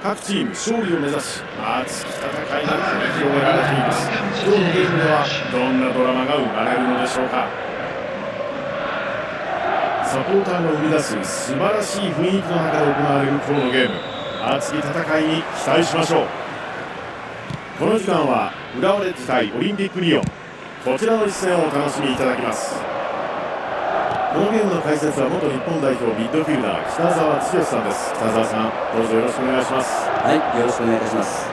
各チーム勝利を目指し熱き戦いが繰り広げられています。今日のゲームではどんなドラマが生まれるのでしょうか。サポーターが生み出す素晴らしい雰囲気の中で行われるこのゲーム、熱き戦いに期待しましょう。この時間は浦和レッズ対オリンピックリオン、こちらの一戦をお楽しみいただきます。このゲームの解説は元日本代表ミッドフィルダー北澤剛さんです。北澤さん、どうぞよろしくお願いします。はい、よろしくお願いいたします。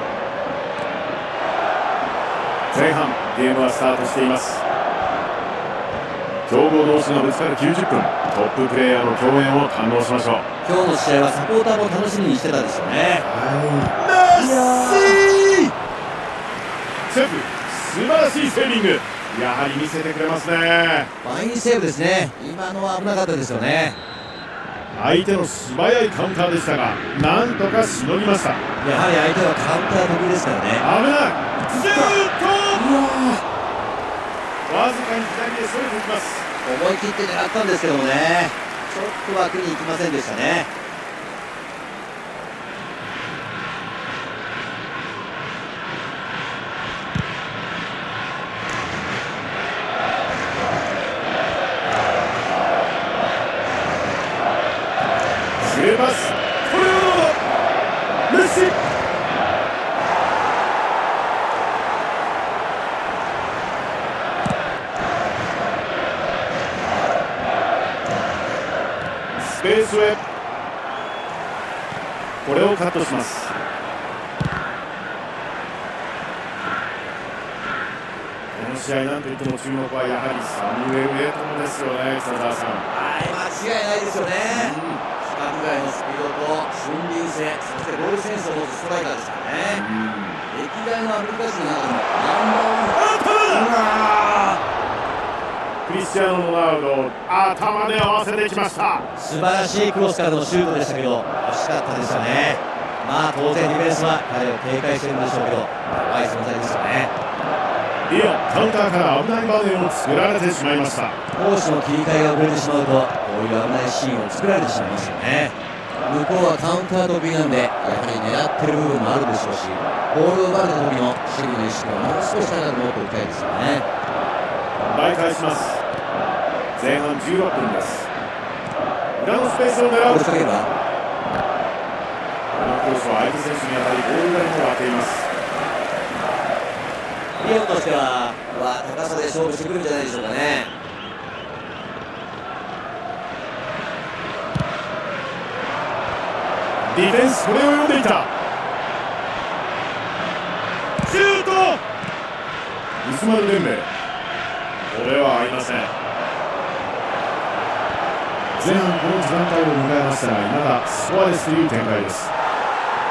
前半ゲームはスタートしています。強豪同士がぶつかる90分、トッププレーヤーの共演を堪能しましょう。今日の試合はサポーターも楽しみにしてたでしょうね。メッシーセーフ、素晴らしいセービング、やはり見せてくれますね。ファインセーブですね。今のは危なかったですよね。相手の素早いカウンターでしたが、なんとかしのぎました。やはり相手はカウンター得意ですからね。危ない、シュート、わずかに左でそれていきます。思い切って狙ったんですけどもね、ちょっと枠に行きませんでしたね。スルーパス、これはメッシ、スペースへ、これをカットします。この試合なんといっても注目はやはりサムエル・エトンですよね、北澤さん。はい、間違いないですよね。規格外のスピードと俊敏性、そしてゴールセンスを持つストライカーですからね。歴代のアメリカ人の中でもナンバーワン。クリスチャーノ・ロナウド、頭で合わせてきました。素晴らしいクロスからのシュートでしたけど、惜しかったですよね。まあ当然ディフェンスは彼を警戒してるんでしょうけど、怖い存在ですよね。リオン、カウンターから危ない場面を作られてしまいました。攻守の切り替えが遅れてしまうと、こういう危ないシーンを作られてしまいますよね。向こうはカウンター得意なんで、やはり狙ってる部分もあるでしょうし、ボールを奪われた時の守備の意識をもう少し高く持っておきたいですよね。奪い返します。前半16分です。裏のスペースを狙う。押しかければ、このクロスは相手選手に当たりゴールラインを割っています。リオンとしては高さで勝負してくるんじゃないでしょうかね。ディフェンス、これを読んでいた。シュート、ウスマル・デンベレ、これは合いません。前半この時間帯を迎えましたが、まだスコアレスという展開です。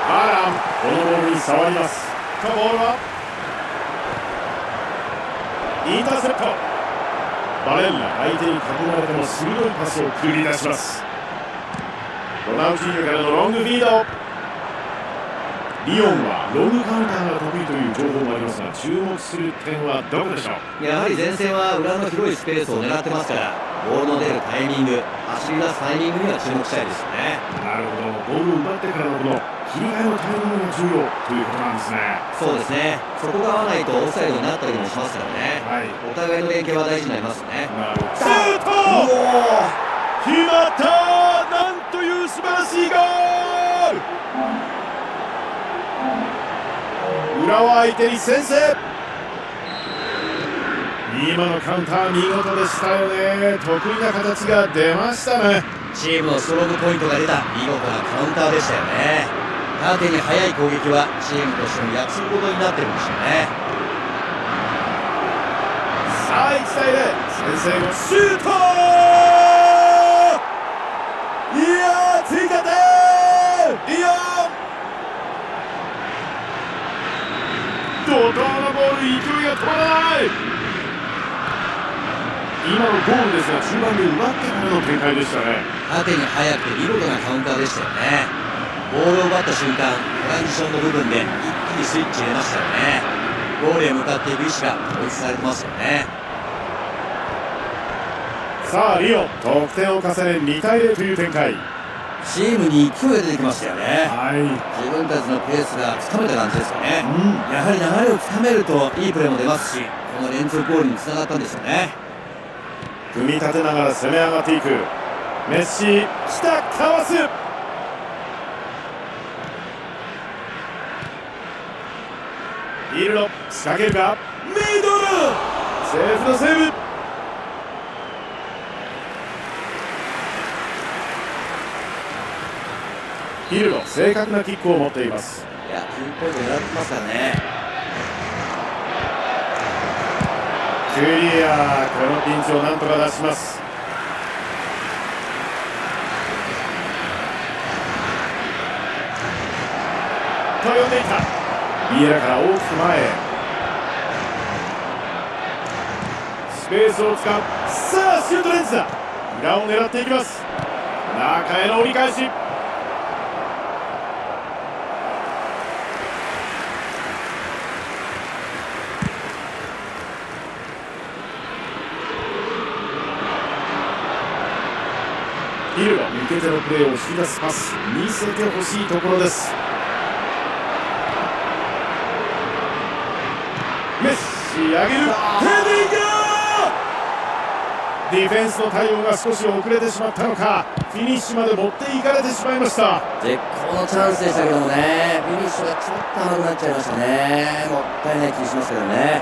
バーラン、このボールに触ります。ボールはインターセプト、バレンラ、相手に囲まれても鋭いパスを繰り出します。ロナウジーニョからのロングフィード。リオンはロングカウンターが得意という情報もありますが、注目する点はどこでしょう。やはり前線は裏の広いスペースを狙ってますから、ボールの出るタイミング、走り出すタイミングには注目したいですよね。なるほど、ボールを奪ってからのこの切り替えのタイミングが重要ということなんですね。そうですね、そこが合わないとオフサイドになったりもしますからね。はい、お互いの連携は大事になりますね。なるほど。シュート、決まったー、なんという素晴らしいゴール。浦和相手に先制。今のカウンター見事でしたよね。得意な形が出ましたね。チームのストロングポイントが出た見事なカウンターでしたよね。縦に速い攻撃はチームとしての約束事になってるんでしょうね。さあ1対0、先制のシュート、いやー、追加点、リオン、怒涛のボール、勢いが止まらない。今のゴールですが、中盤で奪ってからの展開でしたね。縦に速くて見事なカウンターでしたよね。ボールを奪った瞬間、トランジションの部分で一気にスイッチ入れましたよね。ゴールへ向かっていく意思が統一されてますよね。さあリオン、得点を重ね2対0という展開。チームに勢いが出てきましたよね。はい、自分たちのペースがつかめた感じですよね。やはり流れをつかめるといいプレーも出ますし、この連続ゴールにつながったんですよね。組み立てながら攻め上がっていく。メッシ来た、かわす。フィールド仕掛けるか、ミドル、セーフのセーブ。フィールド正確なキックを持っています。いや、ピンポイント狙ってますからね。クリア、このピンチをなんとか出します。と呼んでいた。ビエラから大きく前へ、スペースを使う。さあシュートレンジだ。裏を狙っていきます。中への折り返し。ヒルが抜けてのプレーを引き出すパス、見せてほしいところです。メッシ上げる、ヘディング。ディフェンスの対応が少し遅れてしまったのか、フィニッシュまで持っていかれてしまいました。絶好のチャンスでしたけどもね、フィニッシュがちょっと甘くなっちゃいましたね。もったいない気がしますけどね。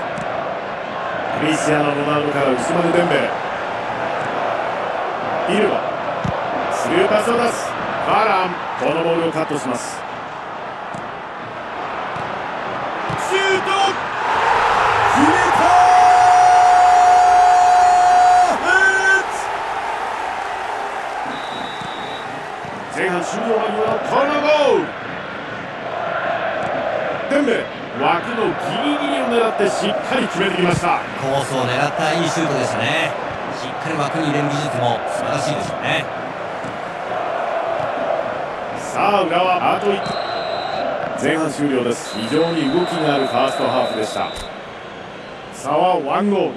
クリスティアーノ・ロナウドからウスマヌ・デンベレ。ヒルはスルーパスを出す。ファーラン、このボールをカットします。シュート決めた。前半終了間際のこのゴール。デンベレ、枠のギリギリを狙ってしっかり決めてきました。コースを狙ったいいシュートでしたね。しっかり枠に入れる技術も素晴らしいですよね。さあ浦和あと1分。前半終了です。非常に動きがあるファーストハーフでした。差は1ゴール。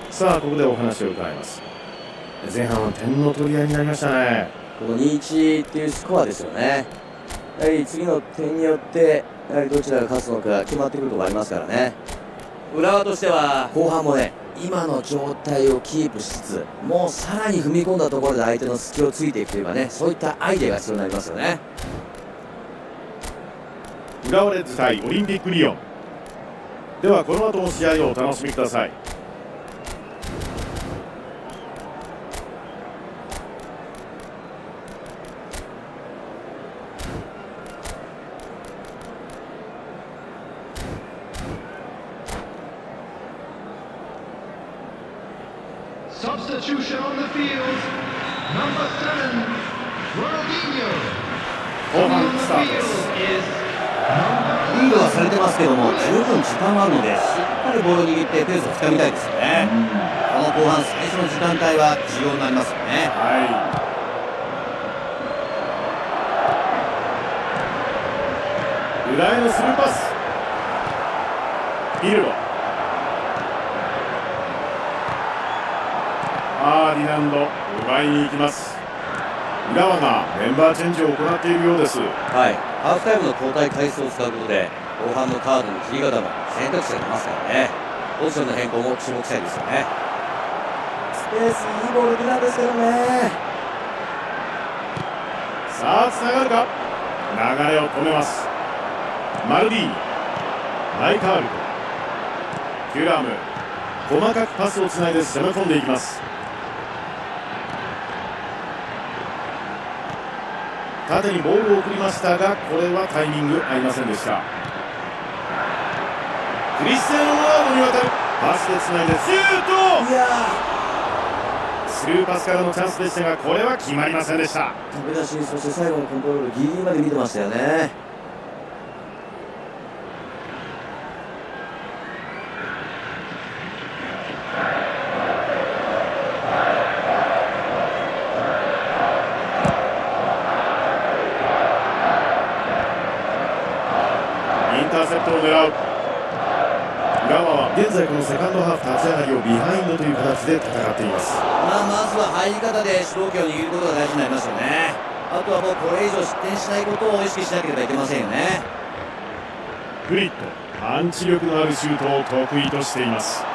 さあここでお話を伺います。前半は点の取り合いになりましたね。この 2-1 っていうスコアですよね。やはり次の点によってやはりどちらが勝つのか決まってくるところありますからね。浦和としては後半もね、今の状態をキープしつつ、もうさらに踏み込んだところで相手の隙をついていくというかね、そういったアイデアが必要になりますよね。浦和レッズ対オリンピックリオン。ではこの後の試合をお楽しみください。Substitution on the field, number 7, Ronaldinho. 後半スタートです。リードはされてますけども、十分時間はあるので、しっかりボールを握ってペースをつかみたいですよね。この後半最初の時間帯は重要になりますよね。裏へのスルーパス。ビルド、ファーディナンド奪いに行きます。浦和がメンバーチェンジを行っているようです。はい、ハーフタイムの交代回数を使うことで後半のカードの切り方も選択肢が出ますからね。ポジションの変更も注目したいですよね。スペースいいボール出たんですけどね。さあつながるか。流れを止めます。マルディーニ、ライカールト、テュラム、細かくパスをつないで攻め込んでいきます。縦にボールを送りましたが、これはタイミング合いませんでした。クリスティアーノ・ロナウドに渡るパスでつないでシュート。いやスルーパスからのチャンスでしたが、これは決まりませんでした。飛び出し、そして最後のコントロールギリギリまで見てましたよね。インターセプトを狙う。浦和は現在このセカンドハーフ立ち上がりをビハインドという形で戦っています。まずは入り方で主導権を握ることが大事になりますよね。あとはもうこれ以上失点しないことを意識しなければいけませんよね。フリット、パンチ力のあるシュートを得意としています。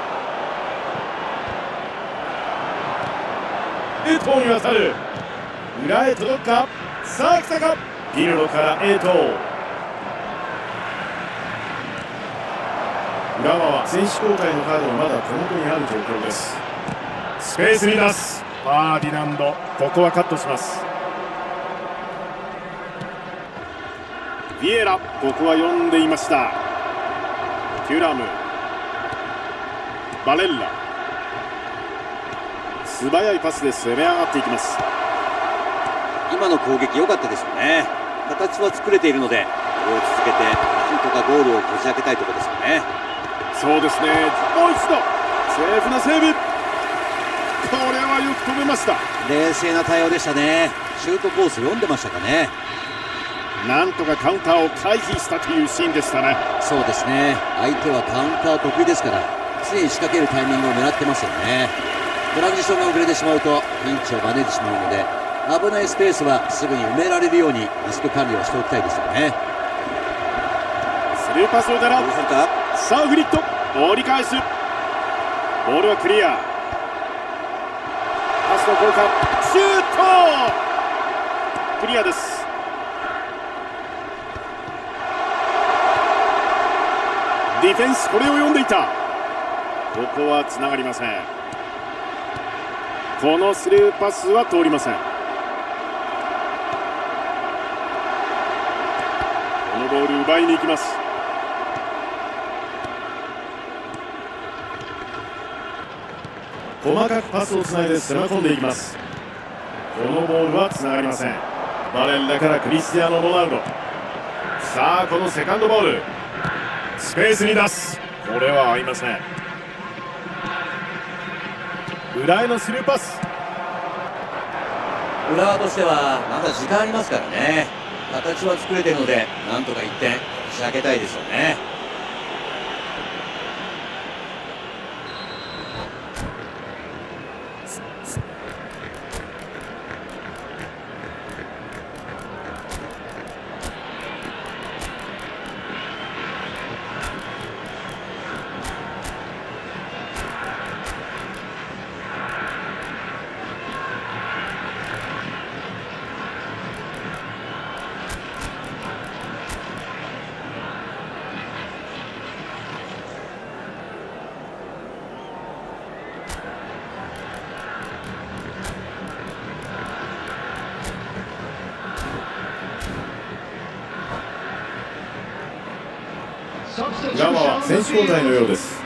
江藤に渡る。裏へ届くか。さあ来たか。ピルロから江藤。浦和は選手交代のカードがまだ手元にある状況です。スペースに出す。ファーディナンド、ここはカットします。ビエラ、ここは読んでいました。テュラム、バレッラ、素早いパスで攻め上がっていきます。今の攻撃良かったですよね。形は作れているのでこれを続けてなんとかゴールをこじ開けたいところですよね。そうですね、もう一度セーフなセーブ。これはよく止めました。冷静な対応でしたね。シュートコース読んでましたかね。なんとかカウンターを回避したというシーンでしたね。そうですね、相手はカウンター得意ですから常に仕掛けるタイミングを狙ってますよね。トランジションが遅れてしまうとピンチを招いてしまうので、危ないスペースはすぐに埋められるようにリスク管理をしておきたいですよね。スルーパスを狙う。さあフリット、折り返す。ボールはクリア。パスの交換、シュート。クリアです。ディフェンス、これを読んでいた。ここはつながりません。このスルーパスは通りません。このボール奪いに行きます。細かくパスをつないで攻め込んでいきます。このボールはつながりません。バレンラからクリスティアーノ・ロナウド。さあこのセカンドボール、スペースに出す。これは合いません。裏へのスルーパス。浦和としてはまだ時間ありますからね。形は作れてるのでなんとか1点仕上げたいですよね。浦和は選手交代のようです。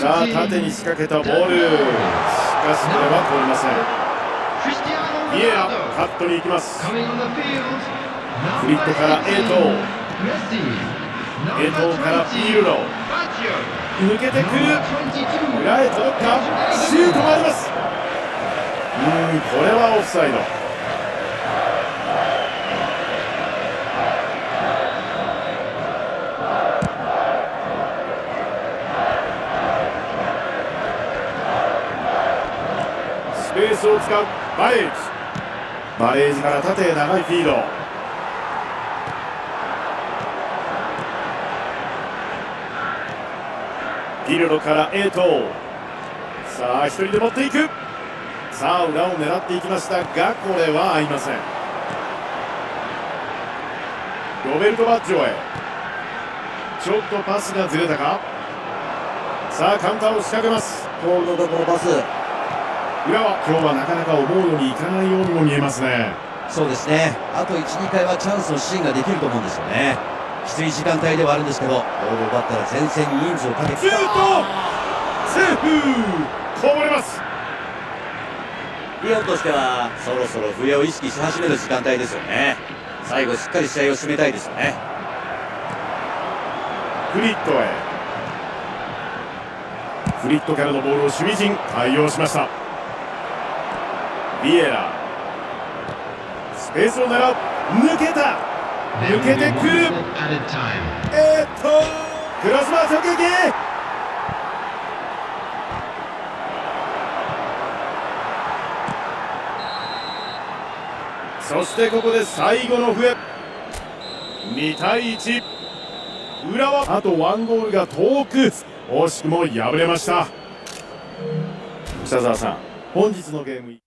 さあ縦に仕掛けたボール、しかしこれは通りません。ビエラ、カットに行きます。フリットから江藤、江藤からピールロ、抜けてくる。裏へ届くか。シュートもあります。これはオフサイド。スペースを使うバレージ。バレージから縦へ長いフィード。ピルロから江藤。さあ一人で持っていく。さあ裏を狙っていきましたがこれは合いません。ロベルト・バッジョへ。ちょっとパスがずれたか。さあカウンターを仕掛けます。ボールのところパス。浦和、今日はなかなか思うようにいかないようにも見えますね。そうですね、あと 1,2 回はチャンスのシーンができると思うんですよね。きつい時間帯ではあるんですけど、ボールを奪ったら前線に人数をかけてシュート、セーフ、こぼれます。リオンとしてはそろそろ笛を意識し始める時間帯ですよね。最後しっかり試合を締めたいですよね。フリットへ。フリットからのボールを守備陣対応しました。ビエラ、スペースを狙う。抜けた、抜けてくる。クロスバー直撃。そしてここで最後の笛。2対1。浦和あと1ゴールが遠く、惜しくも敗れました。北澤さん、本日のゲーム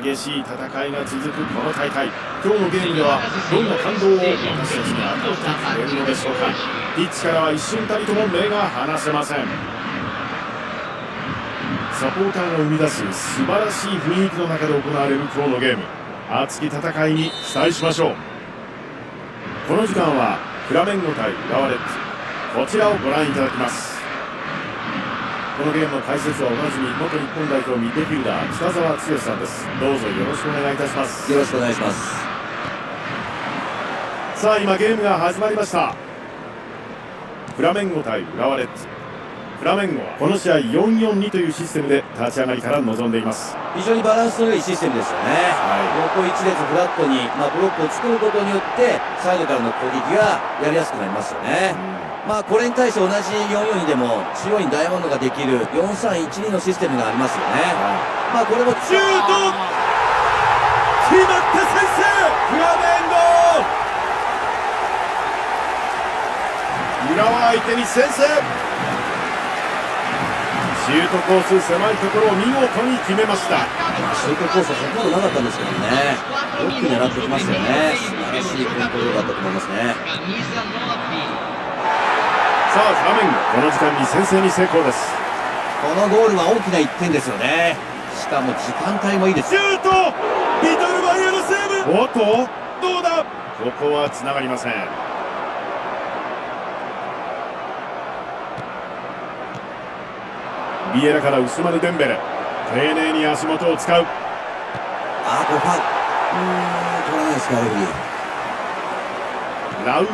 激しい戦いが続くこの大会、今日のゲームではどんな感動を私たちに与えてくれるのでしょうか。ピッチからは一瞬たりとも目が離せません。サポーターが生み出す素晴らしい雰囲気の中で行われる今日のゲーム、熱き戦いに期待しましょう。この時間はフラメンゴ対浦和レッズ、こちらをご覧いただきます。このゲームの解説はおなじみ元日本代表ミッドフィルダー北澤剛さんです。どうぞよろしくお願いいたします。よろしくお願いします。さあ今ゲームが始まりました。フラメンゴ対浦和レッズ。フラメンゴはこの試合 4-4-2 というシステムで立ち上がりから臨んでいます。非常にバランスの良いシステムですよね。横一列フラットに、ブロックを作ることによってサイドからの攻撃がやりやすくなりますよね。これに対して同じ4-4-2でも中央にダイヤモンドができる 4-3-1-2 のシステムがありますよね。これもシュート決まった先制、フラメンゴ。浦和相手に先制。シュートコース狭いところを見事に決めました。シュートコースはほとんどなかったんですけどね、よく狙ってきましたよね。素晴らしいコントロールだったと思いますね。さあフラメンゴ、この時間に先制に成功です。このゴールは大きな1点ですよね。しかも時間帯もいいです。シュート、リトルバイアのセーブ。おっとどうだ、ここはつながりません。ビエラから薄まるデンベレ、丁寧に足元を使う。これファウル、取らないですか、レフェリー。ラウール、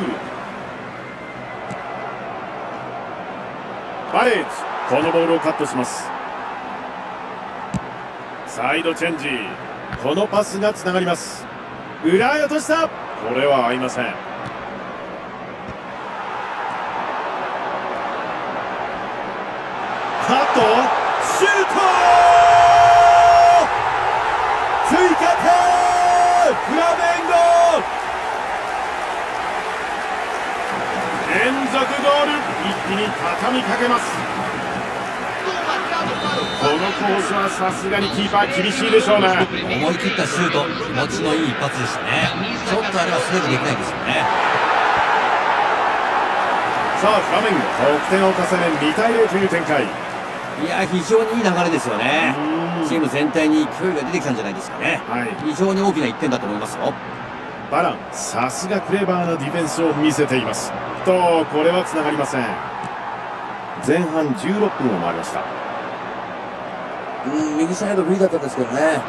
バレーズ、このボールをカットします。サイドチェンジ、このパスがつながります。裏へ落とした、これは合いません。カット、シュート、追加点、フラメンゴ、連続ゴール、一気に畳みかけます。このコースはさすがにキーパー厳しいでしょうね。思い切ったシュート、気持ちのいい一発でしたね。ちょっとあれはセーブできないですよね。さあフラメンゴ、得点を重ね2対0という展開。いや、非常にいい流れですよね。チーム全体に勢いが出てきたんじゃないですかね。非常に大きな1点だと思いますよ。バラン、さすがクレバーなディフェンスを見せています。とこれはつながりません。前半16分を回りました。右サイドフリーだったんですけどね。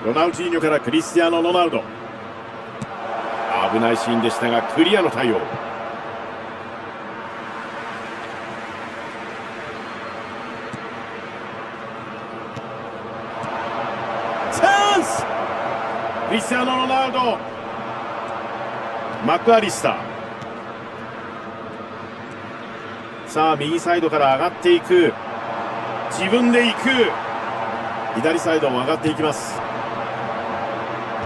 ロナウジーニョからクリスティアーノ・ロナウド、危ないシーンでしたがクリアの対応。チャンス、クリスティアーノ・ロナウド、マクアリスター、さあ右サイドから上がっていく、自分で行く、左サイドも上がっていきます。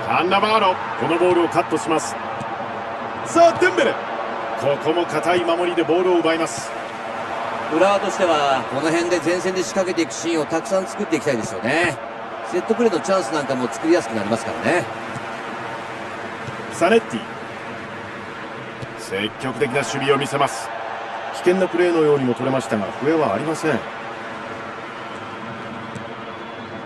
カンナバーロ、このボールをカットします。さあデンベレ、ここも堅い守りでボールを奪います。浦和としてはこの辺で前線で仕掛けていくシーンをたくさん作っていきたいですよね。セットプレーのチャンスなんかも作りやすくなりますからね。サネッティ、積極的な守備を見せます。危険なプレーのようにも取れましたが笛はありません。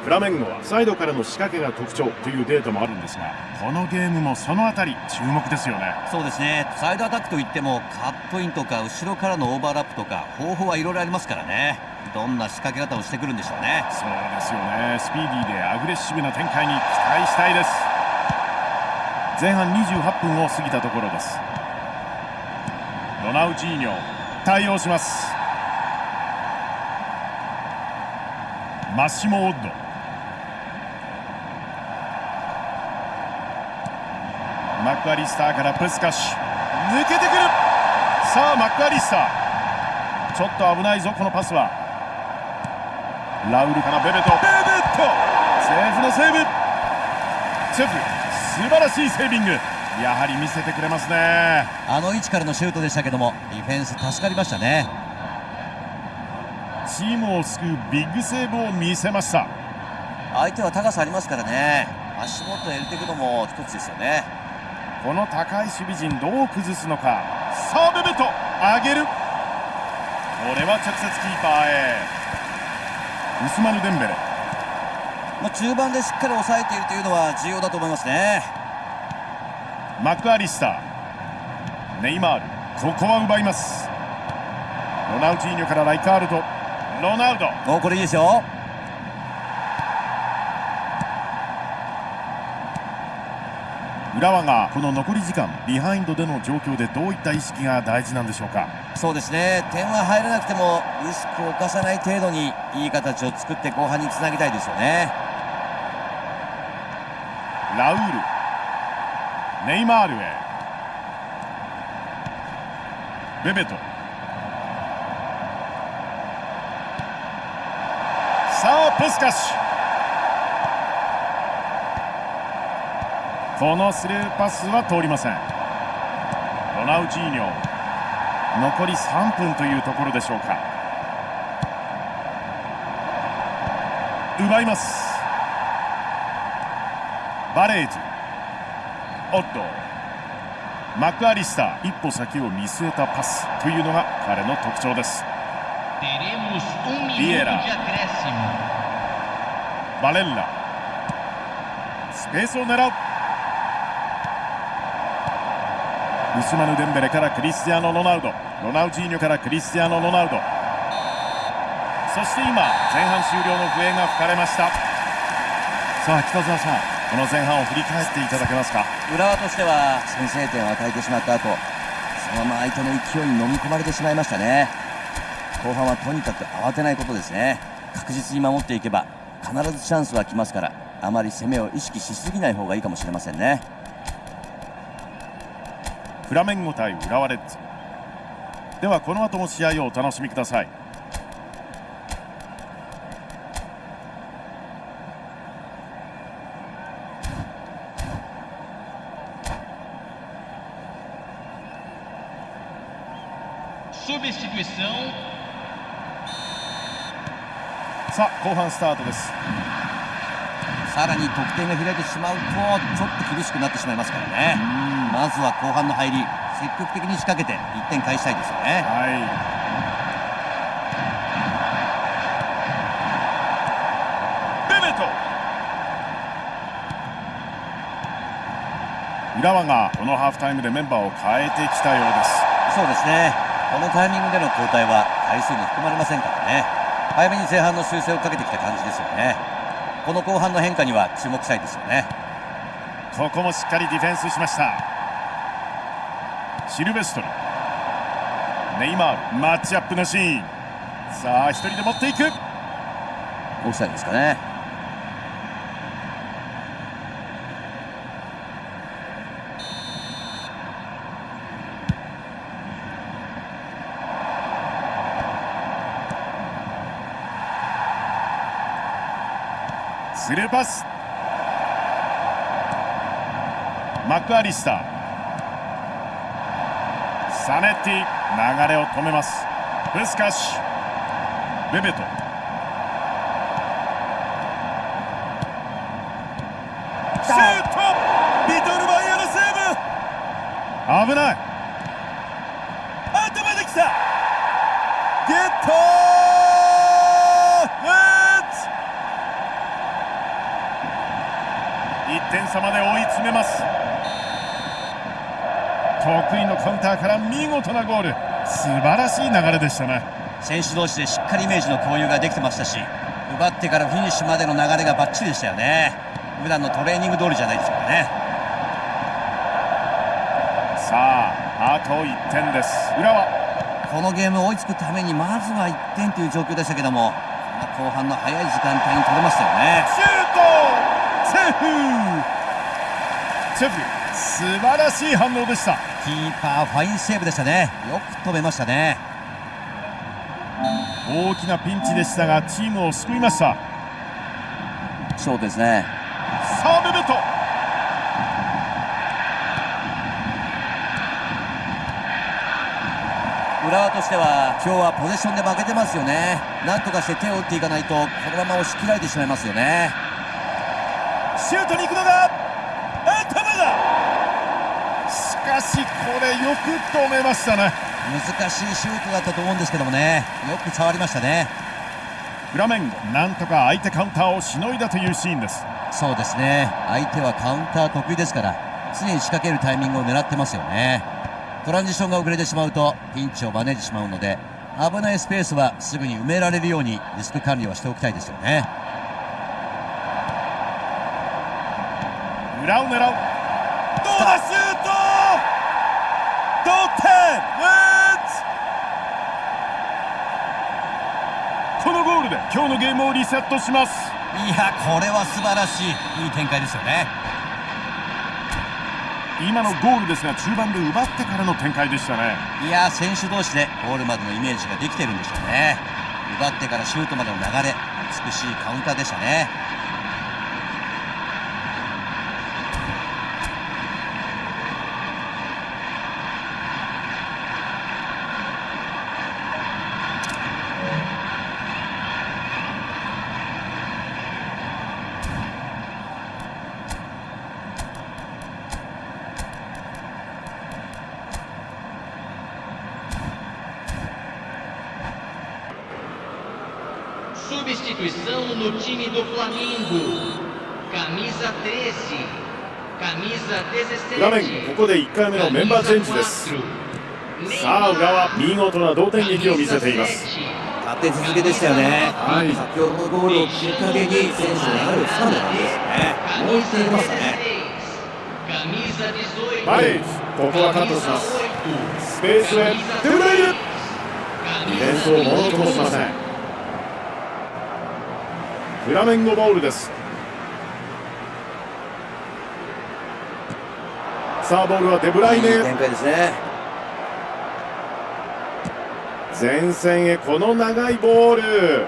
フラメンゴはサイドからの仕掛けが特徴というデータもあるんですが、このゲームもそのあたり注目ですよね。そうですね、サイドアタックといってもカットインとか後ろからのオーバーラップとか方法はいろいろありますからね。どんな仕掛け方をしてくるんでしょうね。そうですよね、スピーディーでアグレッシブな展開に期待したいです。前半28分を過ぎたところです。ロナウジーニョ対応します。マッシモ・オッド、マクアリスターからプスカシュ、抜けてくる。さあマクアリスター、ちょっと危ないぞこのパスは。ラウルからベベト、セーフのセーブ、セーフ、素晴らしいセービング、やはり見せてくれますね。あの位置からのシュートでしたけどもディフェンス助かりましたね。チームを救うビッグセーブを見せました。相手は高さありますからね、足元へ入れていくのも一つですよね。この高い守備陣どう崩すのか。さあベベト上げる。これは直接キーパーへ。ウスマヌ・デンベレ。中盤でしっかり抑えているというのは重要だと思いますね。マクアリスター、ネイマール、ここは奪います。ロナウジーニョからライカールド、ロナウド。これいいですよ。浦和がこの残り時間ビハインドでの状況でどういった意識が大事なんでしょうか。そうですね、点は入らなくてもリスクを冒さない程度にいい形を作って後半につなぎたいですよね。ラウール、ネイマールへ。ベベト。さあプスカッシュ。このスルーパスは通りません。ロナウジーニョ、残り3分というところでしょうか。奪います。バレージ、オッド、マクアリスター。一歩先を見据えたパスというのが彼の特徴です。ビエラ、バレッラ、スペースを狙う。ウスマヌ・デンベレからクリスティアーノ・ロナウド、ロナウジーニョからクリスティアーノ・ロナウド。そして今前半終了の笛が吹かれました。さあ北澤さん、この前半を振り返っていただけますか。浦和としては先制点を与えてしまった後、そのまま相手の勢いに飲み込まれてしまいましたね。後半はとにかく慌てないことですね。確実に守っていけば必ずチャンスは来ますから、あまり攻めを意識しすぎない方がいいかもしれませんね。フラメンゴ対浦和レッズ。ではこの後も試合をお楽しみください。さあ後半スタートです。さらに得点が開いてしまうとちょっと厳しくなってしまいますからね。まずは後半の入り、積極的に仕掛けて1点返したいですよね。ベベト。浦和がこのハーフタイムでメンバーを変えてきたようです。そうですね、このタイミングでの交代は回数に含まれませんからね。早めに前半の修正をかけてきた感じですよね。この後半の変化には注目したいですよね。ここもしっかりディフェンスしました。シルベストル、ネイマール、マッチアップのシーン。さあ一人で持っていく。オフサイドですかね。スルーパス。マクアリスター、サネッティ、流れを止めます。プスカッシュ、ベベト、シュート。ビトルバイアのセーブ。危ない。頭できた。ゲット1点差まで追い詰めます。得意のカウンターから見事なゴール。素晴らしい流れでしたね。選手同士でしっかりイメージの共有ができてましたし、奪ってからフィニッシュまでの流れがバッチリでしたよね。普段のトレーニング通りじゃないでしょうかね。さああと1点です。浦和このゲーム追いつくためにまずは1点という状況でしたけども、後半の早い時間帯に取れましたよね。シュート。セーフ。セーフ。素晴らしい反応でした。キーパーファインセーブでしたね。よく止めましたね。大きなピンチでしたがチームを救いました。そうですね。さあベベト。浦浦和としては今日はポゼッションで負けてますよね。なんとかして手を打っていかないとこのまま押し切られてしまいますよね。シュートに行くのが頭だ。しかしこれよく止めましたね。難しいシュートだったと思うんですけどもね、よく触りましたね。フラメンゴなんとか相手カウンターをしのいだというシーンです。そうですね、相手はカウンター得意ですから常に仕掛けるタイミングを狙ってますよね。トランジションが遅れてしまうとピンチを招いてしまうので、危ないスペースはすぐに埋められるようにリスク管理はしておきたいですよね。裏を狙う。どうだシュート。同点。このゴールで今日のゲームをリセットします。いや、これは素晴らしい、いい展開ですよね。今のゴールですが中盤で奪ってからの展開でしたね。いや、選手同士でゴールまでのイメージができてるんでしょうね。奪ってからシュートまでの流れ、美しいカウンターでしたね。Substituição no time do Flamengo. Camisa 13, camisa フラメンゴ、ここで1回目のメンバーチェンジです。さあ浦和、見事な同点劇を見せています。立て続けでしたよね。はい、先ほどのゴールをきっかけに選手の流れをつかんだ感じですね。もう一点出ましたね。バレージ、ここはカットします。スペースへデブライユ。ディフェンスをものともしません。フラメンゴボールです。さあボールはデブライネ。いい展開ですね。前線へこの長いボール。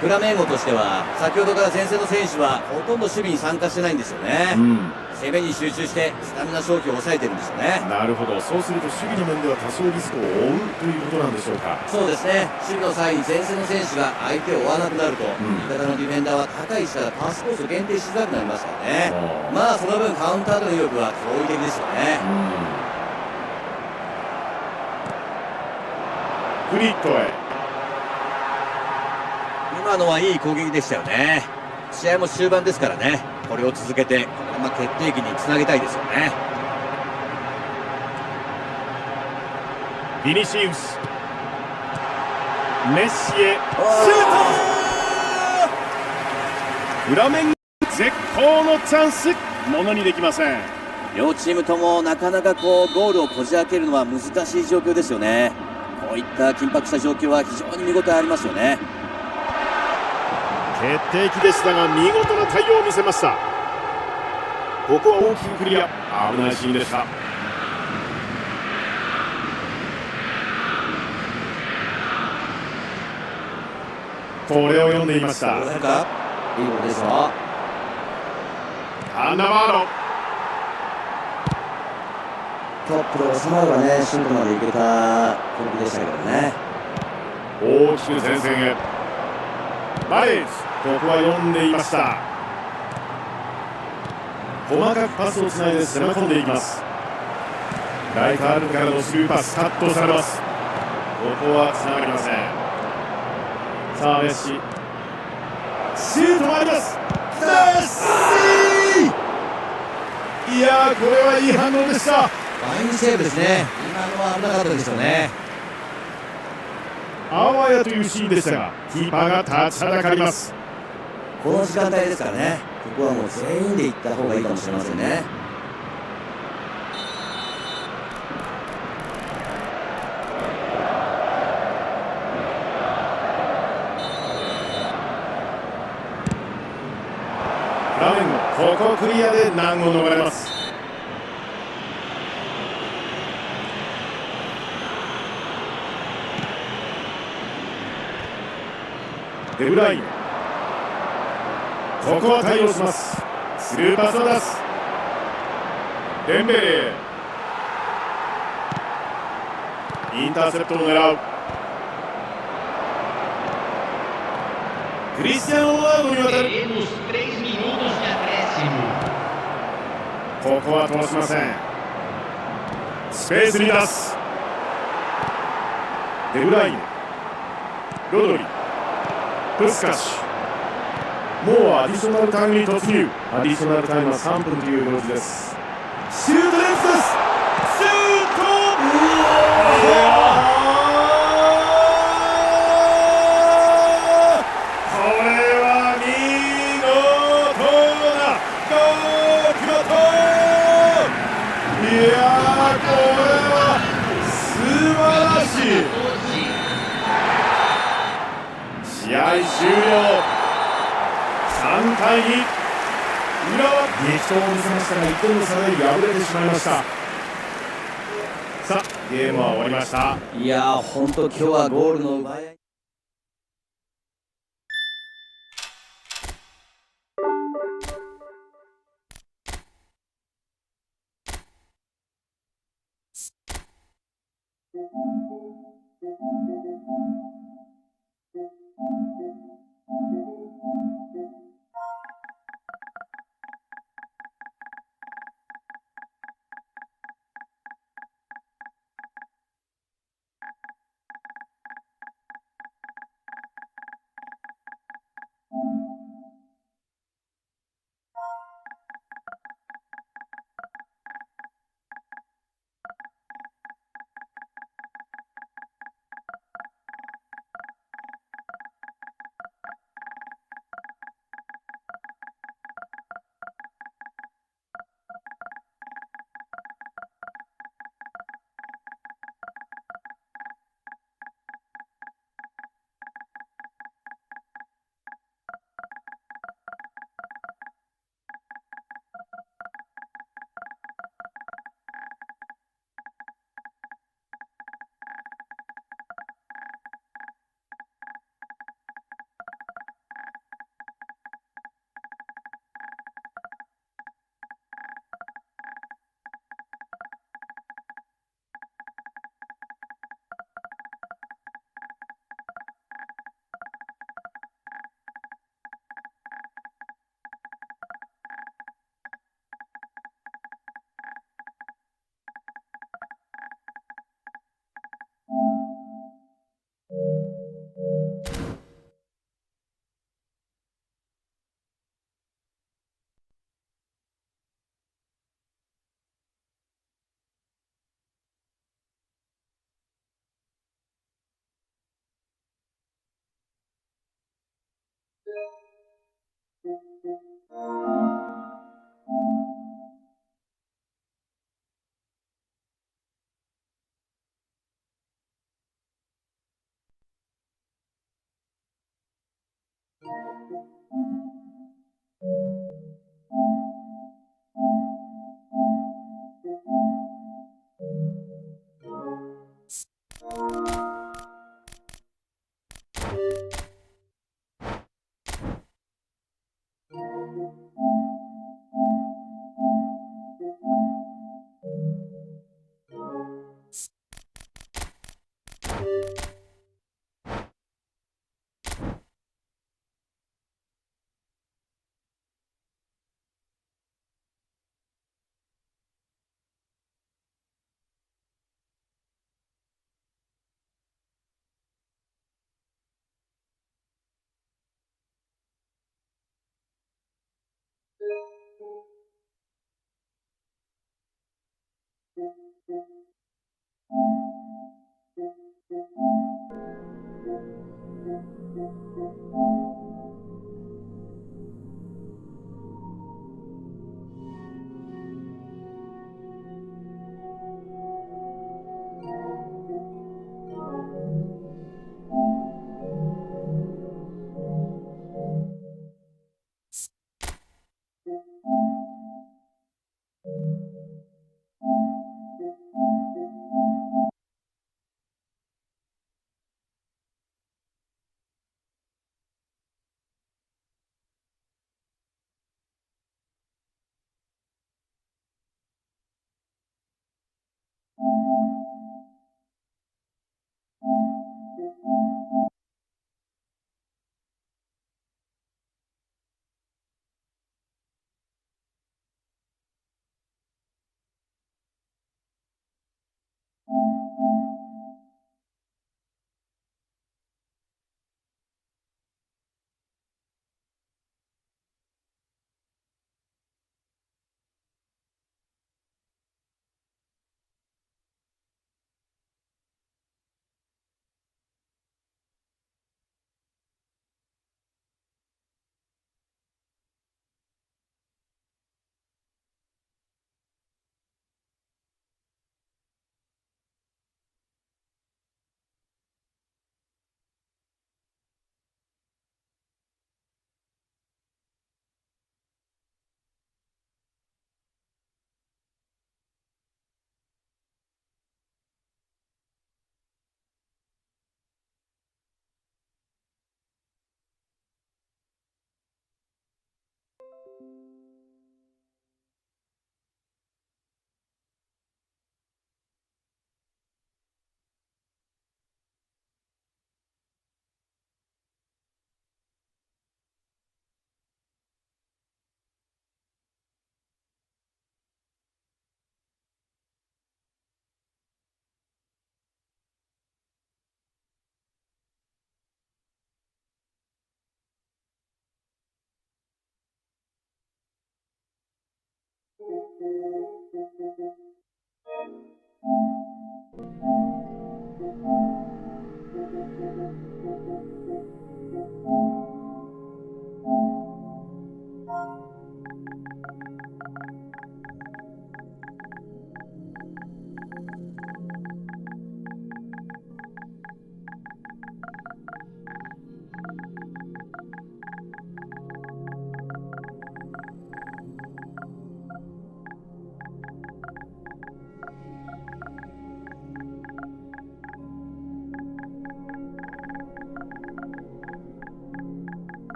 フラメンゴとしては先ほどから前線の選手はほとんど守備に参加してないんですよね。攻めに集中してスタミナ消費を抑えてるんですよね。なるほど、そうすると守備の面では多少リスクを負うということなんでしょうか。そうですね、守備の際に前線の選手が相手を追わなくなると、味方のディフェンダーは高い位置からパスコースを限定しづらくなりますからね。まあその分カウンターでの威力は驚異的ですよね。フリットへ。今のはいい攻撃でしたよね。試合も終盤ですからね、これを続けて決定機につなげたいですよね。ビニシウス、メッシへシュート。フラメンゴ絶好のチャンス、ものにできません。両チームともなかなかゴールをこじ開けるのは難しい状況ですよね。こういった緊迫した状況は非常に見応えありますよね。決定機でしたが見事な対応を見せました。ここは大きくクリア。危ないシーンでした。これを読んでいました。いいボールですよ。アンナバーロ。トップで収まればね、シュートまで行けた攻撃でしたけどね。大きく前線へ。バレージ、ここは読んでいました。細かくパスをつないで攻め込んでいきます。ライトアルからのスルーパスカットされます。ここはつながりません。さあメッシ、シュートもあります。メッシ、いやー、これはいい反応でした。ファインセーブですね。今のは危なかったですよね。あわやというシーンでしたがキーパーが立ちはだかります。この時間帯ですからね、ここはもう全員で行った方がいいかもしれませんね。フラメンゴ、ここクリアで難を逃れます。デブライネ、ここは対応します。スルーパスを出す。デンベレ、インターセプトを狙う。クリスティアーノ・ロナウドに渡る。 Teremos 3 minutos de acréscimo. ここは通しません。スペースに出す。デブライネ、ロドリ、プスカシュ。もうアディショナルタイムに突入。アディショナルタイムは3分という表示です。シュートレンスです。シュート。これは見事なゴール決まった。いやー、これは素晴らしい。試合終了。3対2。裏は激闘を見せましたが、1点の差で敗れてしまいました。さあ、ゲームは終わりました。いやー、本当今日はゴールの奪い合い。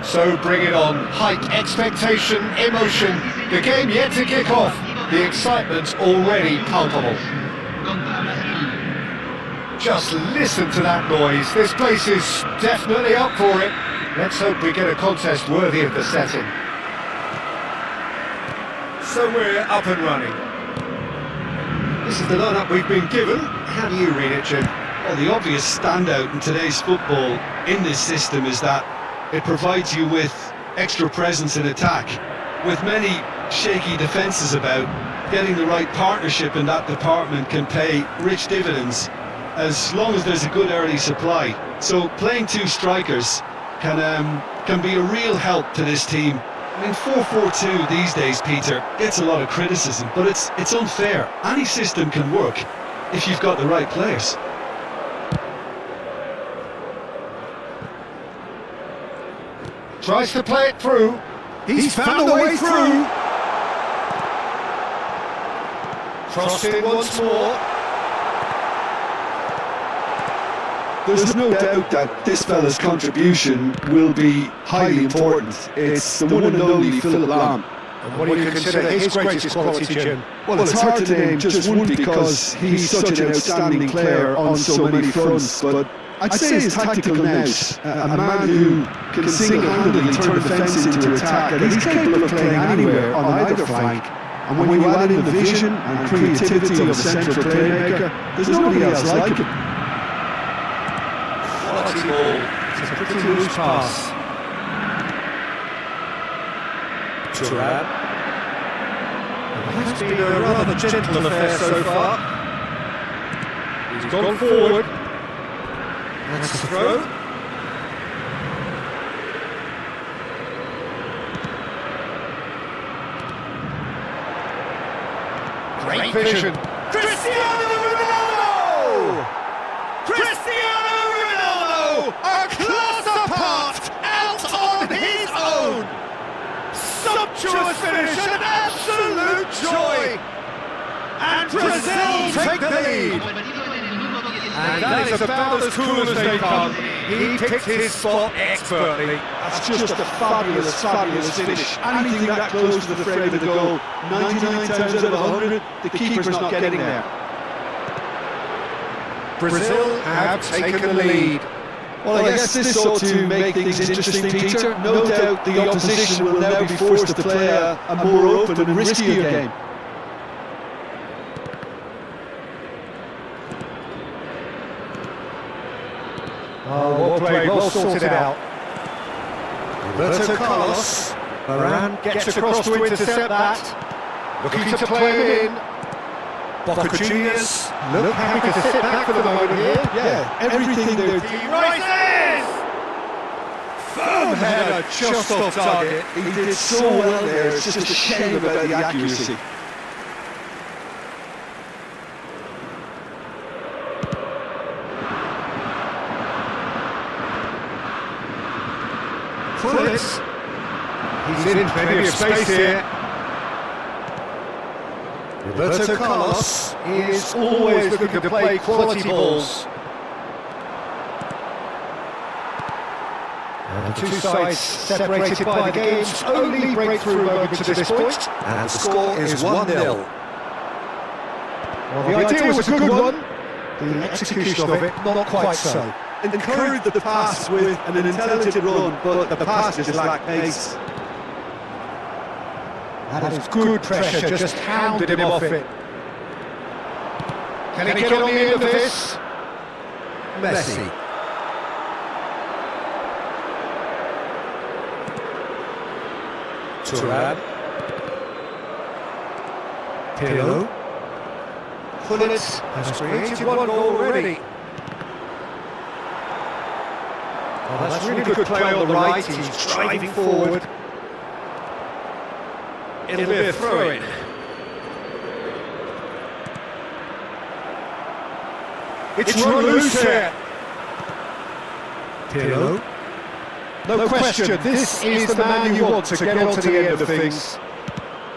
So bring it on. Height, expectation, emotion. The game yet to kick off. The excitement's already palpable. Just listen to that noise. This place is definitely up for it. Let's hope we get a contest worthy of the setting. So we're up and running. This is the lineup we've been given. How do you read it, Jim? Well, the obvious standout in today's football in this system is that it provides you with extra presence in attack. With many shaky defences about, getting the right partnership in that department can pay rich dividends, as long as there's a good early supply. So playing two strikers can be a real help to this team. I mean, 4-4-2 these days, Peter, gets a lot of criticism, but it's unfair. Any system can work if you've got the right players. Tries to play it through. He's found a way through. Crossed in once more. There's no doubt that this fella's contribution will be highly important. It's the one and only Philip Lahm. And what do you consider his greatest quality, Jim? Well, it's hard to name just one because he's such an outstanding player on so many fronts, but I'd say his tactical nous, a man who can single-handedly turn defence into attack, and he's capable of playing anywhere on either flank. And when you add in the vision and creativity of a central playmaker, there's nobody else like him. Quality ball. It's a pretty loose pass. Turan. It has been a rather gentle affair so far. He's gone forward. That's a throw. Great vision. Cristiano Ronaldo! Cristiano Ronaldo! A class apart, out on his own! Sumptuous finish, an absolute joy! And Brazil take the lead! And that is about as cool as they come. He picked his spot expertly. That's just a fabulous, fabulous finish. Anything that close to the frame of the goal, 99 times out of 100, the keeper's not getting there. Brazil have taken the lead. Well, I guess this ought to make things interesting, Peter. No doubt the opposition will now be forced to play a more open and riskier game. Oh, well played, well sorted out. Roberto Carlos. Varane gets across to intercept that. Looking to play him in. Boca Juniors look happy to sit back for the moment here. Yeah, everything they're... He rises! Firm header just off target. He did so well there, it's just a shame about the accuracy. Fullets. He's in plenty of space here. Roberto Carlos is always looking to play quality balls. And the two sides separated by the game's only breakthrough moment to this point. And the score is 1-0. Well, the idea was a good one. The execution of it, not quite so. Encouraged the pass with an intelligent run, but the pass just lacked pace. That is good pressure, just hounded him off it. Can he get on the end of this? Messi. Turan. Pirlo. Fullets has created one goal already. Oh, that's really good play on the right, he's driving forward. It'll be a throw-in. It's run loose here. Pirlo. No question, this is the man you want to get onto the end of things.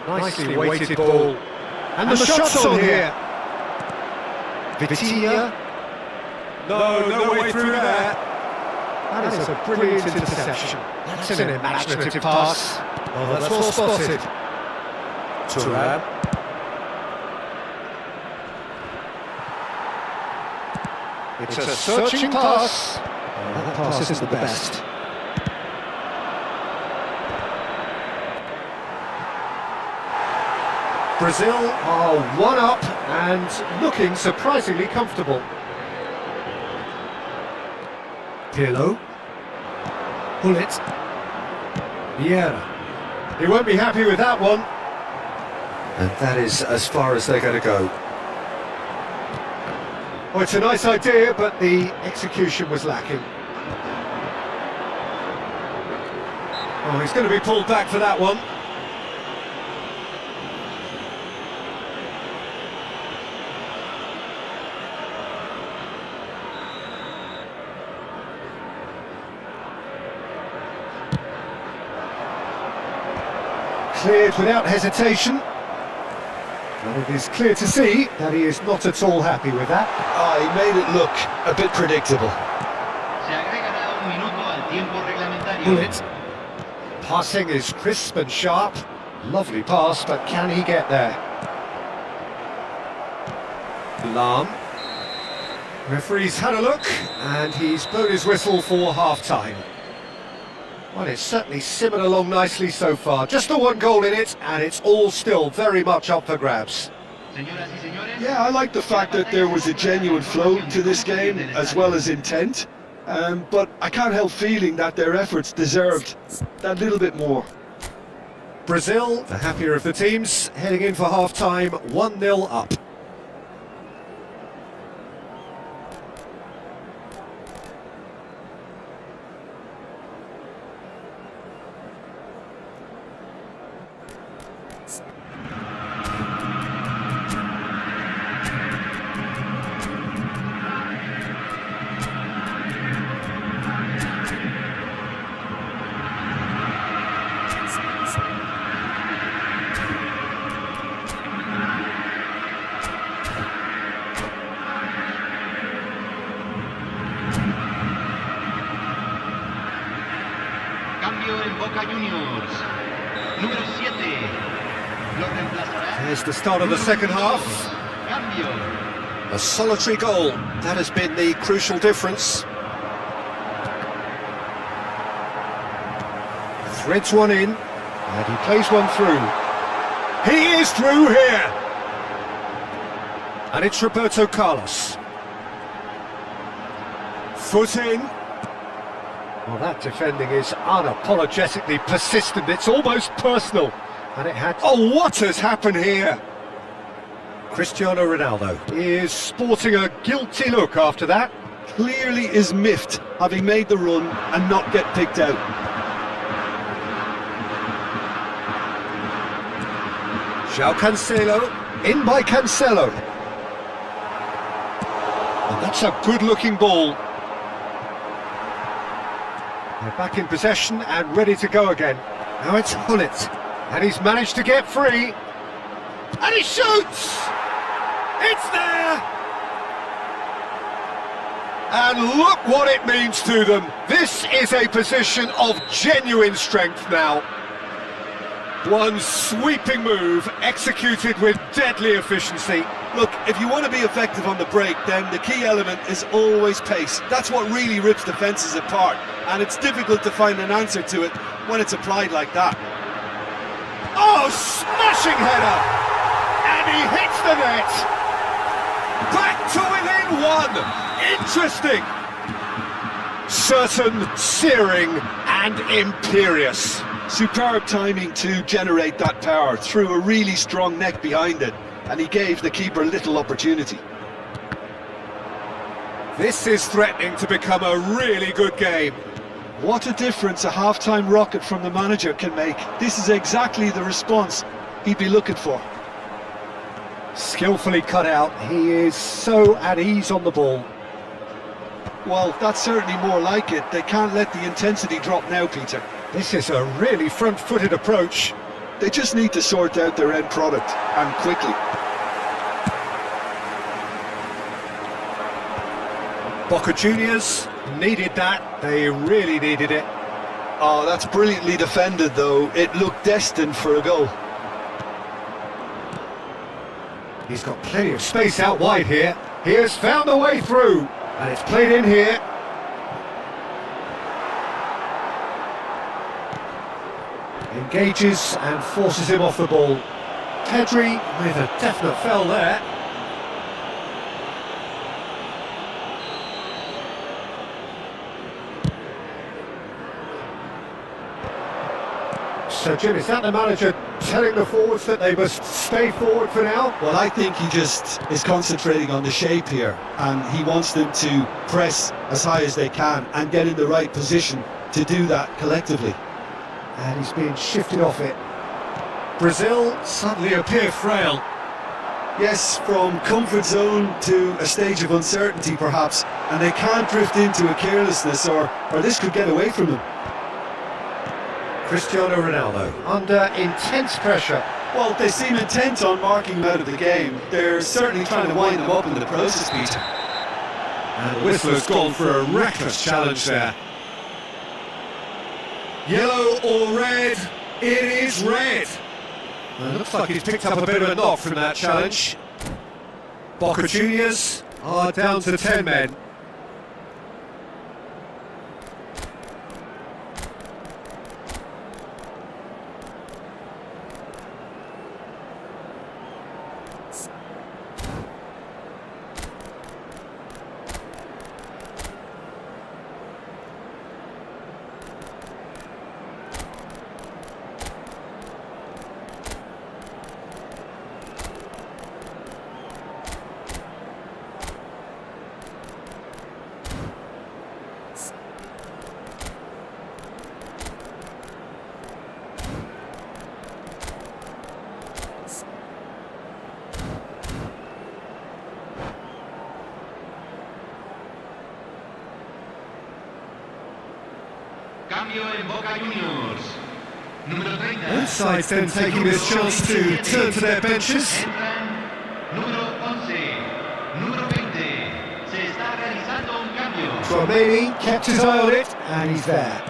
Nicely weighted ball. And the shot's on here. Vitinha. No way through there. That is a brilliant interception. That's an imaginative pass. Oh, that's well spotted. Thuram. It's a searching pass. Oh, that pass isn't the best. Brazil are 1 up and looking surprisingly comfortable. Pirlo. Bullet. Vieira. He won't be happy with that one. And that is as far as they're going to go. Well, it's a nice idea, but the execution was lacking. Oh, he's going to be pulled back for that one. Cleared without hesitation. And it is clear to see that he is not at all happy with that. He made it look a bit predictable. Se agregará 1 minuto al tiempo reglamentario. Bullet. Passing is crisp and sharp. Lovely pass, but can he get there? Lam. Referee's had a look, and he's blown his whistle for half-time. Well, it's certainly simmered along nicely so far. Just the 1 goal in it, and it's all still very much up for grabs. Yeah, I like the fact that there was a genuine flow to this game, as well as intent. But I can't help feeling that their efforts deserved that little bit more. Brazil, the happier of the teams, heading in for half-time, 1-0 up. Cambio en Boca Juniors. Número 7. Lo reemplazará. Here's the start of the second half. Cambio. A solitary goal. That has been the crucial difference. Threads one in, and he plays one through. He is through here! And it's Roberto Carlos. Foot in. Well, that defending is unapologetically persistent. It's almost personal. And it had... Oh, what has happened here? Cristiano Ronaldo is sporting a guilty look after that. Clearly is miffed, having made the run and not get picked out. João Cancelo, in by Cancelo. And that's a good-looking ball. They're back in possession and ready to go again. Now it's Hullet, and he's managed to get free. And he shoots! It's there! And look what it means to them. This is a position of genuine strength now. One sweeping move, executed with deadly efficiency. Look, if you want to be effective on the break, then the key element is always pace. That's what really rips defences apart, and it's difficult to find an answer to it when it's applied like that. Oh, smashing header! And he hits the net! Back to within one! Interesting! Certain, searing and imperious. Superb timing to generate that power through a really strong neck behind it, and he gave the keeper little opportunity. This is threatening to become a really good game. What a difference a half-time rocket from the manager can make. This is exactly the response he'd be looking for. Skillfully cut out, he is so at ease on the ball. Well, that's certainly more like it. They can't let the intensity drop now, Peter. This is a really front-footed approach. They just need to sort out their end product, and quickly. Boca Juniors needed that. They really needed it. Oh, that's brilliantly defended, though. It looked destined for a goal. He's got plenty of space out wide here. He has found a way through, and it's played in here. Engages and forces him off the ball. Pedri with a definite foul there. So Jim, is that the manager telling the forwards that they must stay forward for now? Well, I think he just is concentrating on the shape here, and he wants them to press as high as they can and get in the right position to do that collectively. And he's being shifted off it. Brazil suddenly appear frail. Yes, from comfort zone to a stage of uncertainty perhaps, and they can't drift into a carelessness or this could get away from them. Cristiano Ronaldo under intense pressure. Well, they seem intent on marking him out of the game. They're certainly trying to wind him up in the process, Peter. And the whistler's gone for a reckless challenge there. Yellow or red? It is red. Well, it looks like he's picked up a bit of a knock from that challenge. Boca Juniors are down to 10 men. Cambio en Boca Juniors. Número 30. Both sides then taking this chance to turn to their benches. Entran número 11, número 20. Se está realizando un cambio. Domingou kept his eye on it, and he's there.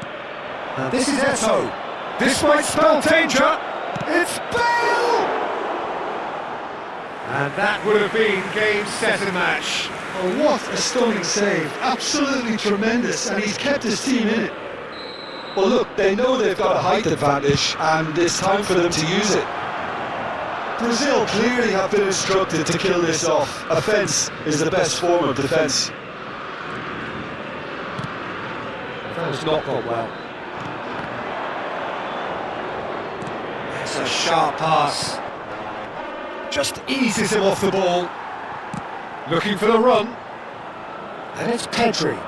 Now this is Eto. This might spell danger. It's Bale! And that would have been game, set and match. Oh, what a stunning save. Absolutely tremendous, and he's kept his team in it. Well, look, they know they've got a height advantage, and it's time for them to use it. Brazil clearly have been instructed to kill this off. Offence is the best form of defence. That has not gone well. It's a sharp pass. Just eases him off the ball. Looking for the run. And it's Pedri.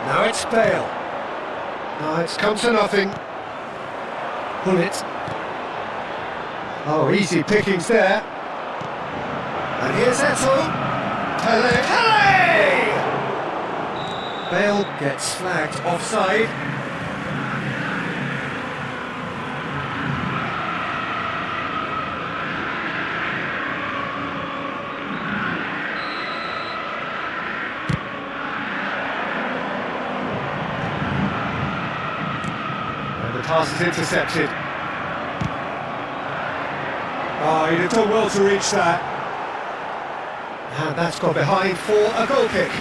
Now it's Bale. Now it's come to nothing. Bullet. Oh, easy pickings there. And here's Eto. Pele. Pele! Bale gets flagged offside. Pass is intercepted. Oh, he'd have done well to reach that. And that's gone behind for a goal kick.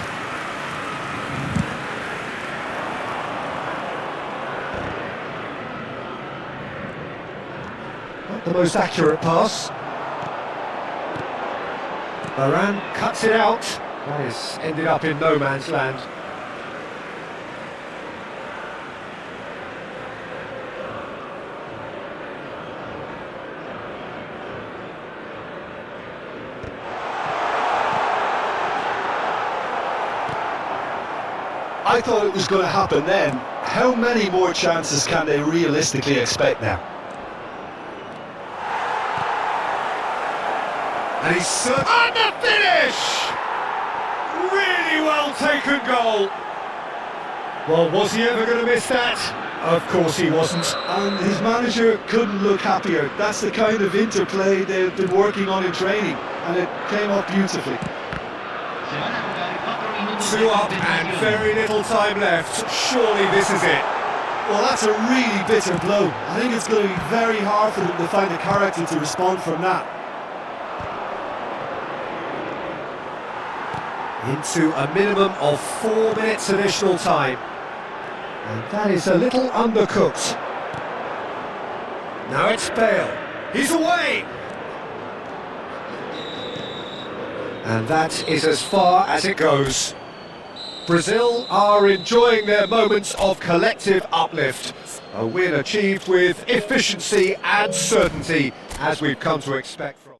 Not the most accurate pass. Varane cuts it out. That has ended up in no man's land. I thought it was going to happen then. How many more chances can they realistically expect now? And he's on the finish! Really well taken goal. Well, was he ever going to miss that? Of course he wasn't. And his manager couldn't look happier. That's the kind of interplay they've been working on in training, and it came off beautifully. 2 up and very little time left. Surely this is it. Well, that's a really bitter blow. I think it's going to be very hard for them to find the character to respond from that. Into a minimum of 4 minutes additional time. And that is a little undercooked. Now it's Bale. He's away! And that is as far as it goes. Brazil are enjoying their moments of collective uplift. A win achieved with efficiency and certainty, as we've come to expect from.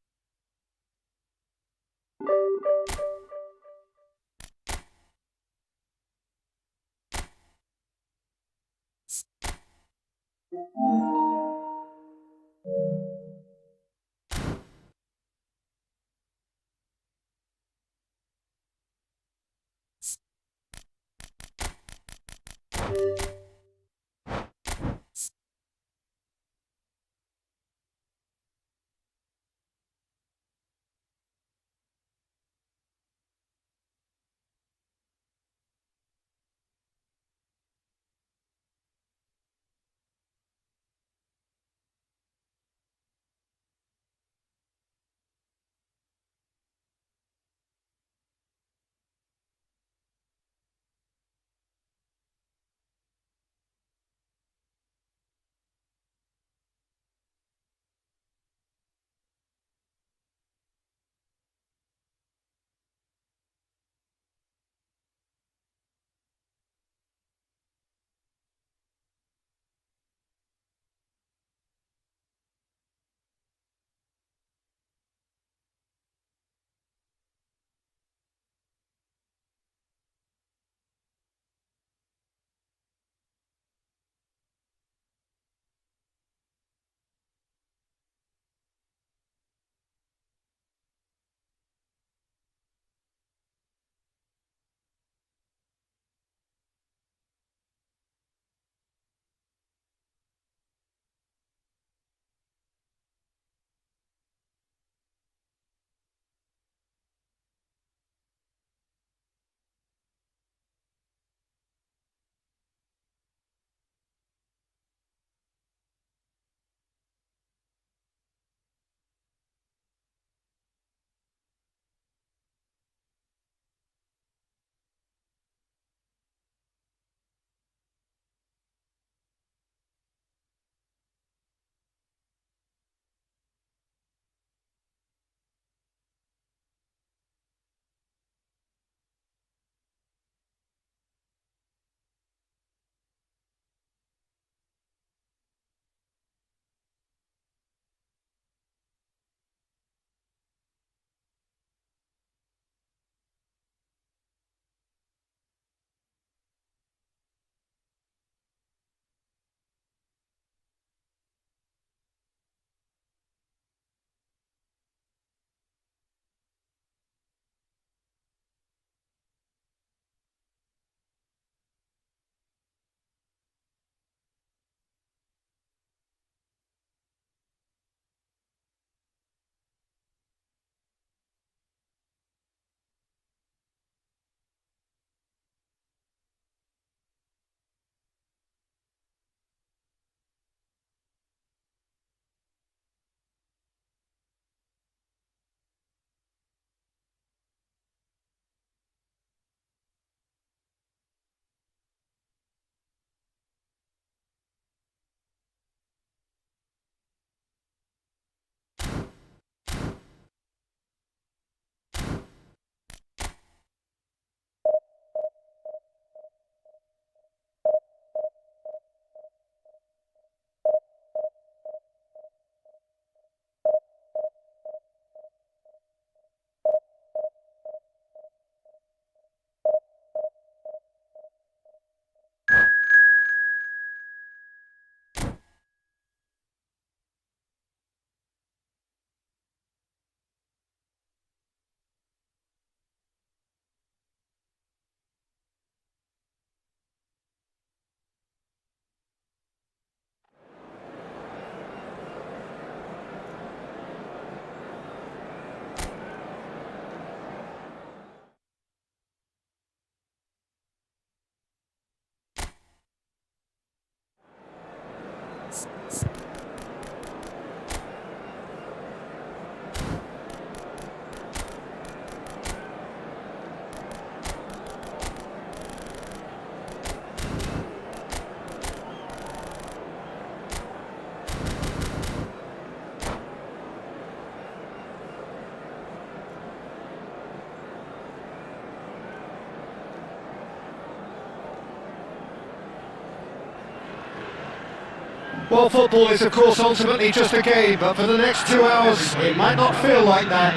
Well, football is of course ultimately just a game, but for the next 2 hours it might not feel like that.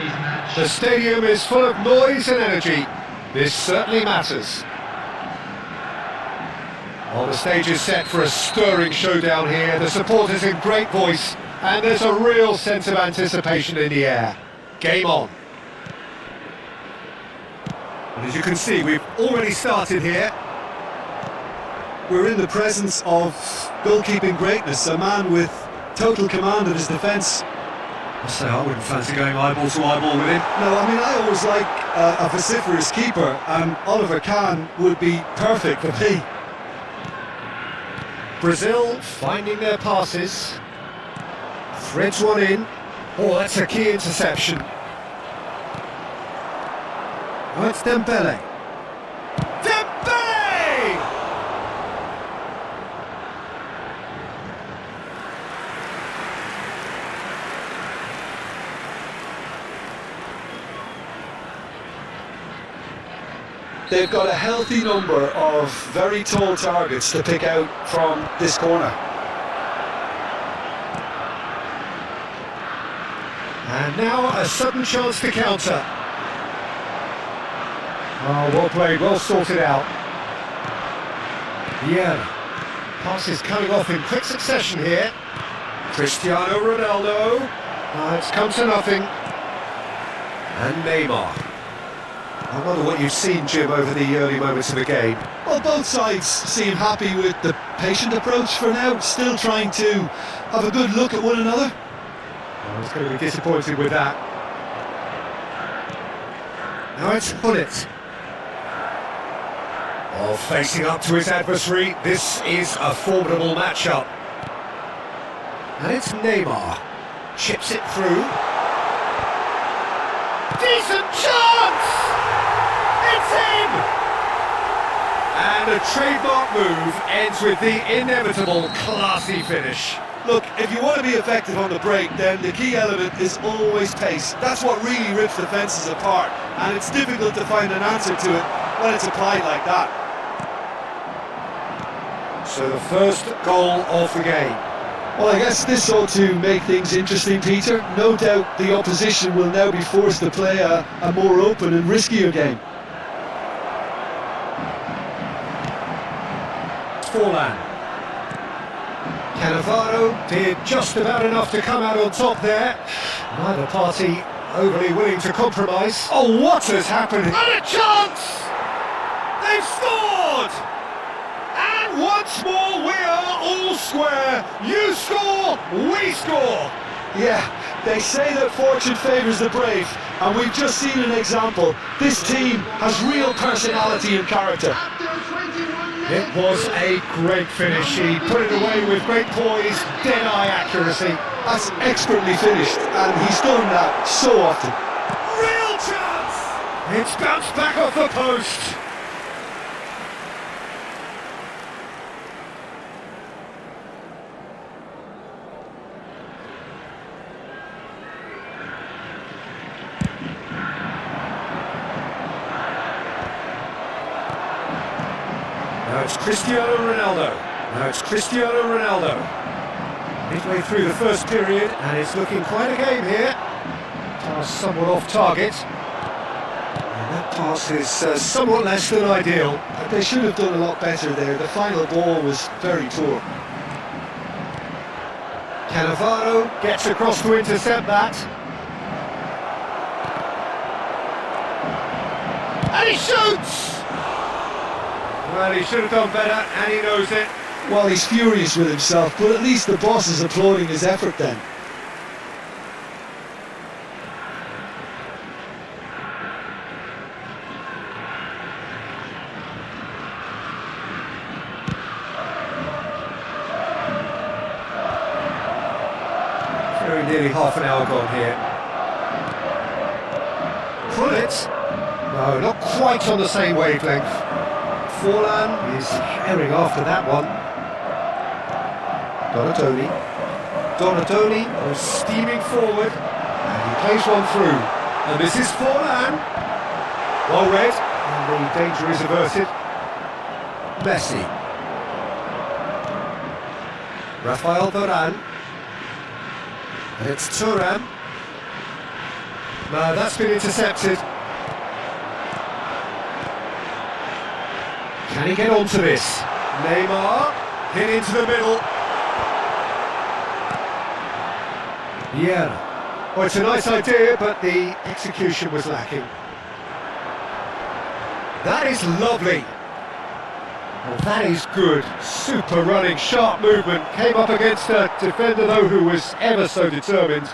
The stadium is full of noise and energy. This certainly matters. Well, the stage is set for a stirring showdown here. The supporters in great voice, and there's a real sense of anticipation in the air. Game on. And as you can see, we've already started here. We're in the presence of goalkeeping greatness, a man with total command of his defence. I say I wouldn't fancy going eyeball to eyeball with him. No, I mean, I always like a vociferous keeper, and Oliver Kahn would be perfect for me. Brazil finding their passes. Threads one in. Oh, that's a key interception. Oh, it's Dembele. Dembele! They've got a healthy number of very tall targets to pick out from this corner. And now a sudden chance to counter. Oh, well played, well sorted out. Yeah. Pass is coming off in quick succession here. Cristiano Ronaldo. It's come to nothing. And Neymar. I wonder what you've seen, Jim, over the early moments of the game. Well, both sides seem happy with the patient approach for now, still trying to have a good look at one another. I was going to be disappointed with that. Now it's Hullet. Oh, facing up to his adversary, this is a formidable matchup. And it's Neymar. Chips it through. Decent chance! It's in! And a trademark move ends with the inevitable classy finish. Look, if you want to be effective on the break, then the key element is always pace. That's what really rips defences apart, and it's difficult to find an answer to it when it's applied like that. So the first goal of the game. Well, I guess this ought to make things interesting, Peter. No doubt the opposition will now be forced to play a more open and riskier game. Forlan. Cannavaro did just about enough to come out on top there. Neither party overly willing to compromise. Oh, what has happened? And a chance! They've scored! And once more we are all square. You score, we score. Yeah, they say that fortune favours the brave, and we've just seen an example. This team has real personality and character. It was a great finish. He put it away with great poise, dead-eye accuracy. That's expertly finished, and he's done that so often. Real chance! It's bounced back off the post. Now it's Cristiano Ronaldo. Now it's Cristiano Ronaldo. Midway through the first period, and it's looking quite a game here. Pass somewhat off target. And that pass is somewhat less than ideal. They should have done a lot better there. The final ball was very poor. Cannavaro gets across to intercept that. And he shoots! Well, he should have done better, and he knows it. Well, he's furious with himself, but at least the boss is applauding his effort then. Very nearly half an hour gone here. Hullet. No, not quite on the same wavelength. Forlan is herring after that one. Donatoni goes steaming forward, and he plays one through. And this is Forlan. Well read, and the danger is averted. Messi. Rafael Varane. It's Thuram. No, that's been intercepted. Can he get onto this? Neymar, hit into the middle. Yeah. Well, it's a nice idea, but the execution was lacking. That is lovely. Well, that is good. Super running, sharp movement. Came up against a defender, though, who was ever so determined.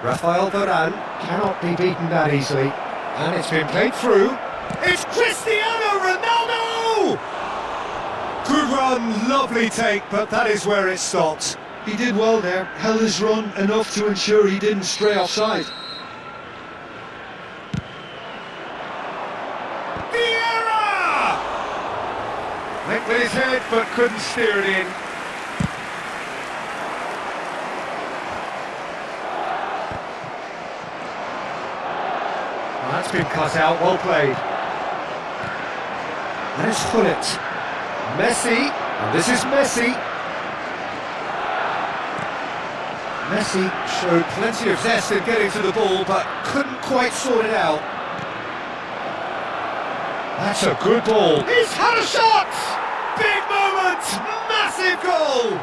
Rafael Varane cannot be beaten that easily. And it's been played through. It's Cristiano Ronaldo! Good run, lovely take, but that is where it stops. He did well there, held his run enough to ensure he didn't stray offside. Went with his head, but couldn't steer it in. Well, that's been cut out, well played. And it's Gullit. Messi, and this is Messi. Messi showed plenty of zest in getting to the ball, but couldn't quite sort it out. That's a good ball. He's had a shot! Big moment! Massive goal!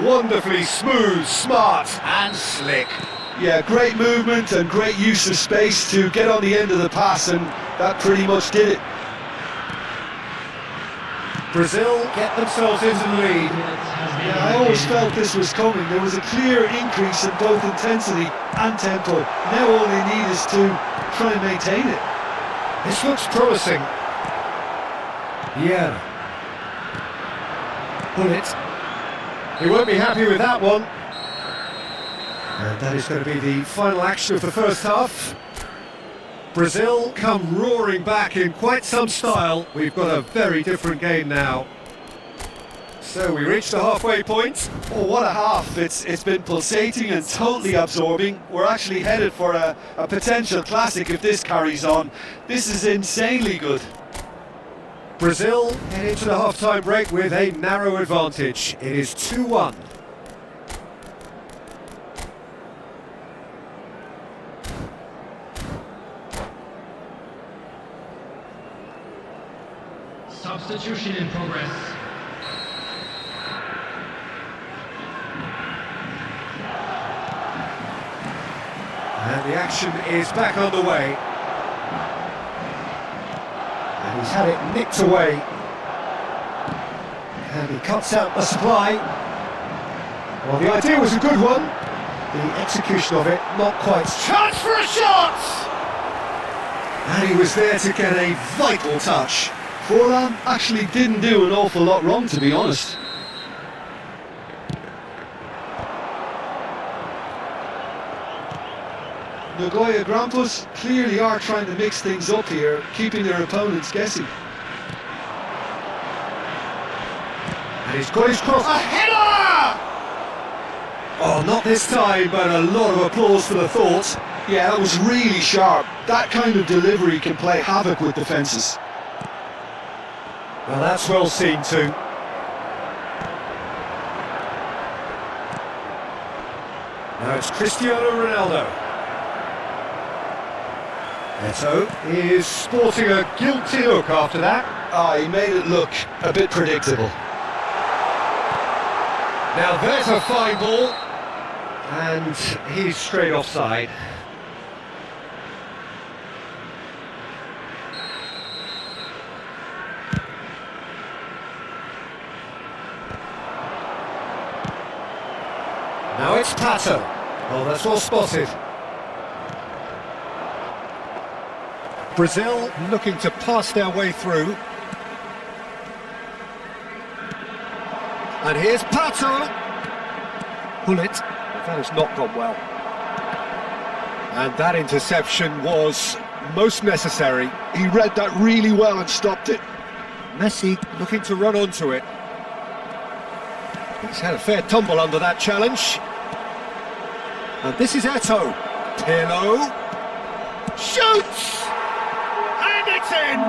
Wonderfully smooth, smart and slick. Yeah, great movement and great use of space to get on the end of the pass, and that pretty much did it. Brazil get themselves into the lead. Yeah, I always felt this was coming. There was a clear increase in both intensity and tempo. Now all they need is to try and maintain it. This looks promising. Yeah. Gullit. He won't be happy with that one. And that is going to be the final action of the first half. Brazil come roaring back in quite some style. We've got a very different game now. So we reached the halfway point. Oh, what a half. It's been pulsating and totally absorbing. We're actually headed for a potential classic if this carries on. This is insanely good. Brazil head into the half-time break with a narrow advantage. It is 2-1. Substitution in progress. And the action is back underway. And he's had it nicked away. And he cuts out the supply. Well, the idea was a good one. The execution of it, not quite. Chance for a shot! And he was there to get a vital touch. Forlan actually didn't do an awful lot wrong, to be honest. Nagoya Grampus clearly are trying to mix things up here, keeping their opponents guessing. And he's got his cross. A header! Oh, not this time, but a lot of applause for the thought. Yeah, that was really sharp. That kind of delivery can play havoc with defences. Well, that's well seen too. Now it's Cristiano Ronaldo. Eto'o is sporting a guilty look after that. He made it look a bit predictable. Now there's a fine ball. And he's straight offside. Now it's Pato. Oh, that's well spotted. Brazil looking to pass their way through. And here's Pato. Gullit. That has not gone well. And that interception was most necessary. He read that really well and stopped it. Messi looking to run onto it. He's had a fair tumble under that challenge. And this is Eto'o. Pirlo shoots! And it's in!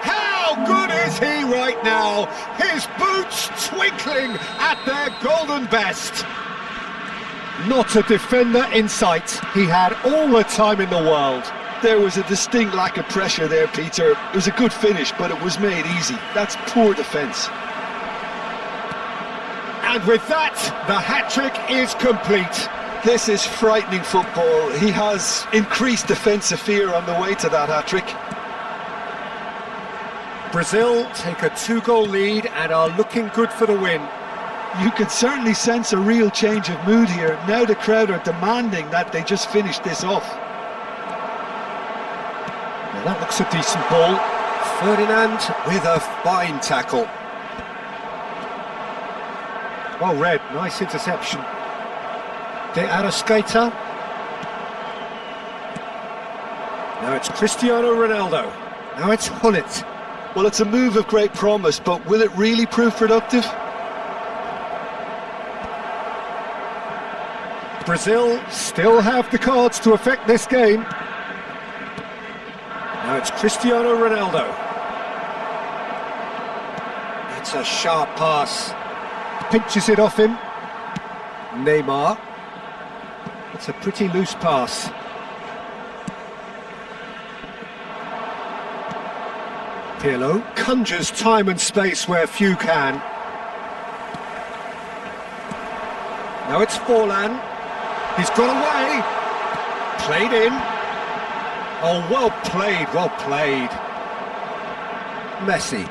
How How good is he right now? His boots twinkling at their golden best. Not a defender in sight. He had all the time in the world. There was a distinct lack of pressure there, Peter. It was a good finish, but it was made easy. That's poor defence. And with that, the hat-trick is complete. This is frightening football. He has increased defensive fear on the way to that hat-trick. Brazil take a 2-goal lead and are looking good for the win. You can certainly sense a real change of mood here. Now the crowd are demanding that they just finish this off. Now that looks a decent ball. Ferdinand with a fine tackle. Well read, nice interception. De Arrascaeta. Now it's Cristiano Ronaldo. Now it's Hullet. Well, it's a move of great promise, but will it really prove productive? Brazil still have the cards to affect this game. Now it's Cristiano Ronaldo. It's a sharp pass. Pinches it off him. Neymar. It's a pretty loose pass. Pirlo conjures time and space where few can. Now it's Forlan. He's got away. Played in. Oh, well played, well played. Messi.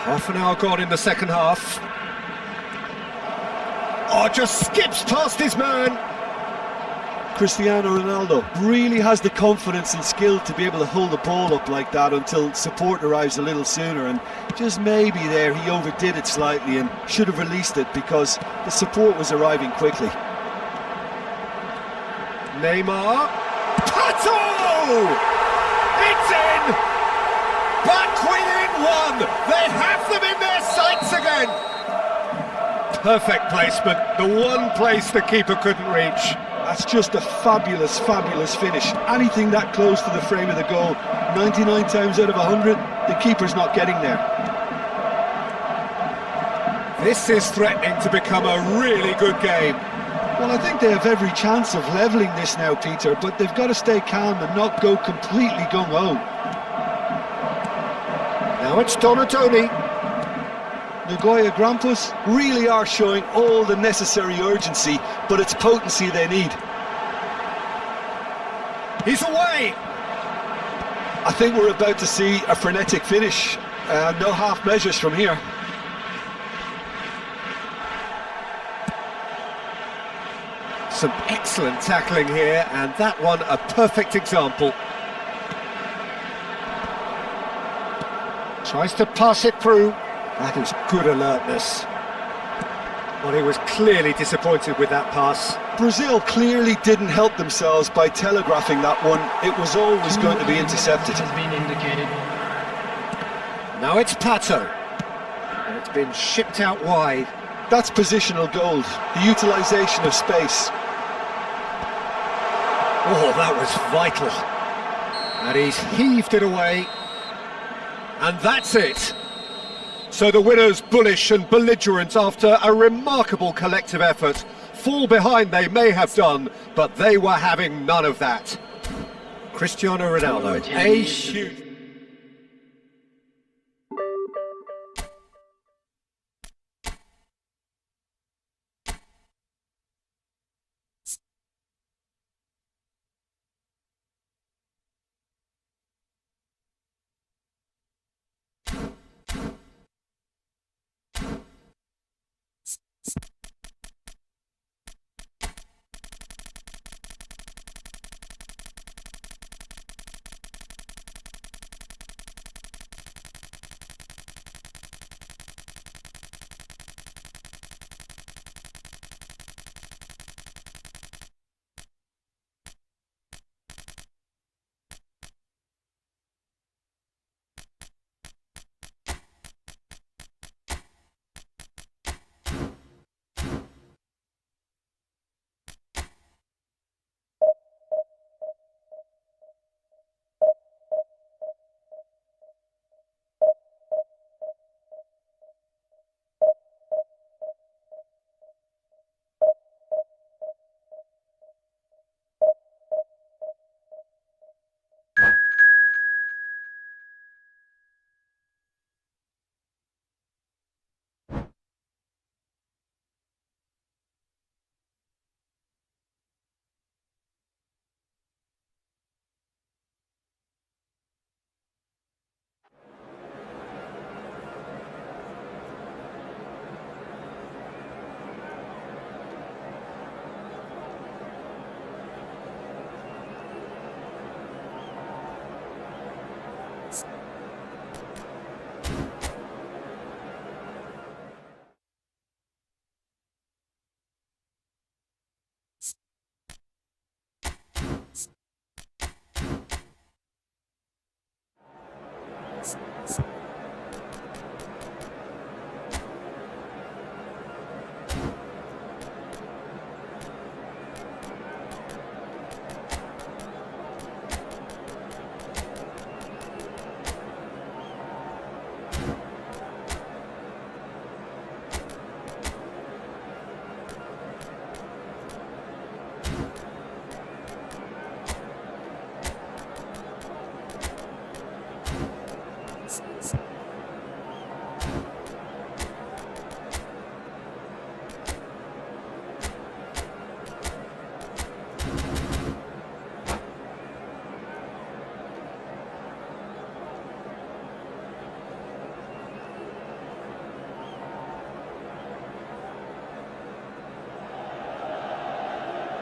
Half an hour gone in the second half. Oh, just skips past his man. Cristiano Ronaldo really has the confidence and skill to be able to hold the ball up like that until support arrives a little sooner, and just maybe there he overdid it slightly and should have released it because the support was arriving quickly. Neymar. Pato! It's in! Back within one! They have them in their sights again! Perfect placement, the one place the keeper couldn't reach. That's just a fabulous, fabulous finish. Anything that close to the frame of the goal, 99 times out of 100, the keeper's not getting there. This is threatening to become a really good game. Well, I think they have every chance of levelling this now, Peter, but they've got to stay calm and not go completely gung-ho. Now it's Donatoni. Nagoya Grampus really are showing all the necessary urgency, but it's potency they need. He's away! I think we're about to see a frenetic finish. No half measures from here. Some excellent tackling here, and that one a perfect example. Tries to pass it through. That is good alertness. Well, he was clearly disappointed with that pass. Brazil clearly didn't help themselves by telegraphing that one. It was always going to be intercepted. Has been indicated. Now it's Pato. And it's been shipped out wide. That's positional gold, the utilisation of space. Oh, that was vital. And he's heaved it away. And that's it. So the winners, bullish and belligerent after a remarkable collective effort. Fall behind they may have done, but they were having none of that. Cristiano Ronaldo, a huge...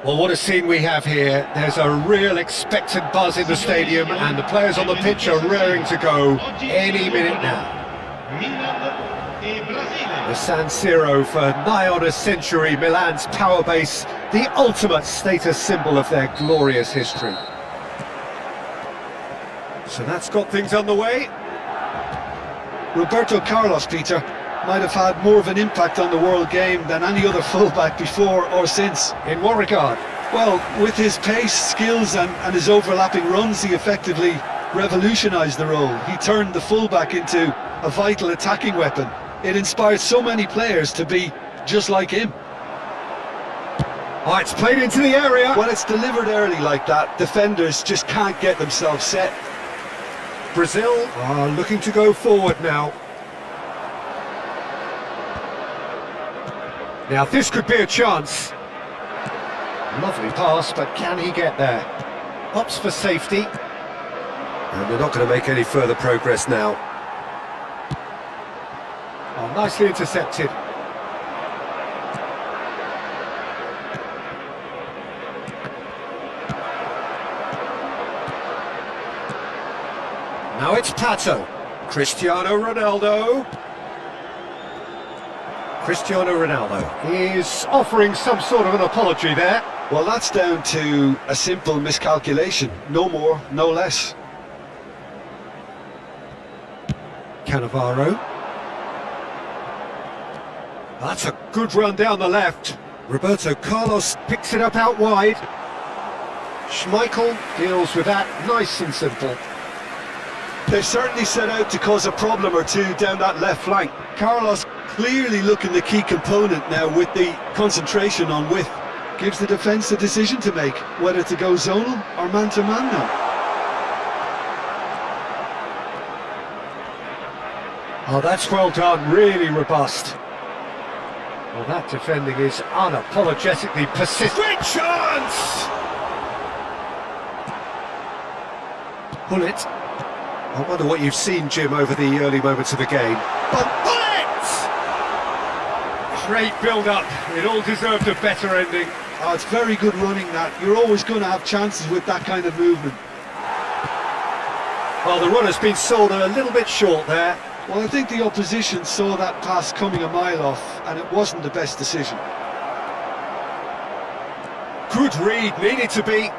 Well, what a scene we have here. There's a real expectant buzz in the stadium, and the players on the pitch are raring to go any minute now. The San Siro for nigh on a century, Milan's power base, the ultimate status symbol of their glorious history. So that's got things underway. Roberto Carlos, Peter, might have had more of an impact on the world game than any other fullback before or since. In what regard? Well, with his pace, skills and his overlapping runs, he effectively revolutionised the role. He turned the fullback into a vital attacking weapon. It inspired so many players to be just like him. Oh, it's played into the area. When it's delivered early like that, defenders just can't get themselves set. Brazil are looking to go forward now. Now this could be a chance. Lovely pass, but can he get there? Opts for safety. And they're not going to make any further progress now. Oh, nicely intercepted. Now it's Pato. Cristiano Ronaldo. Cristiano Ronaldo is offering some sort of an apology there. Well, that's down to a simple miscalculation. No more, no less. Cannavaro. That's a good run down the left. Roberto Carlos picks it up out wide. Schmeichel deals with that nice and simple. They've certainly set out to cause a problem or two down that left flank. Carlos clearly looking the key component now with the concentration on width. Gives the defence a decision to make, whether to go zonal or man-to-man now. Oh, that's well done, really robust. Well, that defending is unapologetically persistent. Great chance! Pull it. I wonder what you've seen, Jim, over the early moments of the game. But pull it! Great build-up. It all deserved a better ending. Oh, it's very good running that. You're always going to have chances with that kind of movement. Well, the runner's been sold a little bit short there. Well, I think the opposition saw that pass coming a mile off, and it wasn't the best decision. Good read, needed to be.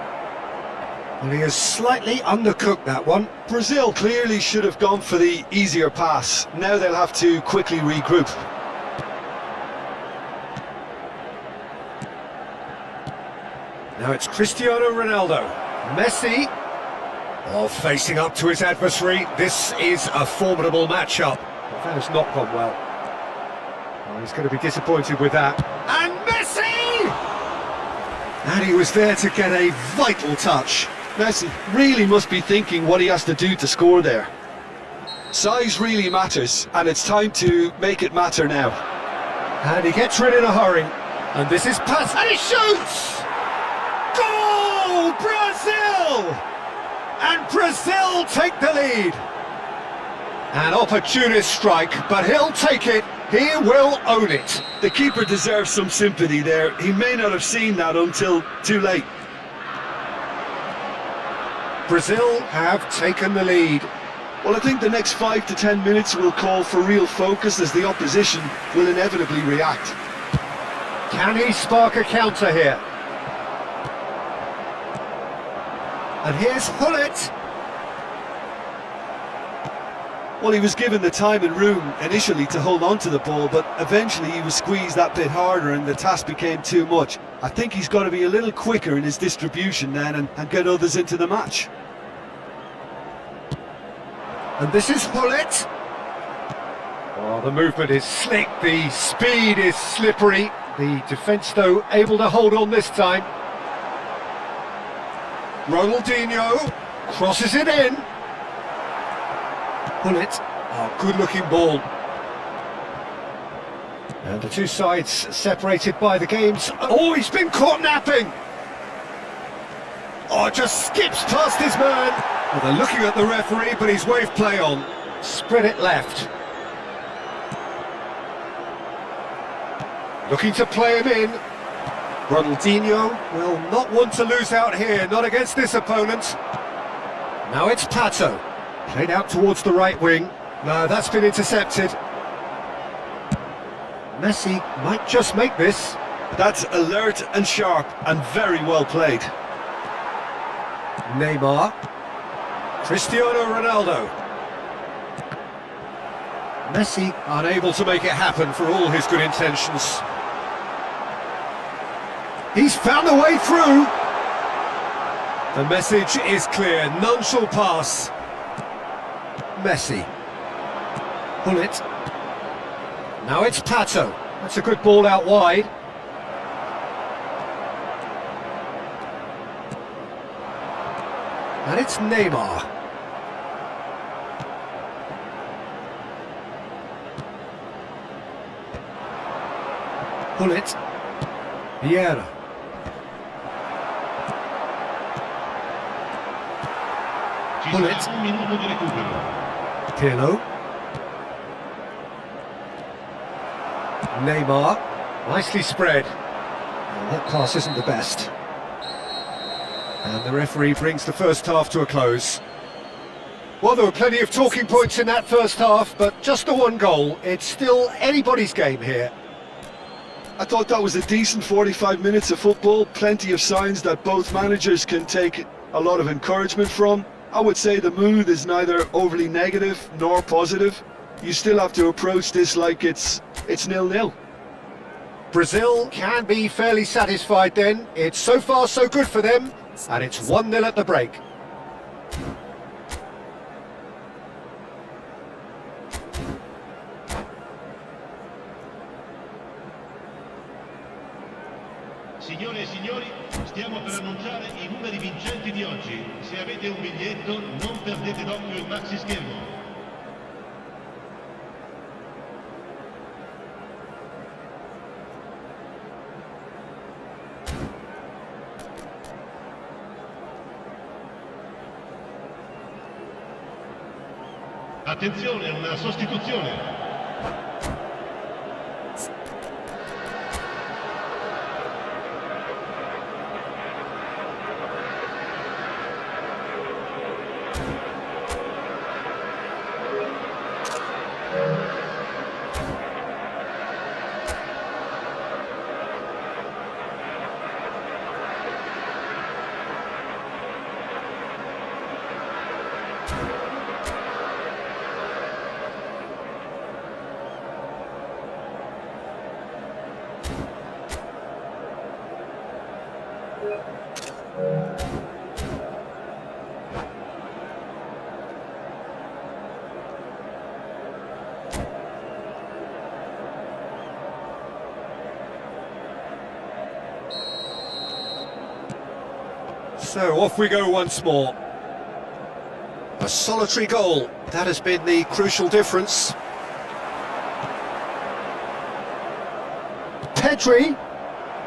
Well, he has slightly undercooked that one. Brazil clearly should have gone for the easier pass. Now they'll have to quickly regroup. Now it's Cristiano Ronaldo. Messi. Oh, facing up to his adversary. This is a formidable matchup. Well, that has not gone well. Oh, he's going to be disappointed with that. And Messi! And he was there to get a vital touch. Messi really must be thinking what he has to do to score there. Size really matters, and it's time to make it matter now. And he gets rid in a hurry. And this is pass, and he shoots! Goal! Brazil! And Brazil take the lead. An opportunist strike, but he'll take it. He will own it. The keeper deserves some sympathy there. He may not have seen that until too late. Brazil have taken the lead. Well, I think the next 5 to 10 minutes will call for real focus as the opposition will inevitably react. Can he spark a counter here? And here's Hullet. Well, he was given the time and room initially to hold on to the ball, but eventually he was squeezed that bit harder and the task became too much. I think he's got to be a little quicker in his distribution then and get others into the match. And this is Hullet. Oh, the movement is slick, the speed is slippery. The defence, though, able to hold on this time. Ronaldinho crosses it in. Hullet. Oh, good-looking ball. And the two sides separated by the games. Oh, he's been caught napping. Oh, just skips past his man. Well, they're looking at the referee, but he's waved play on. Spread it left. Looking to play him in. Ronaldinho will not want to lose out here, not against this opponent. Now it's Pato. Played out towards the right wing. No, that's been intercepted. Messi might just make this. That's alert and sharp and very well played. Neymar. Cristiano Ronaldo. Messi unable to make it happen for all his good intentions. He's found a way through. The message is clear, none shall pass. Messi. Pull it. Now it's Pato. That's a good ball out wide. And it's Neymar. Pull it. Vieira. Pull it. Un minuto di recupero. Pirlo. Neymar. Nicely spread. Well, that pass isn't the best. And the referee brings the first half to a close. Well, there were plenty of talking points in that first half, but just the one goal. It's still anybody's game here. I thought that was a decent 45 minutes of football, plenty of signs that both managers can take a lot of encouragement from. I would say the mood is neither overly negative nor positive. You still have to approach this like it's 0-0. Brazil can be fairly satisfied then. It's so far so good for them, and it's 1-0 at the break. Signore e signori, stiamo per annunciare i numeri vincenti di oggi. Se avete un biglietto, non perdete d'occhio il maxi schermo. Attenzione, una sostituzione. So off we go once more. A solitary goal, that has been the crucial difference. Pedri.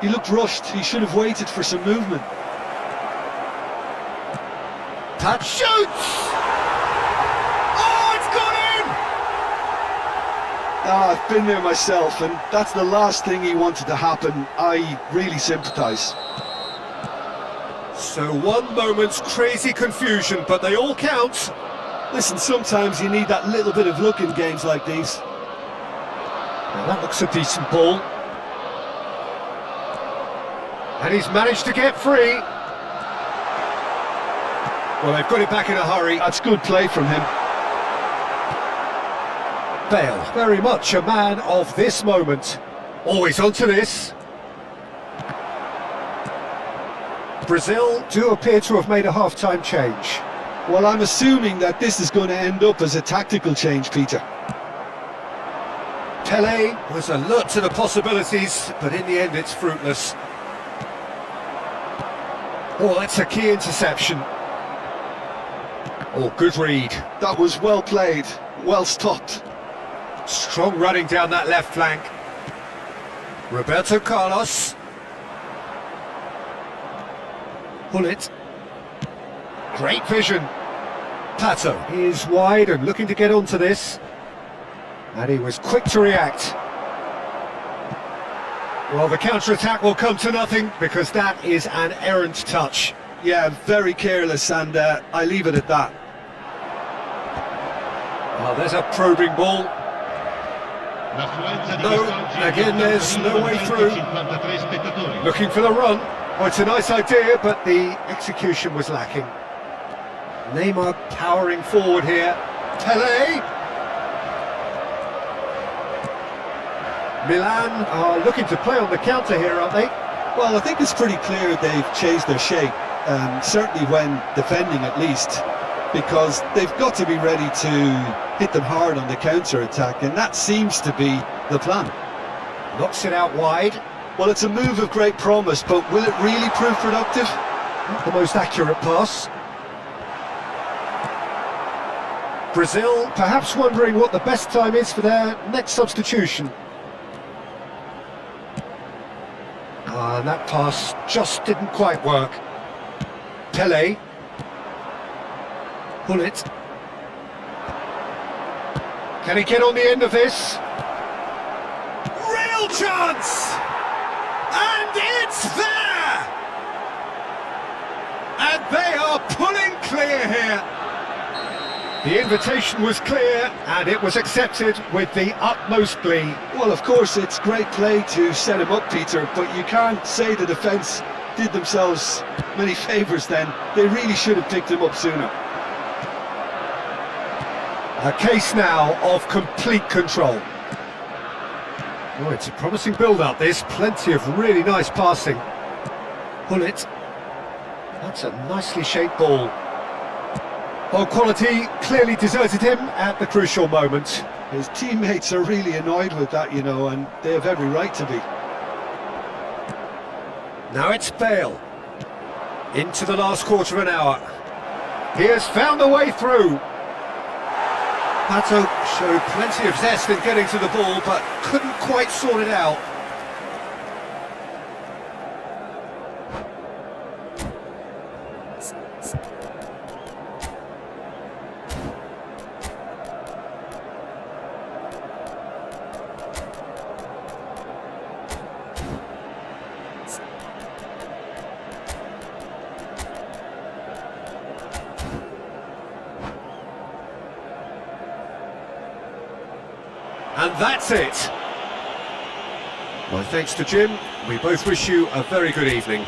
He looked rushed, he should have waited for some movement. Touch shoots! Oh, it's gone in! I've been there myself, and that's the last thing he wanted to happen. I really sympathise. So one moment's crazy confusion, but they all count. Listen, sometimes you need that little bit of luck in games like these. Now that looks a decent ball. And he's managed to get free. Well, they've got it back in a hurry. That's good play from him. Bale, very much a man of this moment. Always onto this. Brazil do appear to have made a half-time change. Well, I'm assuming that this is going to end up as a tactical change, Peter. Pelé was alert to the possibilities, but in the end it's fruitless. Oh, that's a key interception. Oh, good read. That was well played, well stopped. Strong running down that left flank. Roberto Carlos. Pull it. Great vision. Pato is wide and looking to get onto this. And he was quick to react. Well, the counter-attack will come to nothing because that is an errant touch. Yeah, very careless, and I leave it at that. Well, there's a probing ball. No, again, there's no way through. Looking for the run. Well, it's a nice idea, but the execution was lacking. Neymar powering forward here. Pelé. Milan are looking to play on the counter here, aren't they? Well, I think it's pretty clear they've changed their shape, certainly when defending at least, because they've got to be ready to hit them hard on the counter-attack, and that seems to be the plan. Knocks it out wide. Well, it's a move of great promise, but will it really prove productive? Not the most accurate pass. Brazil perhaps wondering what the best time is for their next substitution. And that pass just didn't quite work. Pelé. Bullet. Can he get on the end of this? Real chance! And it's there! And they are pulling clear here. The invitation was clear and it was accepted with the utmost glee. Well, of course, it's great play to set him up, Peter, but you can't say the defence did themselves many favours then. They really should have picked him up sooner. A case now of complete control. Oh, it's a promising build-up, this. Plenty of really nice passing. Bullet. That's a nicely shaped ball. Well, quality clearly deserted him at the crucial moment. His teammates are really annoyed with that, you know, and they have every right to be. Now it's Bale. Into the last quarter of an hour. He has found the way through. Pato showed plenty of zest in getting to the ball, but couldn't quite sort it out. And that's it. My thanks to Jim. We both wish you a very good evening.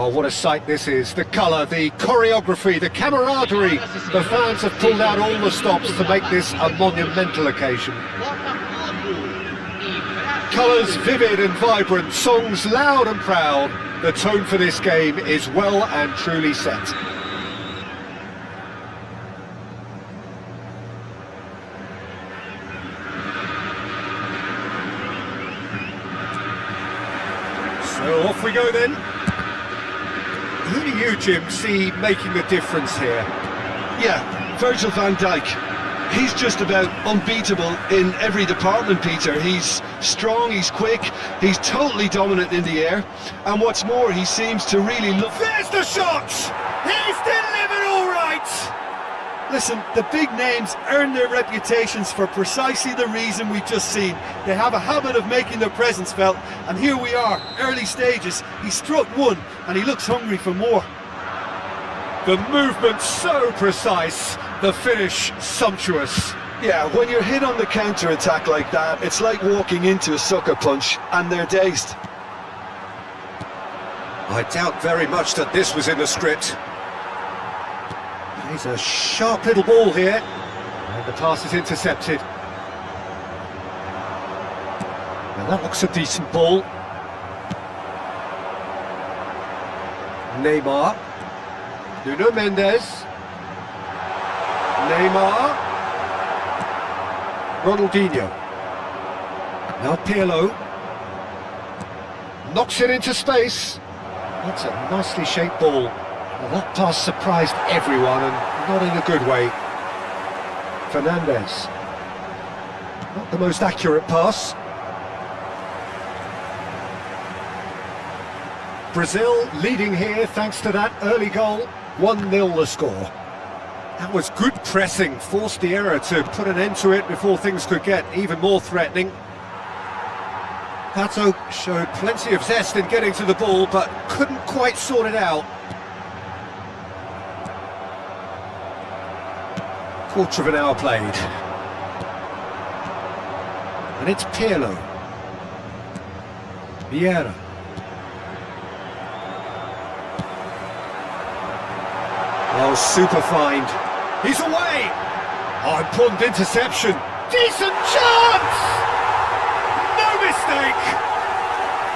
Oh, what a sight this is. The colour, the choreography, the camaraderie. The fans have pulled out all the stops to make this a monumental occasion. Colours vivid and vibrant, songs loud and proud. The tone for this game is well and truly set. So off we go then. Who do you, Jim, see making the difference here? Yeah, Virgil van Dijk. He's just about unbeatable in every department, Peter. He's strong, he's quick, he's totally dominant in the air, and what's more, he seems to really look... There's the shot! He's delivered all right! Listen, the big names earn their reputations for precisely the reason we've just seen. They have a habit of making their presence felt, and here we are, early stages. He struck one, and he looks hungry for more. The movement so precise, the finish sumptuous. Yeah, when you're hit on the counter-attack like that, it's like walking into a sucker punch, and they're dazed. I doubt very much that this was in the script. He's a sharp little ball here, and the pass is intercepted. Now that looks a decent ball. Neymar, Nuno Mendes, Neymar, Ronaldinho. Now Pirlo knocks it into space. That's a nicely shaped ball. Well, that pass surprised everyone, and not in a good way. Fernandes. Not the most accurate pass. Brazil leading here thanks to that early goal. 1-0 the score. That was good pressing, forced the error to put an end to it before things could get even more threatening. Pato showed plenty of zest in getting to the ball, but couldn't quite sort it out. Quarter of an hour played. And it's Pirlo. Vieira. Oh, super find. He's away! Oh, important interception. Decent chance! No mistake!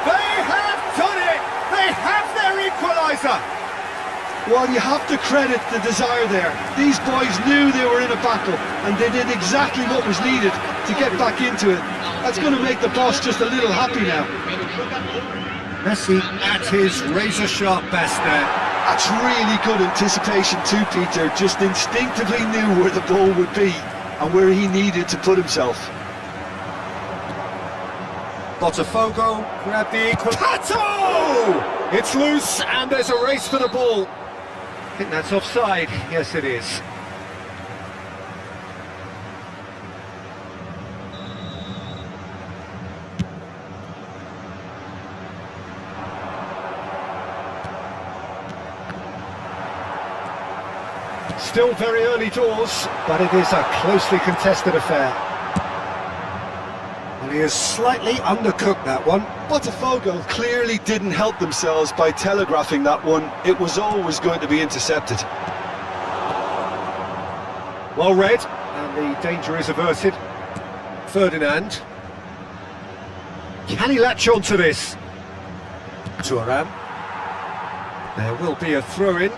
They have done it! They have their equaliser! Well, you have to credit the desire there. These boys knew they were in a battle, and they did exactly what was needed to get back into it. That's going to make the boss just a little happy now. Messi at his razor-sharp best there. That's really good anticipation too, Peter. Just instinctively knew where the ball would be and where he needed to put himself. Botafogo grab the equal. Pato! It's loose, and there's a race for the ball. I think that's offside. Yes, it is. Still very early doors, but it is a closely contested affair. And he has slightly undercooked that one. Botafogo clearly didn't help themselves by telegraphing that one. It was always going to be intercepted. Well read, and the danger is averted. Ferdinand. Can he latch on to this? Thuram. There will be a throw-in.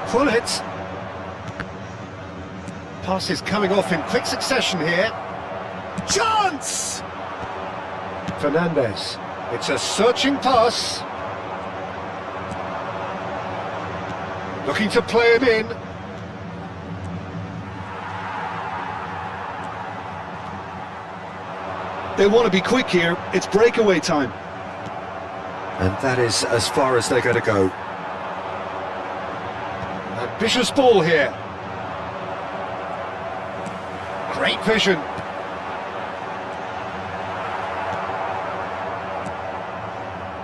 Pull it. Pass is coming off in quick succession here. Chance! Fernandes. It's a searching pass. Looking to play him in. They want to be quick here. It's breakaway time. And that is as far as they're going to go. Ambitious ball here. Great vision.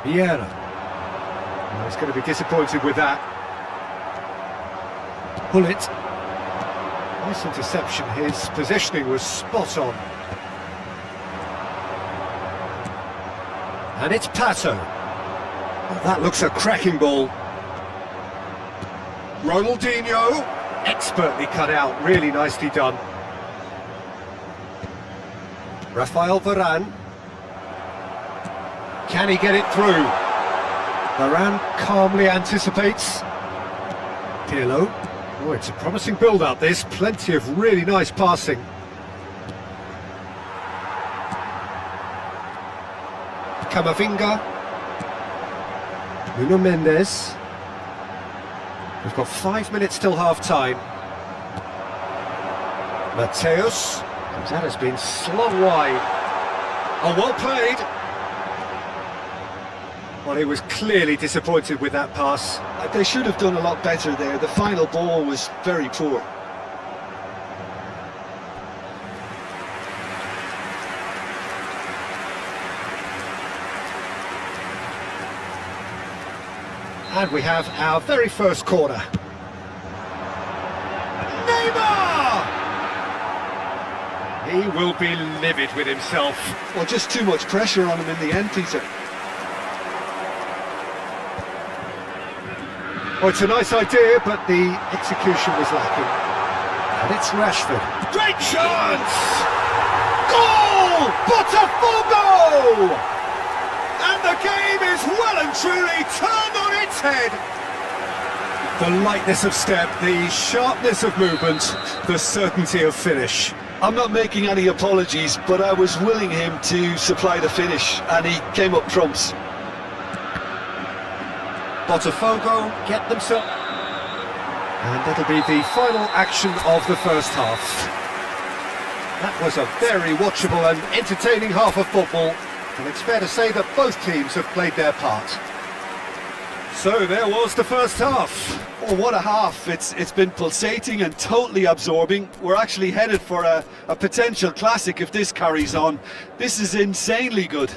Vieira. Oh, he's going to be disappointed with that. Bullet. Nice interception. His positioning was spot on. And it's Pato. Oh, that looks a cracking ball. Ronaldinho. Expertly cut out. Really nicely done. Rafael Varane. Can he get it through? Varane calmly anticipates. Pirlo. Oh, it's a promising build-up, this. Plenty of really nice passing. Camavinga. Nuno Mendes. We've got 5 minutes till half-time. Mateus. That has been slung wide. Oh, well played. Well, he was clearly disappointed with that pass. They should have done a lot better there. The final ball was very poor. And we have our very first corner. Neymar! He will be livid with himself. Well, just too much pressure on him in the end, Peter. Oh, it's a nice idea, but the execution was lacking. And it's Rashford. Great chance! Goal! Botafogo! And the game is well and truly turned on its head. The lightness of step, the sharpness of movement, the certainty of finish. I'm not making any apologies, but I was willing him to supply the finish, and he came up trumps. Botafogo get themselves... And that'll be the final action of the first half. That was a very watchable and entertaining half of football, and it's fair to say that both teams have played their part. So there was the first half. Oh, what a half. It's been pulsating and totally absorbing. We're actually headed for a potential classic if this carries on. This is insanely good.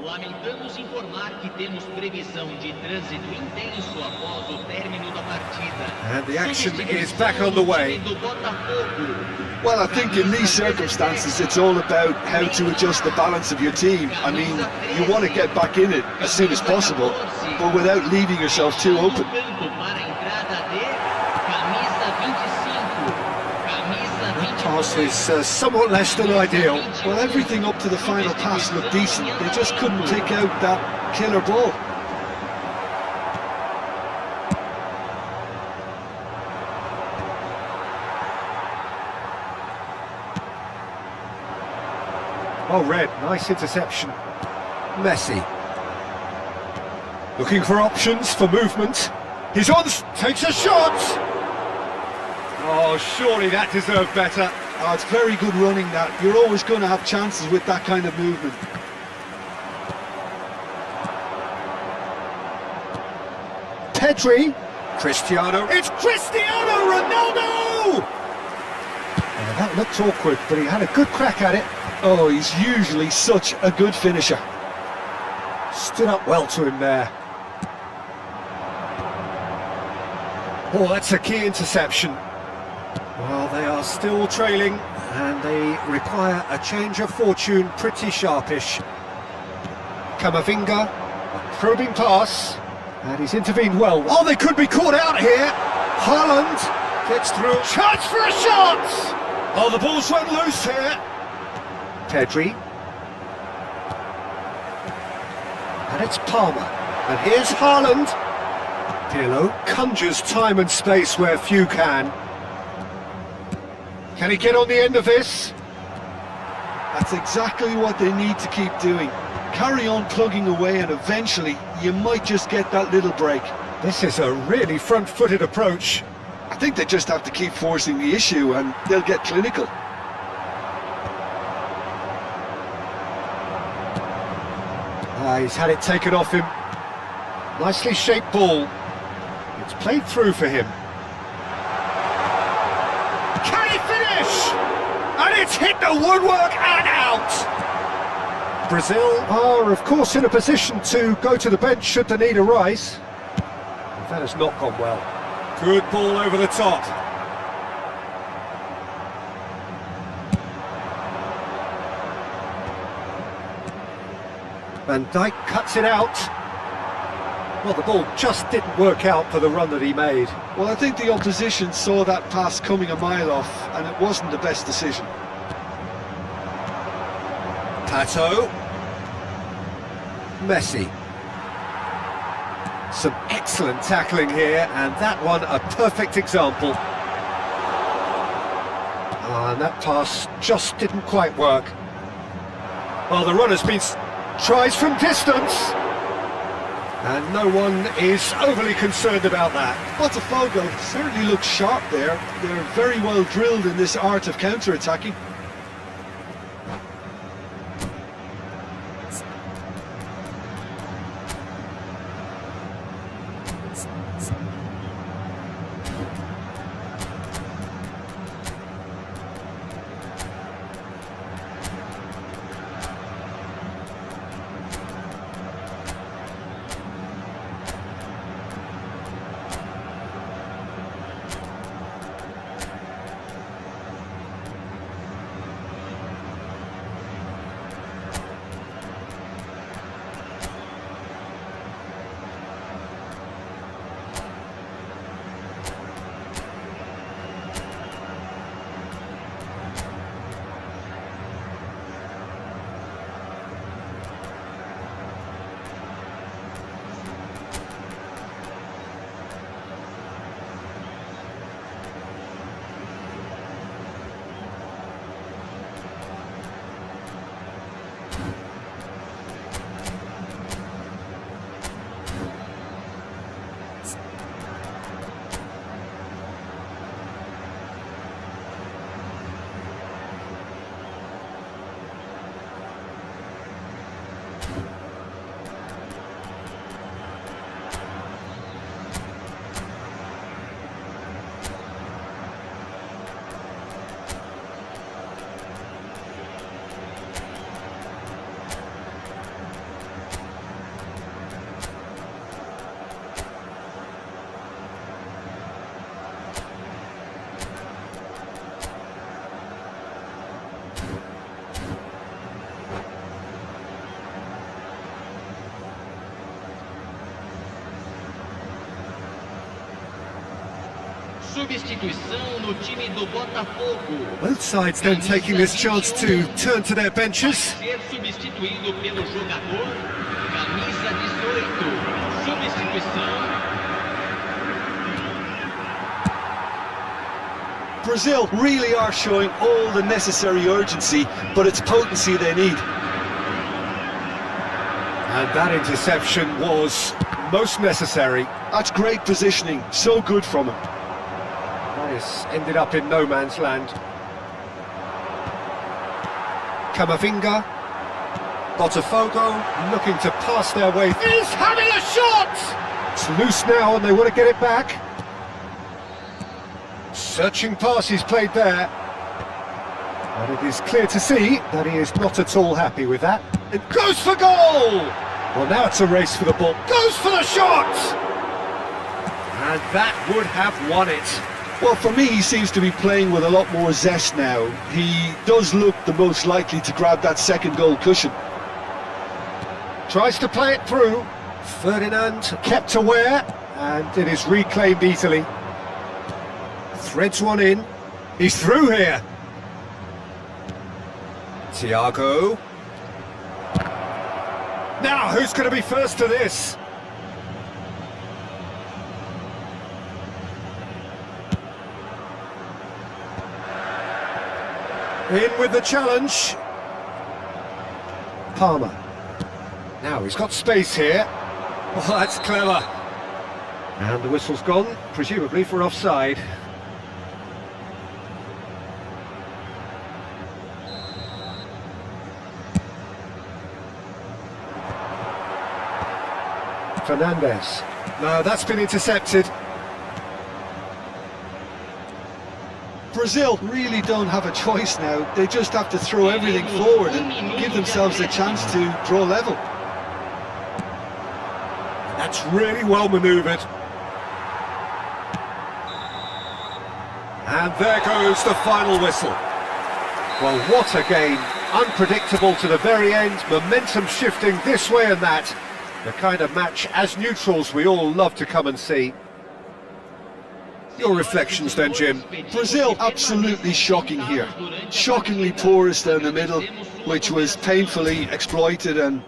Lamentamos informar que temos previsão de trânsito intenso após o término da partida. And the action is back on the way. Well, I think in these circumstances it's all about how to adjust the balance of your team. I mean, you want to get back in it as soon as possible, but without leaving yourself too open. Pass is somewhat less than ideal. Well, everything up to the final pass looked decent. They just couldn't pick out that killer ball. Oh, Red, nice interception. Messi. Looking for options, for movement. He's on, takes a shot! Oh, surely that deserved better. Oh, it's very good running that. You're always going to have chances with that kind of movement. Pedri. Cristiano. It's Cristiano Ronaldo! That looked awkward, but he had a good crack at it. Oh, he's usually such a good finisher. Stood up well to him there. Oh, that's a key interception. Well, they are still trailing, and they require a change of fortune, pretty sharpish. Camavinga, a probing pass, and he's intervened well. Oh, they could be caught out here. Haaland gets through. Chance for a shot! Oh, the ball's went loose here. Pedri. And it's Palmer. And here's Haaland. Pirlo conjures time and space where few can. Can he get on the end of this? That's exactly what they need to keep doing. Carry on plugging away and eventually you might just get that little break. This is a really front-footed approach. I think they just have to keep forcing the issue and they'll get clinical. He's had it taken off him. Nicely shaped ball. It's played through for him. Can he finish? And it's hit the woodwork and out! Brazil are, of course, in a position to go to the bench should the need arise. That has not gone well. Good ball over the top. Van Dijk cuts it out. Well, the ball just didn't work out for the run that he made. Well, I think the opposition saw that pass coming a mile off and it wasn't the best decision. Pato. Messi. Some excellent tackling here, and that one a perfect example. And that pass just didn't quite work. Well, the runner's been... tries from distance. And no one is overly concerned about that. Botafogo certainly looks sharp there. They're very well drilled in this art of counter-attacking. Substituição no time do Botafogo. Both sides then taking this chance to turn to their benches. Ser substituído pelo jogador camisa 18. Substituição. Brazil really are showing all the necessary urgency, but it's potency they need. And that interception was most necessary. That's great positioning, so good from him. This ended up in no man's land. Camavinga. Botafogo looking to pass their way. He's having a shot! It's loose now and they want to get it back. Searching pass he's played there. And it is clear to see that he is not at all happy with that. It goes for goal! Well, now it's a race for the ball. Goes for the shot! And that would have won it. Well, for me, he seems to be playing with a lot more zest now. He does look the most likely to grab that second goal cushion. Tries to play it through. Ferdinand kept aware, and it is reclaimed easily. Threads one in. He's through here. Thiago. Now, who's going to be first to this? In with the challenge. Palmer. Now he's got space here. Oh, that's clever. And the whistle's gone, presumably for offside. Fernandez. No, that's been intercepted. Brazil really don't have a choice now. They just have to throw everything forward and give themselves a chance to draw level. That's really well manoeuvred. And there goes the final whistle. Well, what a game. Unpredictable to the very end, momentum shifting this way and that. The kind of match, as neutrals, we all love to come and see. Your reflections then, Jim? Brazil absolutely shocking here. Shockingly porous down the middle, which was painfully exploited and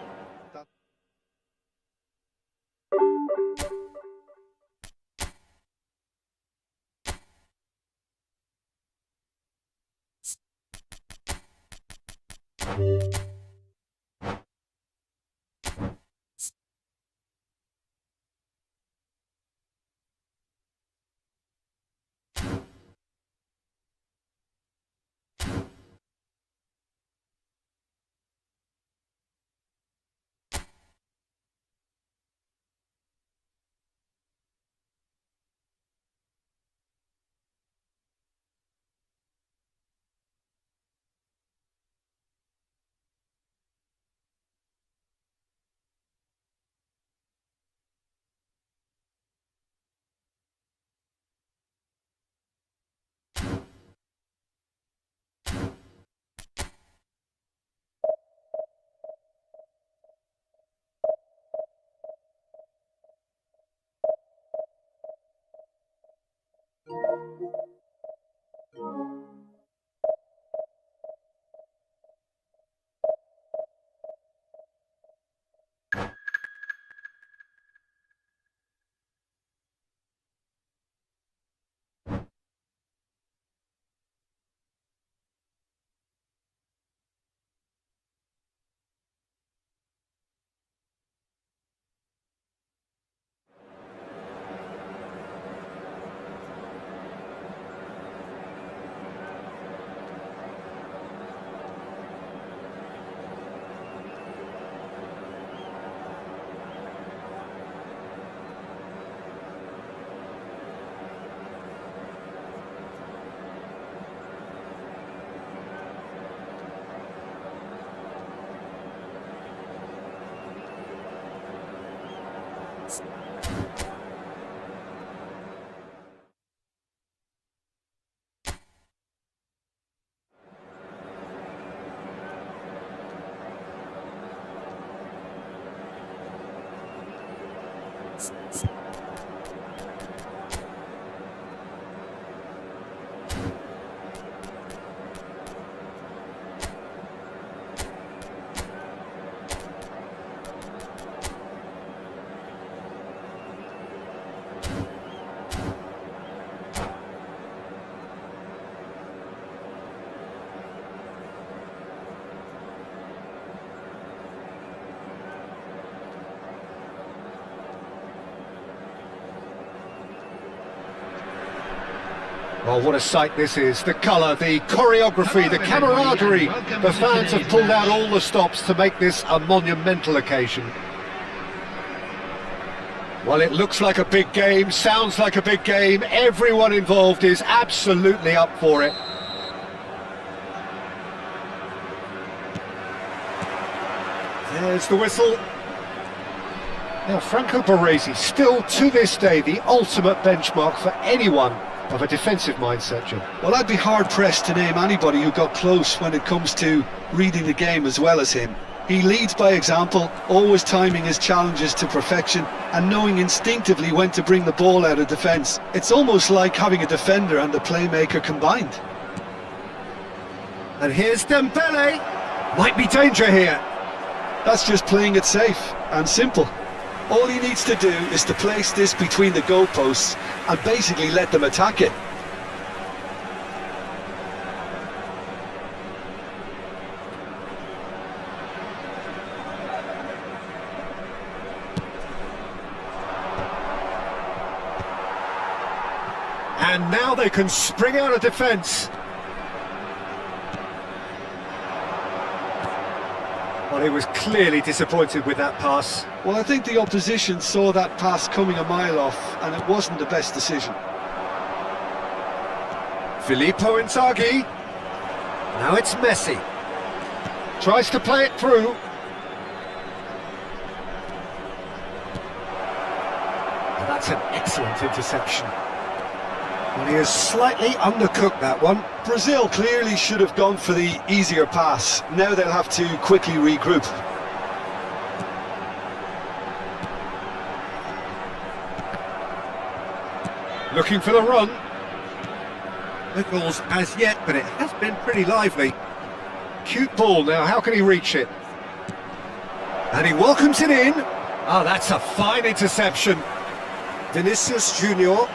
Well, what a sight this is. The colour, the choreography, the camaraderie. The fans have pulled out all the stops to make this a monumental occasion. Well, it looks like a big game, sounds like a big game. Everyone involved is absolutely up for it. There's the whistle. Now, Franco Baresi, still to this day, the ultimate benchmark for anyone of a defensive mindset, Jim. well, I'd be hard-pressed to name anybody who got close when it comes to reading the game as well as him. He leads by example, always timing his challenges to perfection and knowing instinctively when to bring the ball out of defence. It's almost like having a defender and a playmaker combined. And here's Dembele. Might be danger here. That's just playing it safe and simple. All he needs to do is to place this between the goalposts and basically let them attack it. And now they can spring out of defence. Well, he was clearly disappointed with that pass. Well, I think the opposition saw that pass coming a mile off, and it wasn't the best decision. Filippo Inzaghi. Now it's Messi. Tries to play it through. And that's an excellent interception. Well, he has slightly undercooked that one. Brazil clearly should have gone for the easier pass. Now they'll have to quickly regroup. Looking for the run. No goals as yet, but it has been pretty lively. Cute ball now, how can he reach it? And he welcomes it in. Ah, that's a fine interception. Vinicius Junior.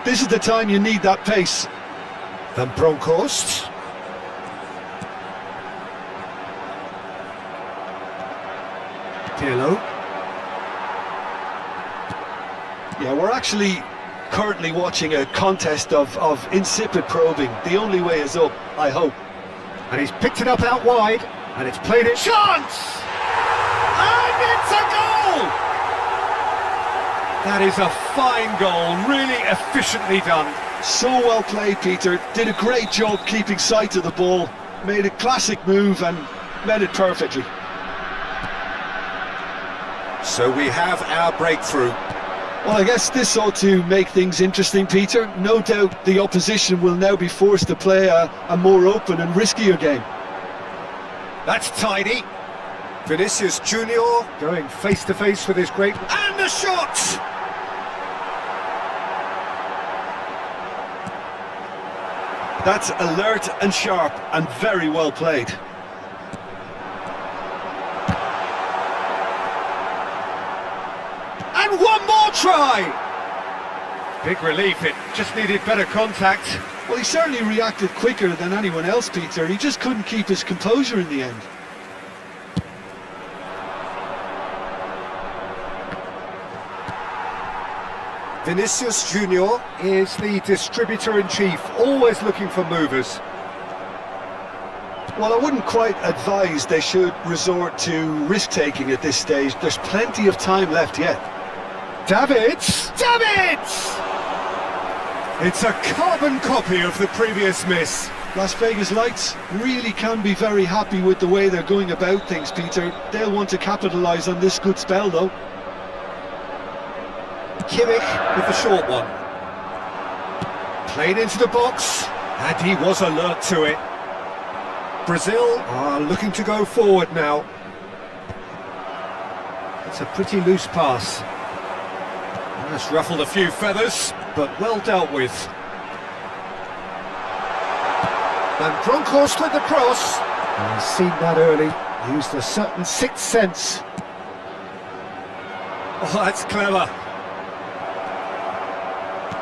This is the time you need that pace. Van Bronckhorst. Pirlo. Yeah, we're actually currently watching a contest of insipid probing. The only way is up, I hope. And he's picked it up out wide, and it's played it. Chance! And it's a goal! That is a fine goal, really efficiently done. So well played, Peter. Did a great job keeping sight of the ball. Made a classic move and met it perfectly. So we have our breakthrough. Well, I guess this ought to make things interesting, Peter. No doubt the opposition will now be forced to play a more open and riskier game. That's tidy. Vinicius Junior going face to face with his great... And the shot! That's alert and sharp and very well played. And one more try! Big relief, it just needed better contact. Well, he certainly reacted quicker than anyone else, Peter. He just couldn't keep his composure in the end. Vinicius Junior is the distributor-in-chief, always looking for movers. Well, I wouldn't quite advise they should resort to risk-taking at this stage. There's plenty of time left yet. Davids! Davids! It's a carbon copy of the previous miss. Las Vegas Lights really can be very happy with the way they're going about things, Peter. They'll want to capitalise on this good spell, though. Kimmich with the short one. Played into the box, and he was alert to it. Brazil are looking to go forward now. It's a pretty loose pass. That's ruffled a few feathers, but well dealt with. Van Bronckhorst with the cross. And he's seen that early, used a certain sixth sense. Oh, that's clever.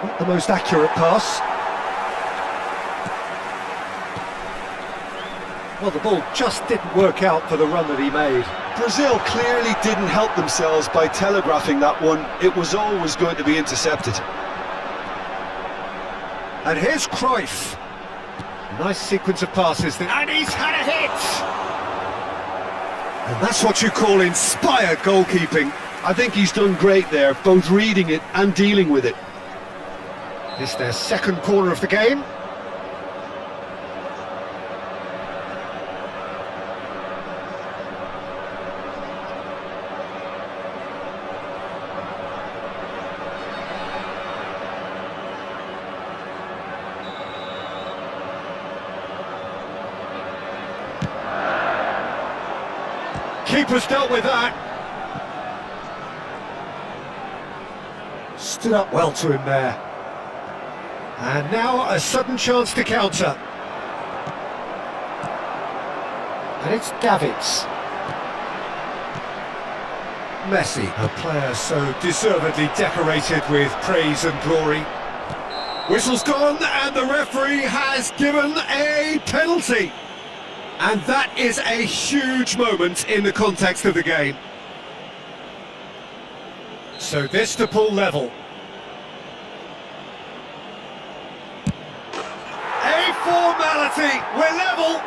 Not the most accurate pass. Well, the ball just didn't work out for the run that he made. Brazil clearly didn't help themselves by telegraphing that one. It was always going to be intercepted. And here's Cruyff. Nice sequence of passes there. And he's had a hit! And that's what you call inspired goalkeeping. I think he's done great there, both reading it and dealing with it. It's their second corner of the game. Keeper's dealt with that. Stood up well to him there. And now a sudden chance to counter. And it's Davids. Messi, a player so deservedly decorated with praise and glory. Whistle's gone and the referee has given a penalty. And that is a huge moment in the context of the game. So this to pull level. A formality, we're level.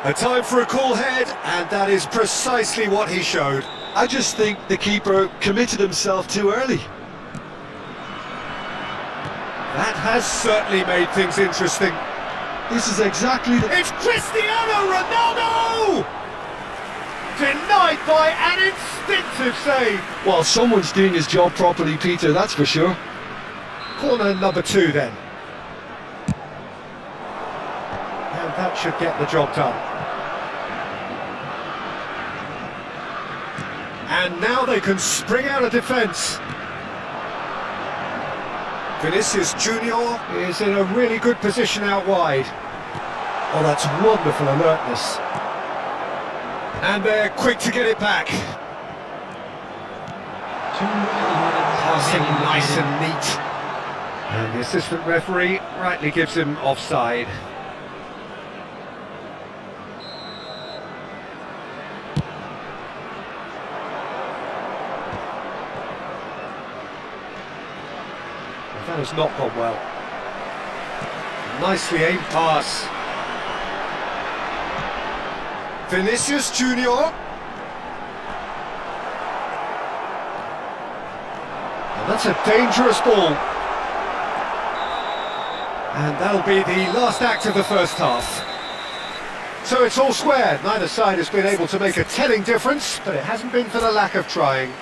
A time for a cool head, and that is precisely what he showed. I just think the keeper committed himself too early. That has certainly made things interesting. This is exactly the... It's Cristiano Ronaldo! Denied by an instinctive save. Well, someone's doing his job properly, Peter, that's for sure. Corner number 2 then. And that should get the job done. And now they can spring out of defence. Vinicius Junior is in a really good position out wide. Oh, that's wonderful alertness. And they're quick to get it back. Passing nice and neat. And the assistant referee rightly gives him offside. That has not gone well. Nicely aimed pass. Vinicius Junior. And that's a dangerous ball. And that'll be the last act of the first half. So it's all square. Neither side has been able to make a telling difference, but it hasn't been for the lack of trying.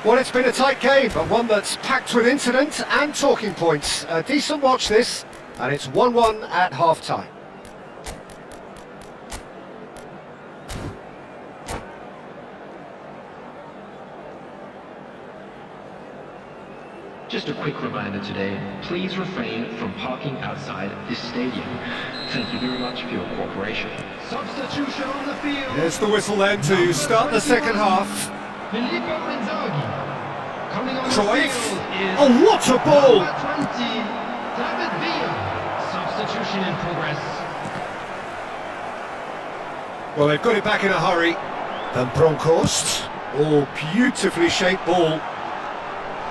Well, it's been a tight game, but one that's packed with incident and talking points. A decent watch this, and it's 1-1 at half-time. Just a quick reminder today, please refrain from parking outside this stadium. Thank you very much for your cooperation. Substitution on the field. There's the whistle then to start the second half. Coming on Cruyff. the field is Oh, what a ball! number 20, David Villa. Substitution in progress. Well, they've got it back in a hurry. And Bronkhorst. Oh, beautifully shaped ball.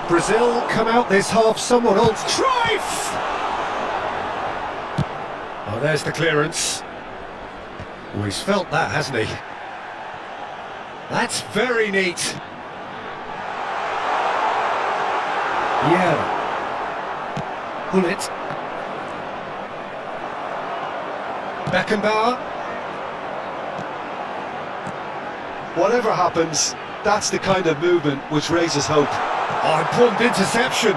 Brazil come out this half somewhat old. Cruyff! Oh, there's the clearance. Oh, he's felt that, hasn't he? That's very neat. Yeah. Pull it. Beckenbauer. Whatever happens, that's the kind of movement which raises hope. Oh, important interception.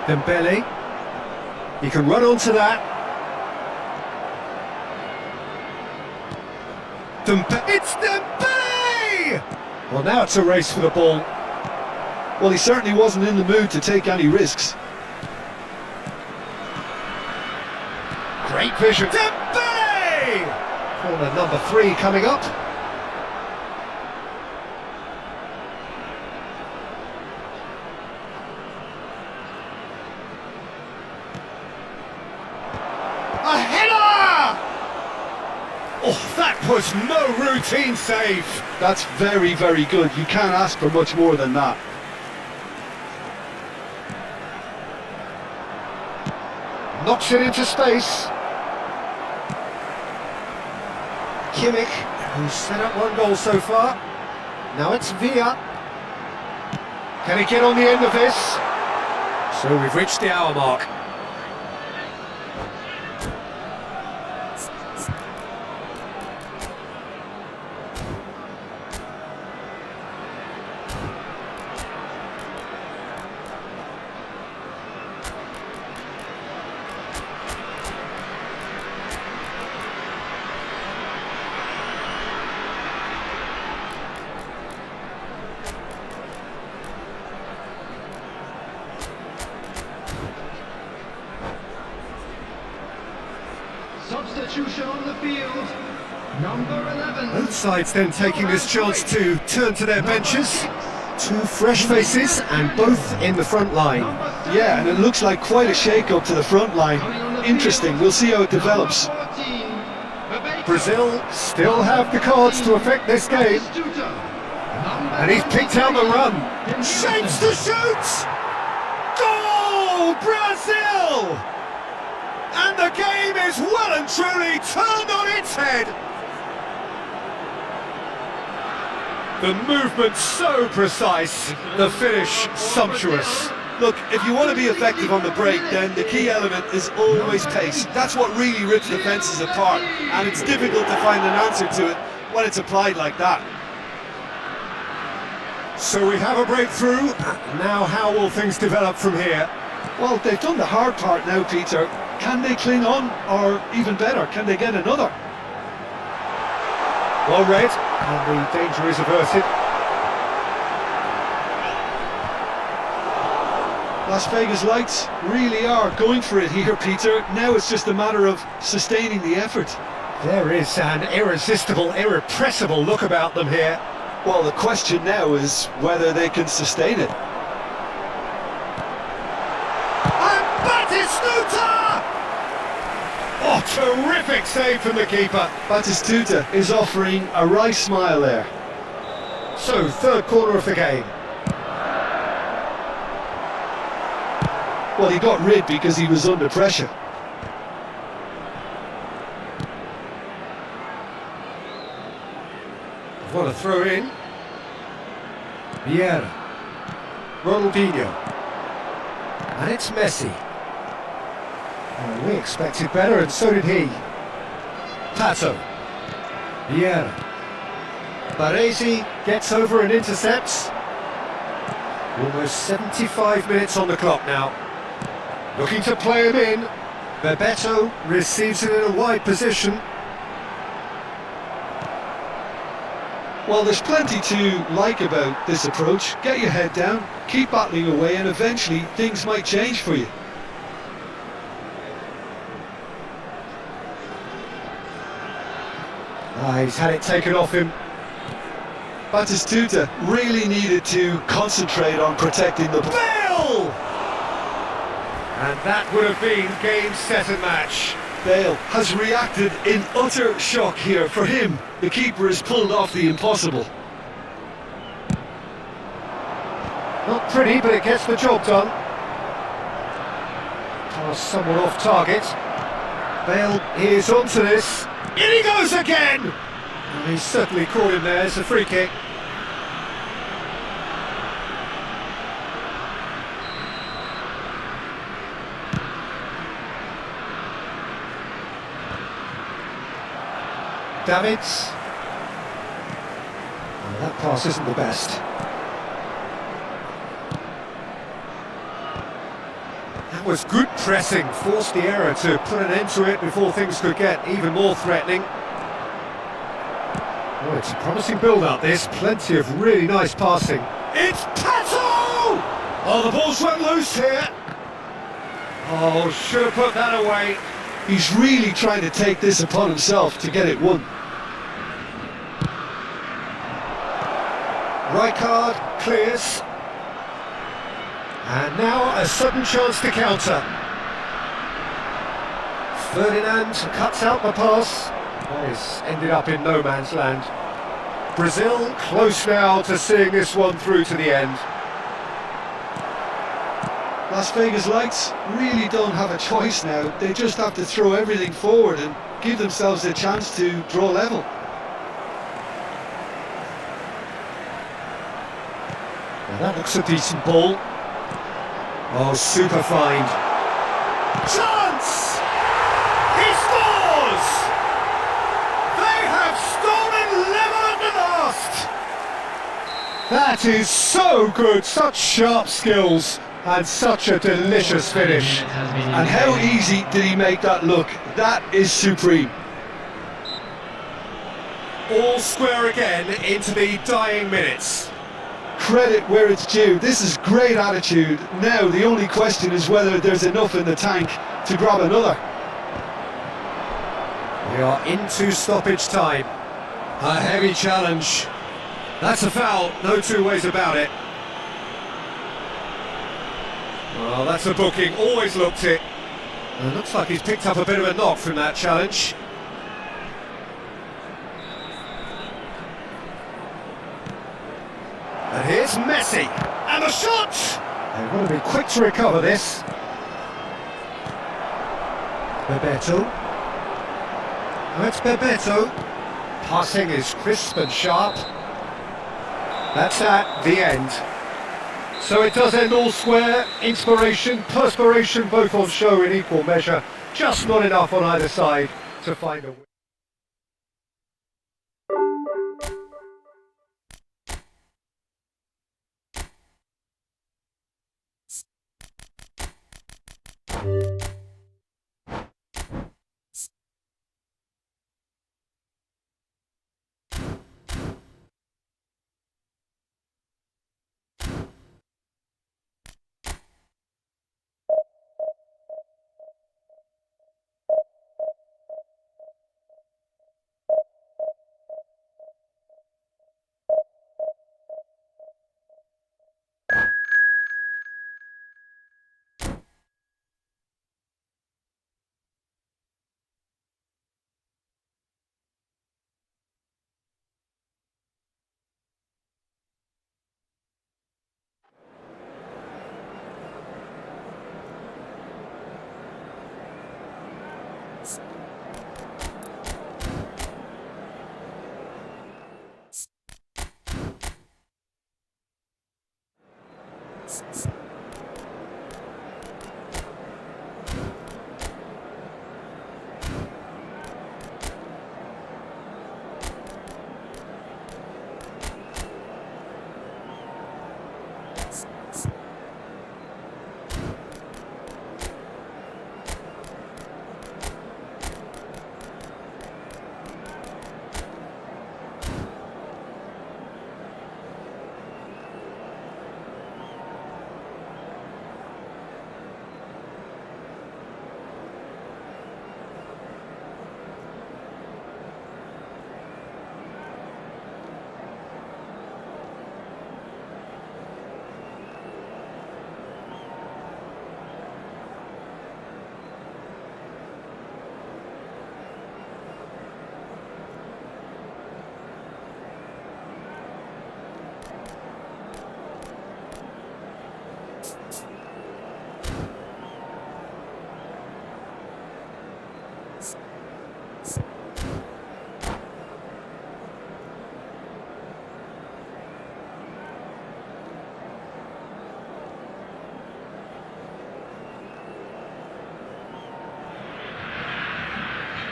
Dembele. He can run onto that. It's Dembele! Well, now it's a race for the ball. Well, he certainly wasn't in the mood to take any risks. Great vision. Dembele! Corner number 3 coming up. A header! Oh, that was no routine save. That's very, very good. You can't ask for much more than that. Knocks it into space. Kimmich, who's set up 1 goal so far. Now it's Villa. Can he get on the end of this? So we've reached the hour mark. Substitution on the field. Number 11. Both sides then taking this chance to turn to their benches. Two fresh faces and both in the front line. Yeah, and it looks like quite a shake-up to the front line. Interesting, we'll see how it develops. Brazil still have the cards to affect this game. And he's picked out the run. Shapes to shoot! Goal! Brazil! And the game is well and truly turned on its head. The movement so precise, the finish sumptuous. Look, if you want to be effective on the break, then the key element is always pace. That's what really rips defences apart, and it's difficult to find an answer to it when it's applied like that. So we have a breakthrough. Now how will things develop from here? Well, they've done the hard part now, Peter. Can they cling on, or even better, can they get another? Well read, and the danger is averted. Las Vegas Lights really are going for it here, Peter. Now it's just a matter of sustaining the effort. There is an irresistible, irrepressible look about them here. Well, the question now is whether they can sustain it. And Batistuta! Oh, terrific save from the keeper. Batistuta is offering a wry smile there. So, third corner of the game. Well, he got rid because he was under pressure. What a throw in. Vieira. Ronaldinho. And it's Messi. Well, we expected better, and so did he. Pato. Vieira. Baresi gets over and intercepts. Almost 75 minutes on the clock now. Looking to play him in. Bebeto receives it in a wide position. Well, there's plenty to like about this approach. Get your head down, keep battling away, and eventually things might change for you. He's had it taken off him. Batistuta really needed to concentrate on protecting the Bale! And that would have been game, set and match. Bale has reacted in utter shock here. For him, the keeper has pulled off the impossible. Not pretty, but it gets the job done. Pass somewhat off target. Bale is onto this. In he goes again! And he's certainly caught him there. It's a free kick. Davids. Oh, that pass isn't the best. That was good pressing, forced the error to put an end to it before things could get even more threatening. Oh, it's a promising build-up this, plenty of really nice passing. It's Pato! Oh, the ball's run loose here. Oh, should have put that away. He's really trying to take this upon himself to get it won. Rijkaard clears. And now a sudden chance to counter. Ferdinand cuts out the pass. Oh, it's ended up in no man's land. Brazil close now to seeing this one through to the end. Las Vegas Lights really don't have a choice now. They just have to throw everything forward and give themselves a chance to draw level. Now that looks a decent ball. Oh, super find. Chance! He scores! They have stolen level at the last! That is so good, such sharp skills. And such a delicious finish. And how easy did he make that look? That is supreme. All square again into the dying minutes. Credit where it's due. This is great attitude. Now the only question is whether there's enough in the tank to grab another. We are into stoppage time. A heavy challenge. That's a foul, no two ways about it. Well, that's a booking, always looked it. And it looks like he's picked up a bit of a knock from that challenge. And here's Messi, and the shot! They've got to be quick to recover this. Bebeto. Oh, it's Bebeto. Passing is crisp and sharp. That's at the end. So it does end all square. Inspiration, perspiration, both on show in equal measure. Just not enough on either side to find a win.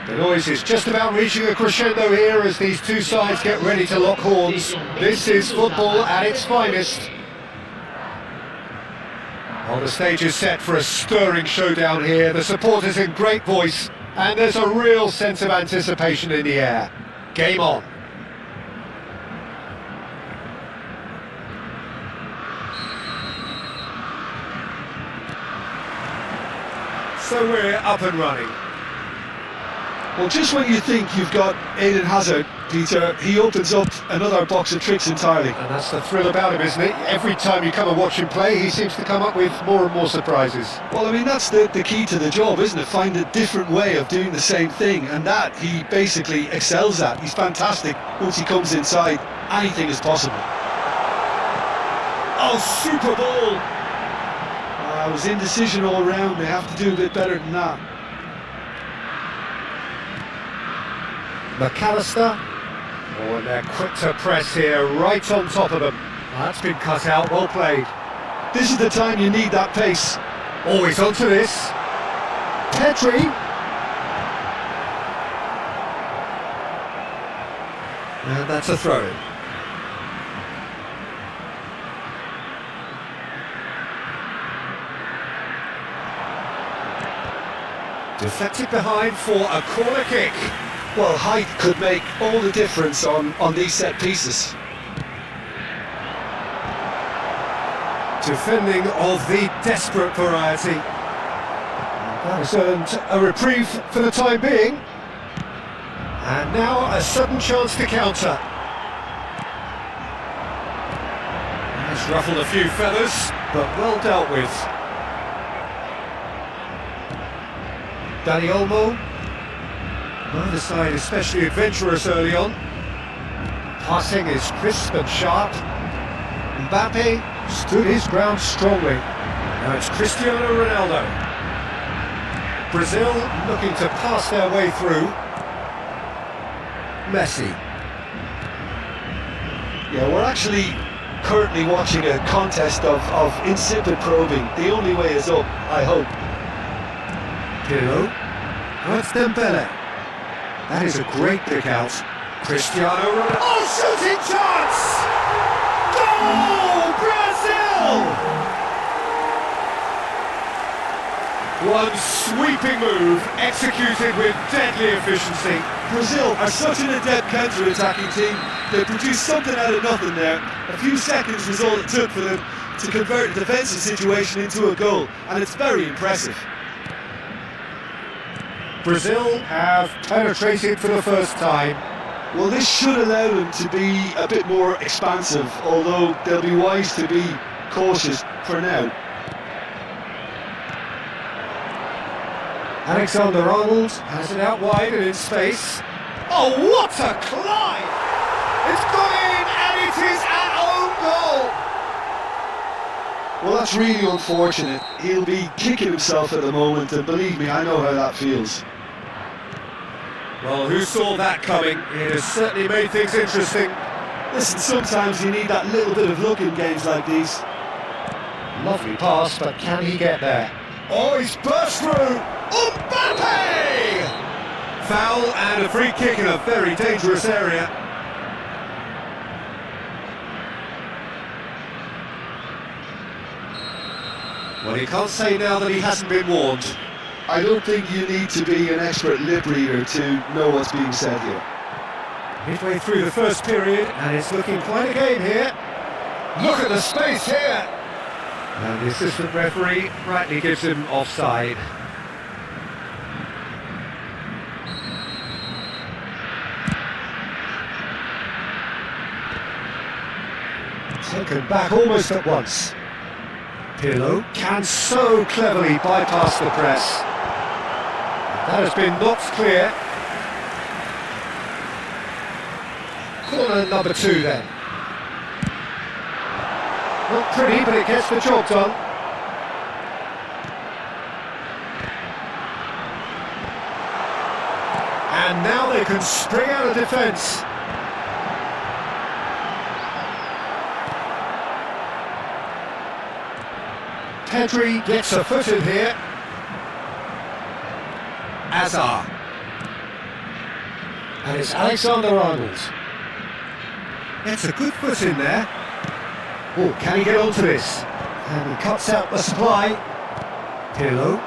The noise is just about reaching a crescendo here as these two sides get ready to lock horns. This is football at its finest. Well, the stage is set for a stirring showdown here. The supporters in great voice, and there's a real sense of anticipation in the air. Game on. So we're up and running. Well, just when you think you've got Eden Hazard, Peter, he opens up another box of tricks entirely. And that's the thrill about him, isn't it? Every time you come and watch him play, he seems to come up with more and more surprises. Well, I mean, that's the key to the job, isn't it? Find a different way of doing the same thing, and that he basically excels at. He's fantastic. Once he comes inside, anything is possible. Oh, super ball! It was indecision all round. They have to do a bit better than that. McAllister. Oh, and they're quick to press here, right on top of them. That's been cut out, well played. This is the time you need that pace. Always onto this. Petri. And that's a throw-in. Deflected behind for a corner kick. Well, height could make all the difference on these set pieces. Defending of the desperate variety. That has earned a reprieve for the time being. And now a sudden chance to counter. It's ruffled a few feathers, but well dealt with. Dani Olmo. Neither side especially adventurous early on. Passing is crisp and sharp. Mbappe stood his ground strongly. Now it's Cristiano Ronaldo. Brazil looking to pass their way through. Messi. Yeah, we're actually currently watching a contest of insipid probing. The only way is up, I hope. Pirlo. That's Dembele. That is a great pick out. Cristiano Ronaldo. Oh, shooting chance! Goal, Brazil! One sweeping move, executed with deadly efficiency. Brazil are such an adept counter-attacking team. They produced something out of nothing there. A few seconds was all it took for them to convert a defensive situation into a goal, and it's very impressive. Brazil have penetrated for the first time. Well, this should allow them to be a bit more expansive, although they'll be wise to be cautious for now. Alexander-Arnold has it out wide and in space. Oh, what a climb! It's gone in and it is an own goal! Well, that's really unfortunate. He'll be kicking himself at the moment, and believe me, I know how that feels. Well, who saw that coming? It has certainly made things interesting. Listen, sometimes you need that little bit of luck in games like these. Lovely pass, but can he get there? Oh, he's burst through! Mbappe! Foul and a free kick in a very dangerous area. Well, you can't say now that he hasn't been warned. I don't think you need to be an expert lip reader to know what's being said here. Midway through the first period, and it's looking quite a game here. Look at the space here! And the assistant referee rightly gives him offside. Taken back almost at once. Pirlo can so cleverly bypass the press. That has been knocked clear. Corner number 2 then. Not pretty, but it gets the job done. And now they can spring out of defence. Pedri gets a foot in here. Azar. And it's Alexander-Arnold. It's a good foot in there. Oh, can he get onto this? And he cuts out the supply. Pirlo.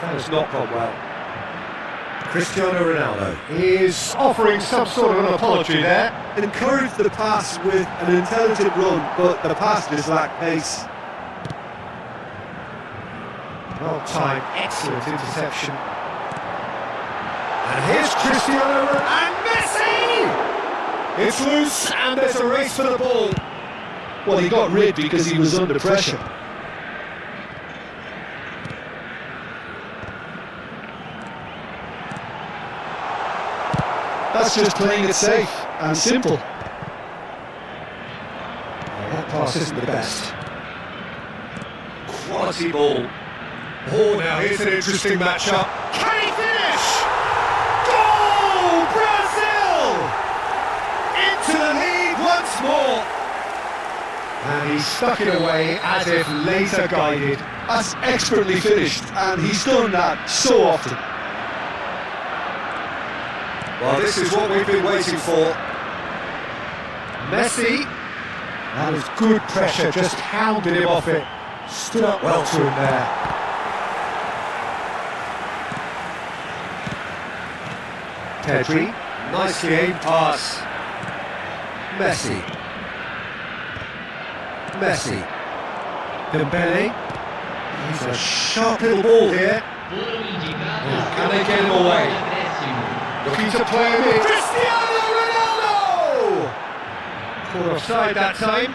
That has not gone well. Cristiano Ronaldo is offering some sort of an apology there. Encouraged the pass with an intelligent run, but the pass just lacked pace. Well timed, excellent interception. And here's Cristiano Ronaldo and Messi! It's loose and there's a race for the ball. Well, he got rid because he was under pressure. That's just playing it safe and simple. Well, that pass isn't the best. Quality ball. Oh, now here's an interesting matchup. Can he finish? Goal, Brazil! Into the lead once more. And he stuck it away as if laser guided. That's expertly finished, and he's done that so often. Well, this is what we've been waiting for. Messi. That was good pressure, just hounded him off it. Stood up well to him there. Pedri, nicely aimed pass. Messi. Messi. Dembele. He's a sharp little ball here. Can they get him away? Looking to play him in. Cristiano Ronaldo! Caught offside that time.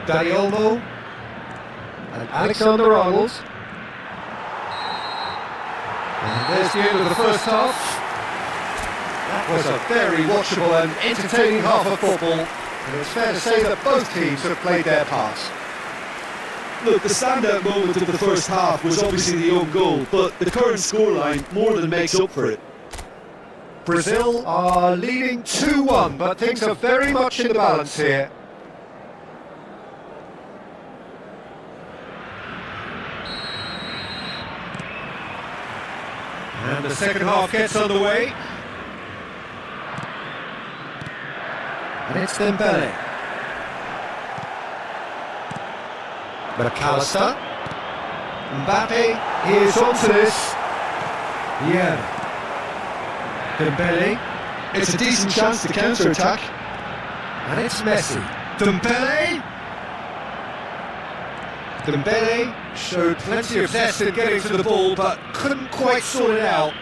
Dani Olmo and Alexander-Arnold. And there's the end of the first half. That was a very watchable and entertaining half of football, and it's fair to say that both teams have played their parts. Look, the standout moment of the first half was obviously the own goal, but the current scoreline more than makes up for it. Brazil are leading 2-1, but things are very much in the balance here. And the second half gets underway. And it's Dembele. McAllister. Mbappe is onto this. Yeah. Dembele. It's a decent chance to counter-attack. And it's Messi. Dembele. Dembele showed plenty of zest in getting to the ball, but couldn't quite sort it out.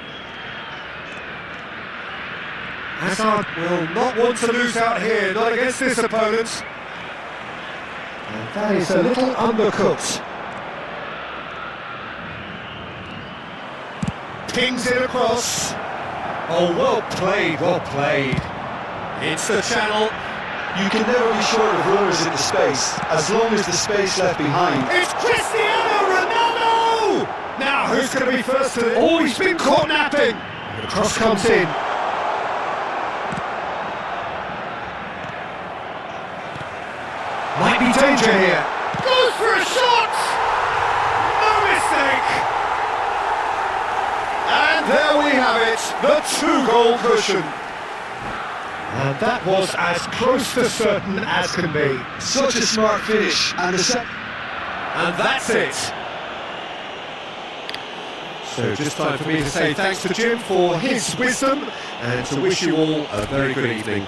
Hazard will not want to lose out here, not against this opponent. And that is a little undercooked. Pings it across. Oh, well played, well played. It's the channel. You can never be short of runners into space, as long as the space left behind. It's Cristiano Ronaldo! Now, who's going to be first to the... Oh, he's been caught napping! The cross comes in. Might be danger here. Goes for a shot! No mistake! And there we have it, the 2-goal cushion. And that was as close to certain as can be. Such a smart finish, and And that's it. So just time for me to say thanks to Jim for his wisdom and to wish you all a very good evening.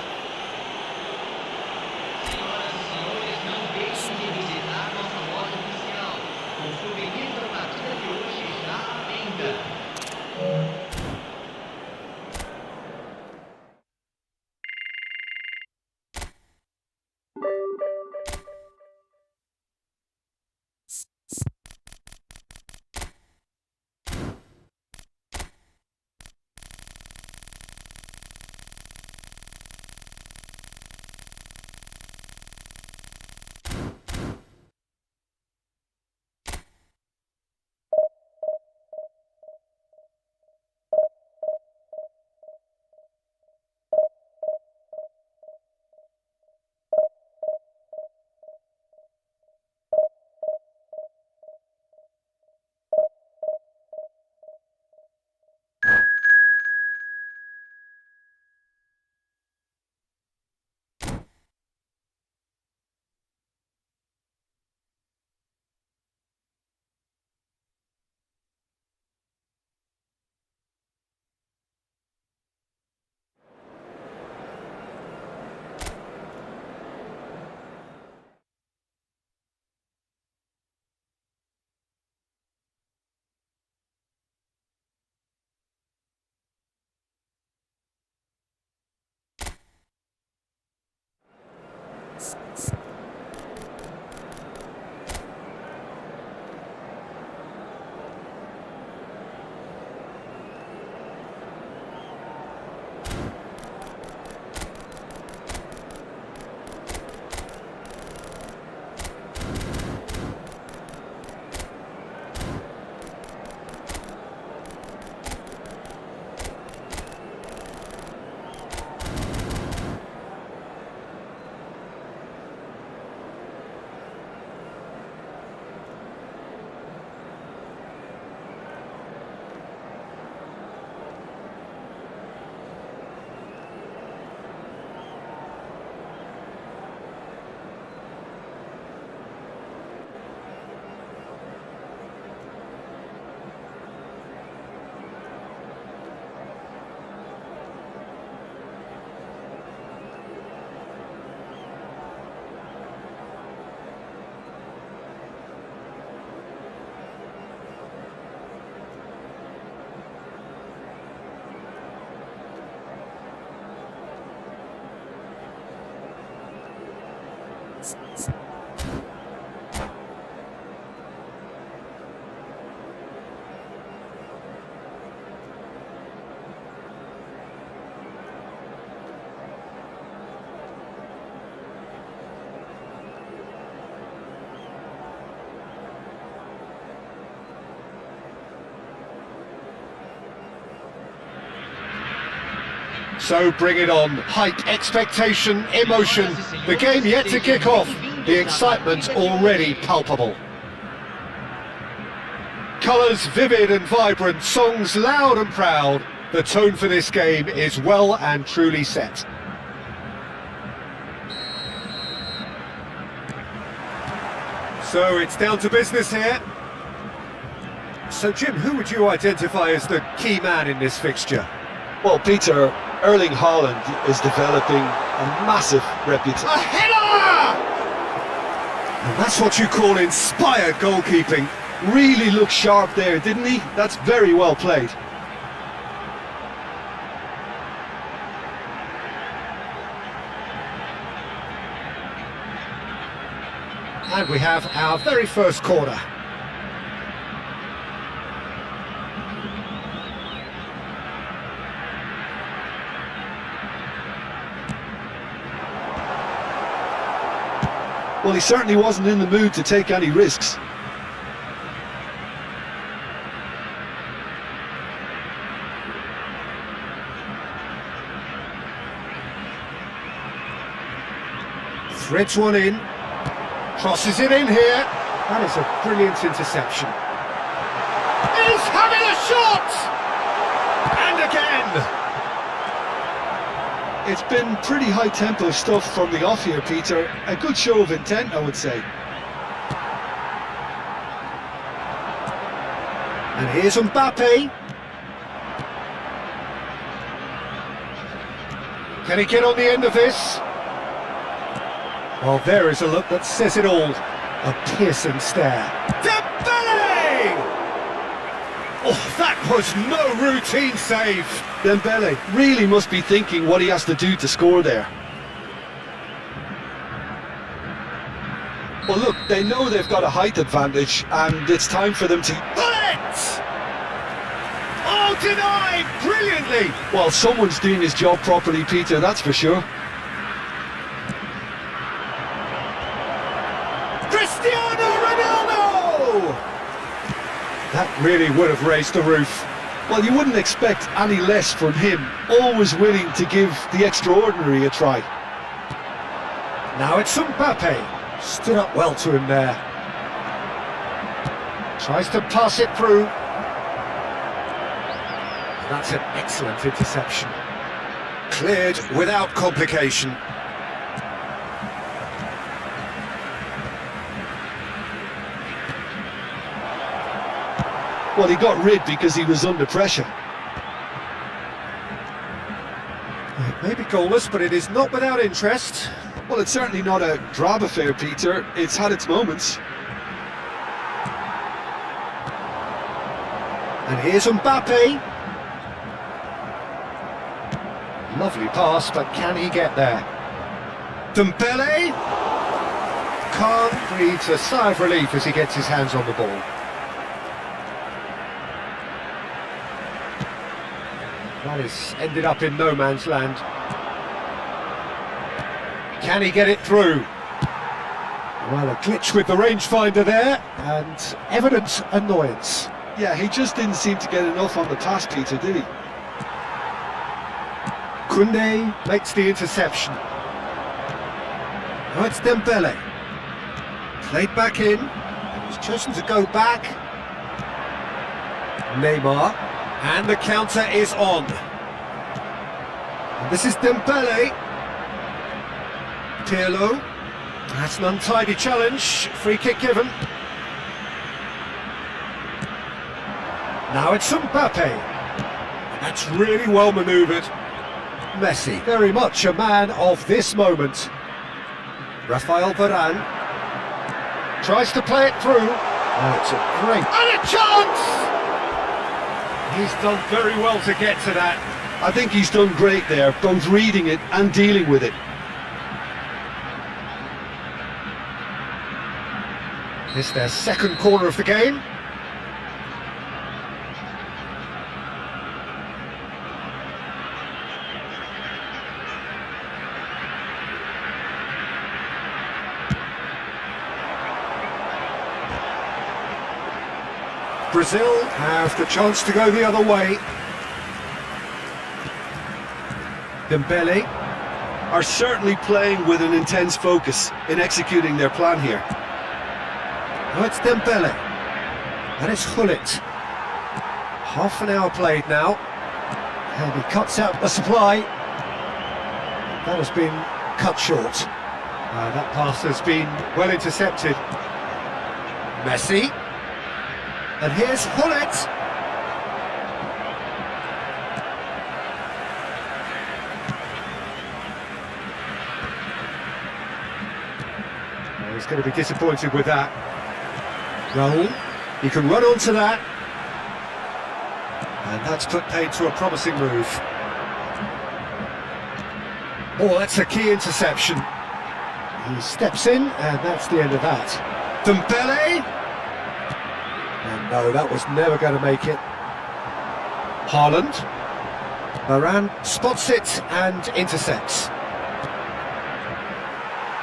Senhoras e senhores, não deixem de visitar nossa loja oficial. O souvenir da partida de hoje está à venda. So bring it on. Hype, expectation, emotion. The game yet to kick off. The excitement already palpable. Colours vivid and vibrant, songs loud and proud. The tone for this game is well and truly set. So it's down to business here. So Jim, who would you identify as the key man in this fixture? Well, Peter, Erling Haaland is developing a massive reputation. A header! And that's what you call inspired goalkeeping. Really looked sharp there, didn't he? That's very well played. And we have our very first corner. Well, he certainly wasn't in the mood to take any risks. Threads one in. Crosses it in here. That is a brilliant interception. He's having a shot! And again! It's been pretty high-tempo stuff from the off here, Peter. A good show of intent, I would say. And here's Mbappe. Can he get on the end of this? Well, there is a look that says it all. A piercing stare. Dembele! Oh, that was no routine save. Dembele really must be thinking what he has to do to score there. Well, look, they know they've got a height advantage, and it's time for them to... Bullet! Oh, denied brilliantly! Well, someone's doing his job properly, Peter, that's for sure. Cristiano Ronaldo! That really would have raised the roof. Well, you wouldn't expect any less from him, always willing to give the extraordinary a try. Now it's Mbappe. Stood up well to him there. Tries to pass it through. That's an excellent interception. Cleared without complication. Well, he got rid because he was under pressure. It may be goalless, but it is not without interest. Well, it's certainly not a drab affair, Peter. It's had its moments. And here's Mbappe. Lovely pass, but can he get there? Dembele can't breathe a sigh of relief as he gets his hands on the ball. That has ended up in no man's land. Can he get it through? Well, a glitch with the rangefinder there, and evident annoyance. Yeah, he just didn't seem to get enough on the pass, Peter, did he? Koundé makes the interception. Now it's Dembele. Played back in. He's chosen to go back. Neymar. And the counter is on. And this is Dembele. Pirlo. That's an untidy challenge. Free kick given. Now it's Mbappe. That's really well manoeuvred. Messi, very much a man of this moment. Rafael Varane tries to play it through. Oh, it's a great... And a chance! He's done very well to get to that. I think he's done great there, both reading it and dealing with it. It's their second corner of the game. Brazil have the chance to go the other way. Dembele are certainly playing with an intense focus in executing their plan here. Now it's Dembele. And it's Gullit. Half an hour played now. And he cuts out the supply. That has been cut short. That pass has been well intercepted. Messi. And here's Gullit. He's going to be disappointed with that. Raul, he can run onto that. And that's put paid to a promising move. Oh, that's a key interception. He steps in, and that's the end of that. Dembele! And no, that was never going to make it. Haaland. Varane spots it and intercepts.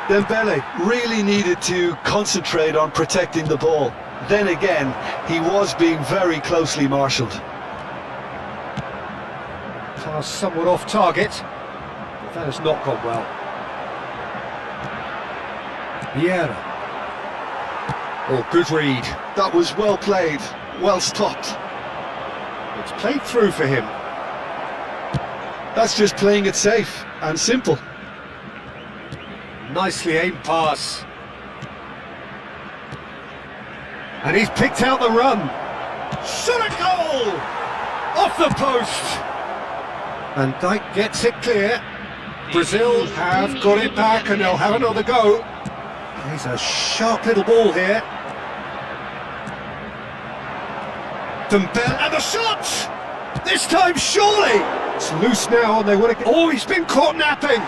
Dembele really needed to concentrate on protecting the ball. Then again, he was being very closely marshalled. Pass somewhat off target, but that has not gone well. Vieira. Oh, good read. That was well played, well stopped. It's played through for him. That's just playing it safe and simple. Nicely aimed pass. And he's picked out the run. Shot a goal! Off the post! And Dijk gets it clear. Brazil have got it back and they'll have another go. He's a sharp little ball here. Dembele and the shot! This time surely! It's loose now and they want to get... Oh, he's been caught napping!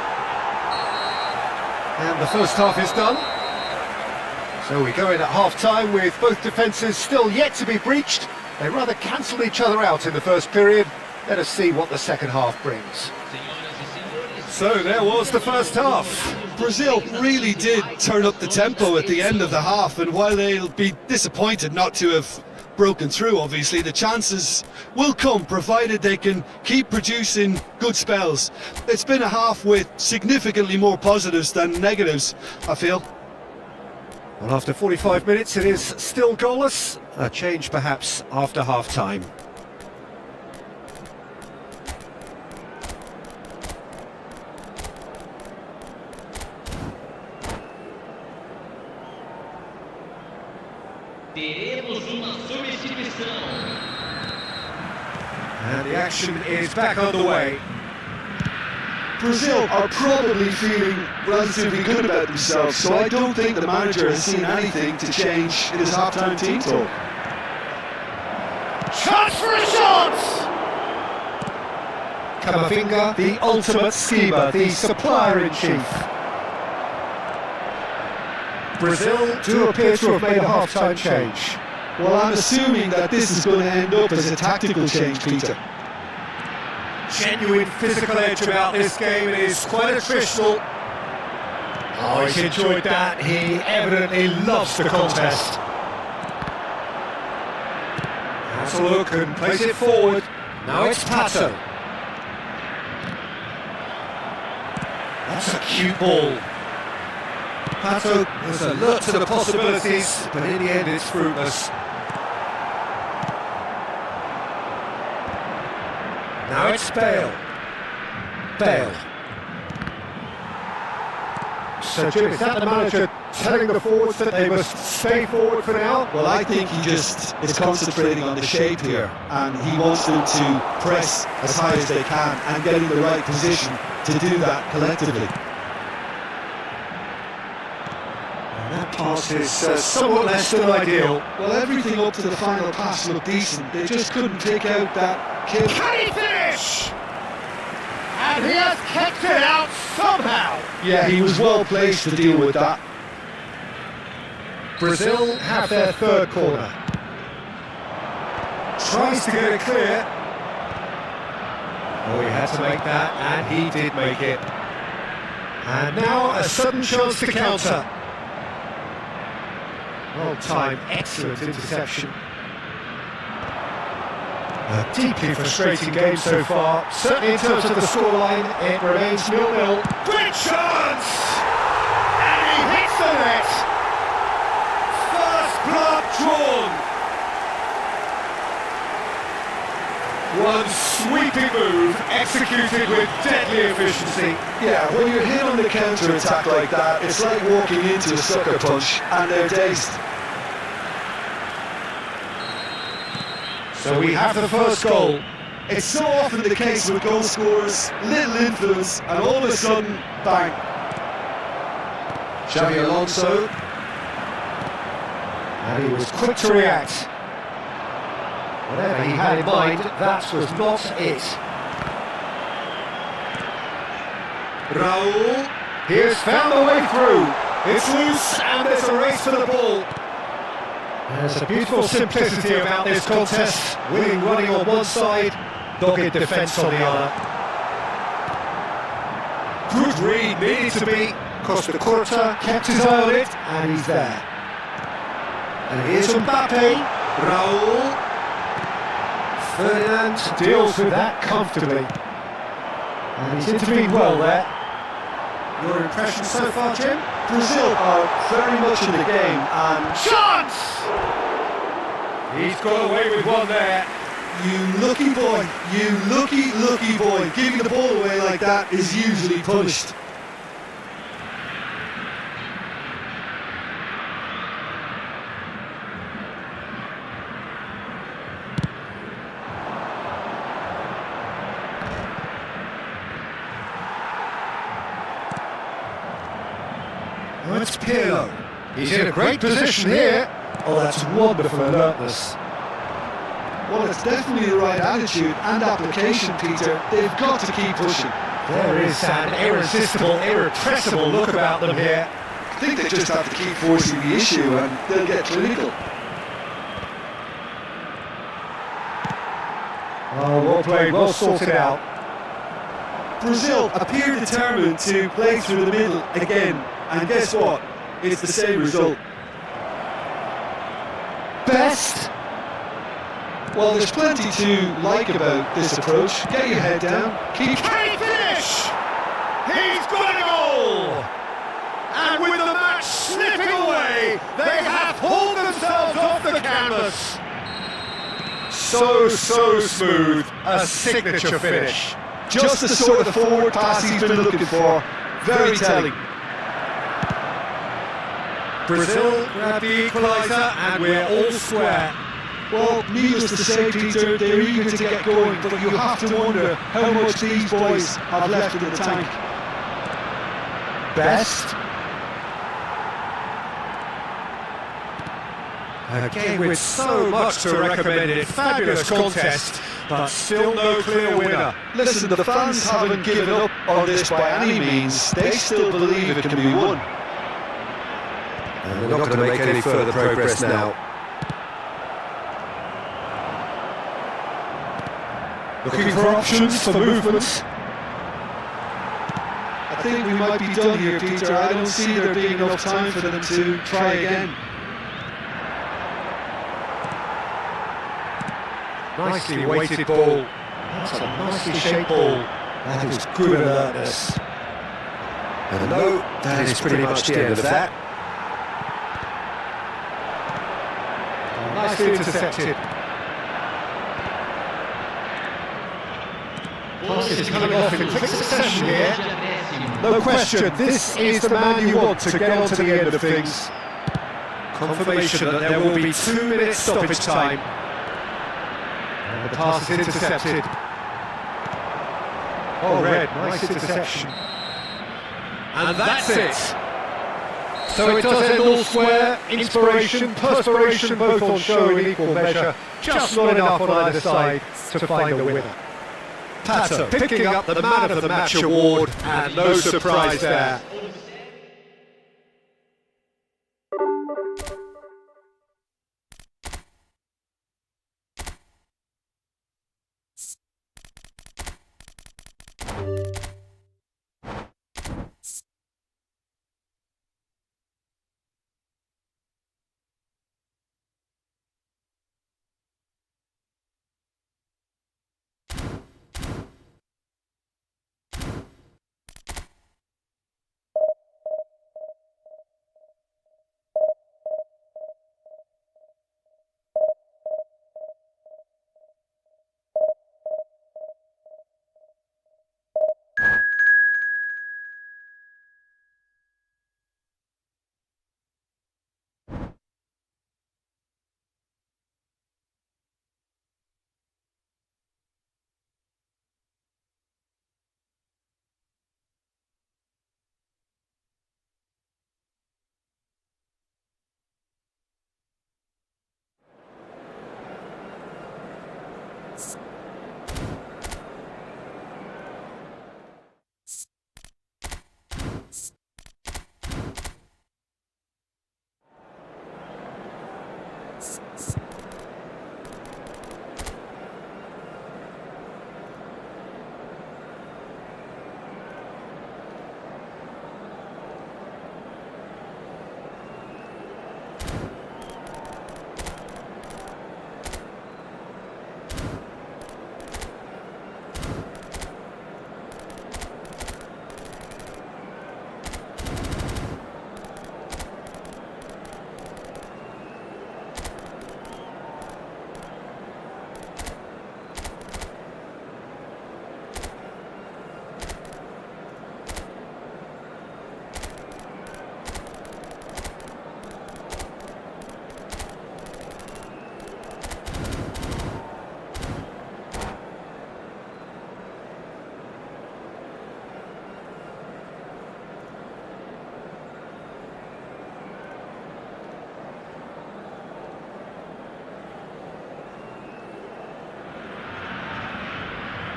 And the first half is done. So we go in at half-time with both defences still yet to be breached. They rather cancelled each other out in the first period. Let us see what the second half brings. So there was the first half. Brazil really did turn up the tempo at the end of the half, and while they'll be disappointed not to have broken through, obviously, the chances will come, provided they can keep producing good spells. It's been a half with significantly more positives than negatives, I feel. Well, after 45 minutes it is still goalless. A change perhaps after half-time. And the action is back underway. Brazil are probably feeling relatively good about themselves, so I don't think the manager has seen anything to change in his half-time team talk. Chance for a shot! Camavinga, the ultimate schemer, the supplier-in-chief. Brazil do appear to have made a half-time change. Well, I'm assuming that this is going to end up as a tactical change, Peter. Genuine physical edge about this game. It is quite attritional. Oh, he's enjoyed that. He evidently loves the contest. Has a look and plays it forward. Now it's Pato. That's a cute ball. Pato was alert to the possibilities, but in the end it's fruitless. Now it's Bale. So Jim, is that the manager telling the forwards that they must stay forward for now? Well, I think he just is concentrating on the shape here, and he wants them to press as high as they can and get in the right position to do that collectively. That pass is somewhat less than ideal. Well, everything up to the final pass looked decent. They just couldn't pick out that kill. Can he finish? And he has kept it out somehow. Yeah, he was well placed to deal with that. Brazil have their third corner. Tries to get it clear. Oh, he had to make that, and he did make it. And now a sudden chance to counter. Well timed, excellent interception. A deeply frustrating game so far. Certainly in terms of the scoreline, it remains 0-0. Great chance! And he hits the net! First blood drawn! One sweeping move, executed with deadly efficiency. Yeah, when you're hit on the counter-attack like that, it's like walking into a sucker punch, and they're dazed. So we have the first goal. It's so often the case with goal scorers, little influence, and all of a sudden, bang. Xavi Alonso. And he was quick to react. Whatever he had in mind, that was not it. Raul, he has found the way through. It's loose and there's a race for the ball. There's a beautiful simplicity about this contest. Winning running on one side, dogged defence on the other. Good read, needed to be. Costa Curta kept his eye on it, and he's there. And here's Mbappe, Raul. Ferdinand deals with that comfortably. And he's intervened well there. Your impression so far, Jim? Brazil are very much in the game, and Chance! He's got away with one there. you lucky boy, you lucky boy, giving the ball away like that is usually punished. Oh, it's Pirlo. He's in a great position here. Oh, that's wonderful alertness. Well, it's definitely the right attitude and application, Peter. They've got to keep pushing. There is an irresistible, irrepressible look about them here. I think they just have to keep forcing the issue and they'll get clinical. Oh, well played, well sorted out. Brazil appear determined to play through the middle again. And guess what? It's the same result. Best? Well, there's plenty to like about this approach. Get your head down, keep... Can he finish? He's got a goal! And with the match slipping away, they have pulled themselves off the canvas. So smooth, a signature finish. Just the sort of forward pass he's been looking for. Very telling. Brazil grab the equaliser and we're all square. Well, needless to say, Peter, they're eager to get going, but you have to wonder how much these boys have left in the tank. Best? A game with so much to recommend it. Fabulous contest, but still no clear winner. Listen, the fans haven't given up on this by any means. They still believe it can be won. And we're not going to make any further progress now. Looking for options, for movements. I think we might be done here, Peter. I don't see there being enough time for them to try again. Nicely weighted ball. That's a nicely shaped ball. That is good alertness. And no, that is pretty much the end of that. Nicely intercepted. Pass is coming off in quick succession here. No question, this is the man you want to get on to the end of things. Confirmation that there will be 2 minutes stoppage time. And the pass is intercepted. Oh, red, nice interception. And that's it. So it does end all square, inspiration, perspiration both on show in equal measure, just not enough on either side to find the winner. Pato picking up the Man of the Match award, and no surprise there.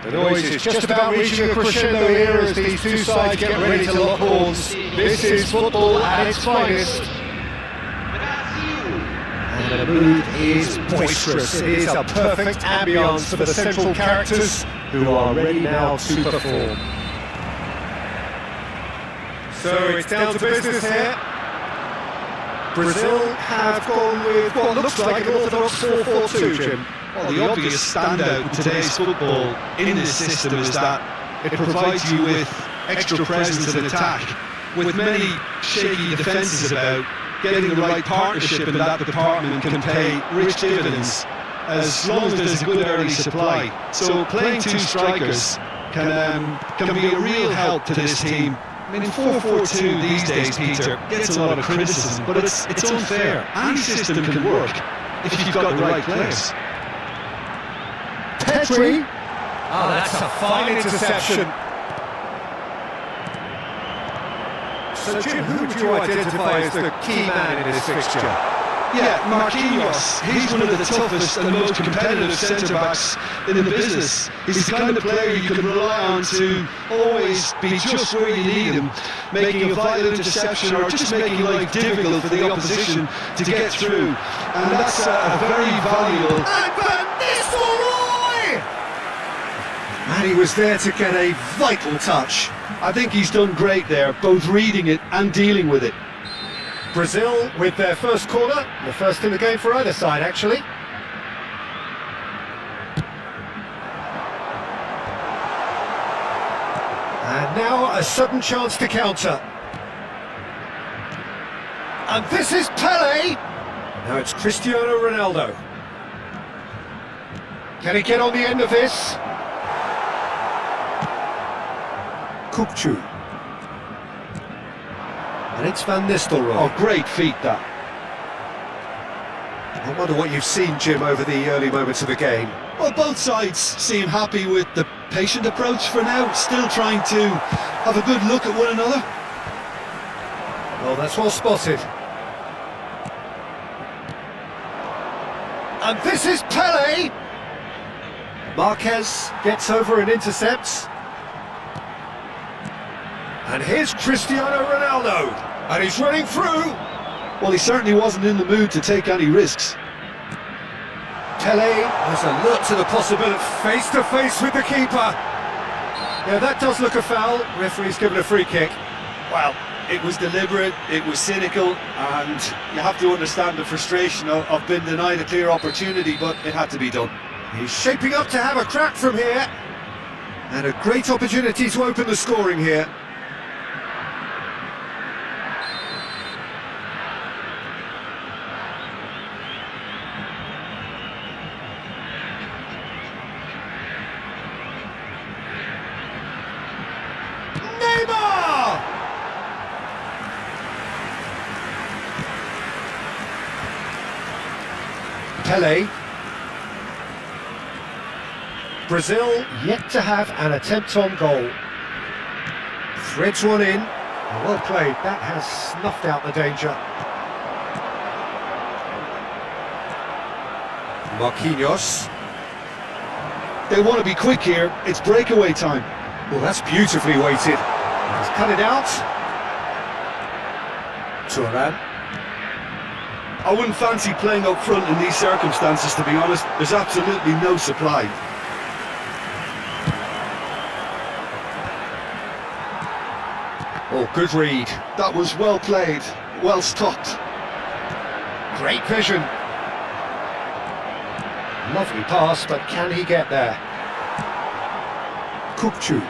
The noise is just about reaching a crescendo here as these two sides get ready to lock horns. This is football at its finest. And the mood is boisterous. It is a perfect ambience for the central characters who are ready now to perform. So it's down to business here. Brazil have gone with what looks like an orthodox 4-4-2, Jim. Well, the obvious standout in today's football in this system is that it provides you with extra presence in attack. With many shaky defences about, getting the right partnership in that department can pay rich dividends, as long as there's a good early supply. So playing two strikers can be a real help to this team. I mean, 4-4-2 these days, Peter, gets a lot of criticism, but it's unfair. Any system can work if you've got the right players. Petri. Oh, that's a fine interception. So Jim, who would you identify as the key man in this fixture? Yeah, Marquinhos. He's one of the toughest and most competitive centre-backs in the business. He's the kind of player you can rely on to always be just where you need him, making a vital interception or just making life difficult for the opposition to get through. And that's a very valuable... And he was there to get a vital touch. I think he's done great there, both reading it and dealing with it. Brazil with their first corner, the first in the game for either side, actually. And now a sudden chance to counter. And this is Pele. Now it's Cristiano Ronaldo. Can he get on the end of this? Kupchu. And it's Van Nistelrooy. Oh, great feat that. I wonder what you've seen, Jim, over the early moments of the game. Well, both sides seem happy with the patient approach for now, still trying to have a good look at one another. Well, that's well spotted. And this is Pele. Marquez gets over and intercepts. And here's Cristiano Ronaldo, and he's running through. Well, he certainly wasn't in the mood to take any risks. Pele was alert to the possibility, face to face with the keeper. Yeah, that does look a foul. Referee's given a free kick. Well, it was deliberate, it was cynical, and you have to understand the frustration of being denied a clear opportunity, but it had to be done. He's shaping up to have a crack from here. And a great opportunity to open the scoring here. Pele. Brazil yet to have an attempt on goal. Threads one in. Well played, that has snuffed out the danger. Marquinhos. They want to be quick here, it's breakaway time. Well, that's beautifully weighted. He's cut it out. Turan. I wouldn't fancy playing up front in these circumstances, to be honest. There's absolutely no supply. Oh, good read. That was well played, well stopped. Great vision. Lovely pass, but can he get there? Kukcu.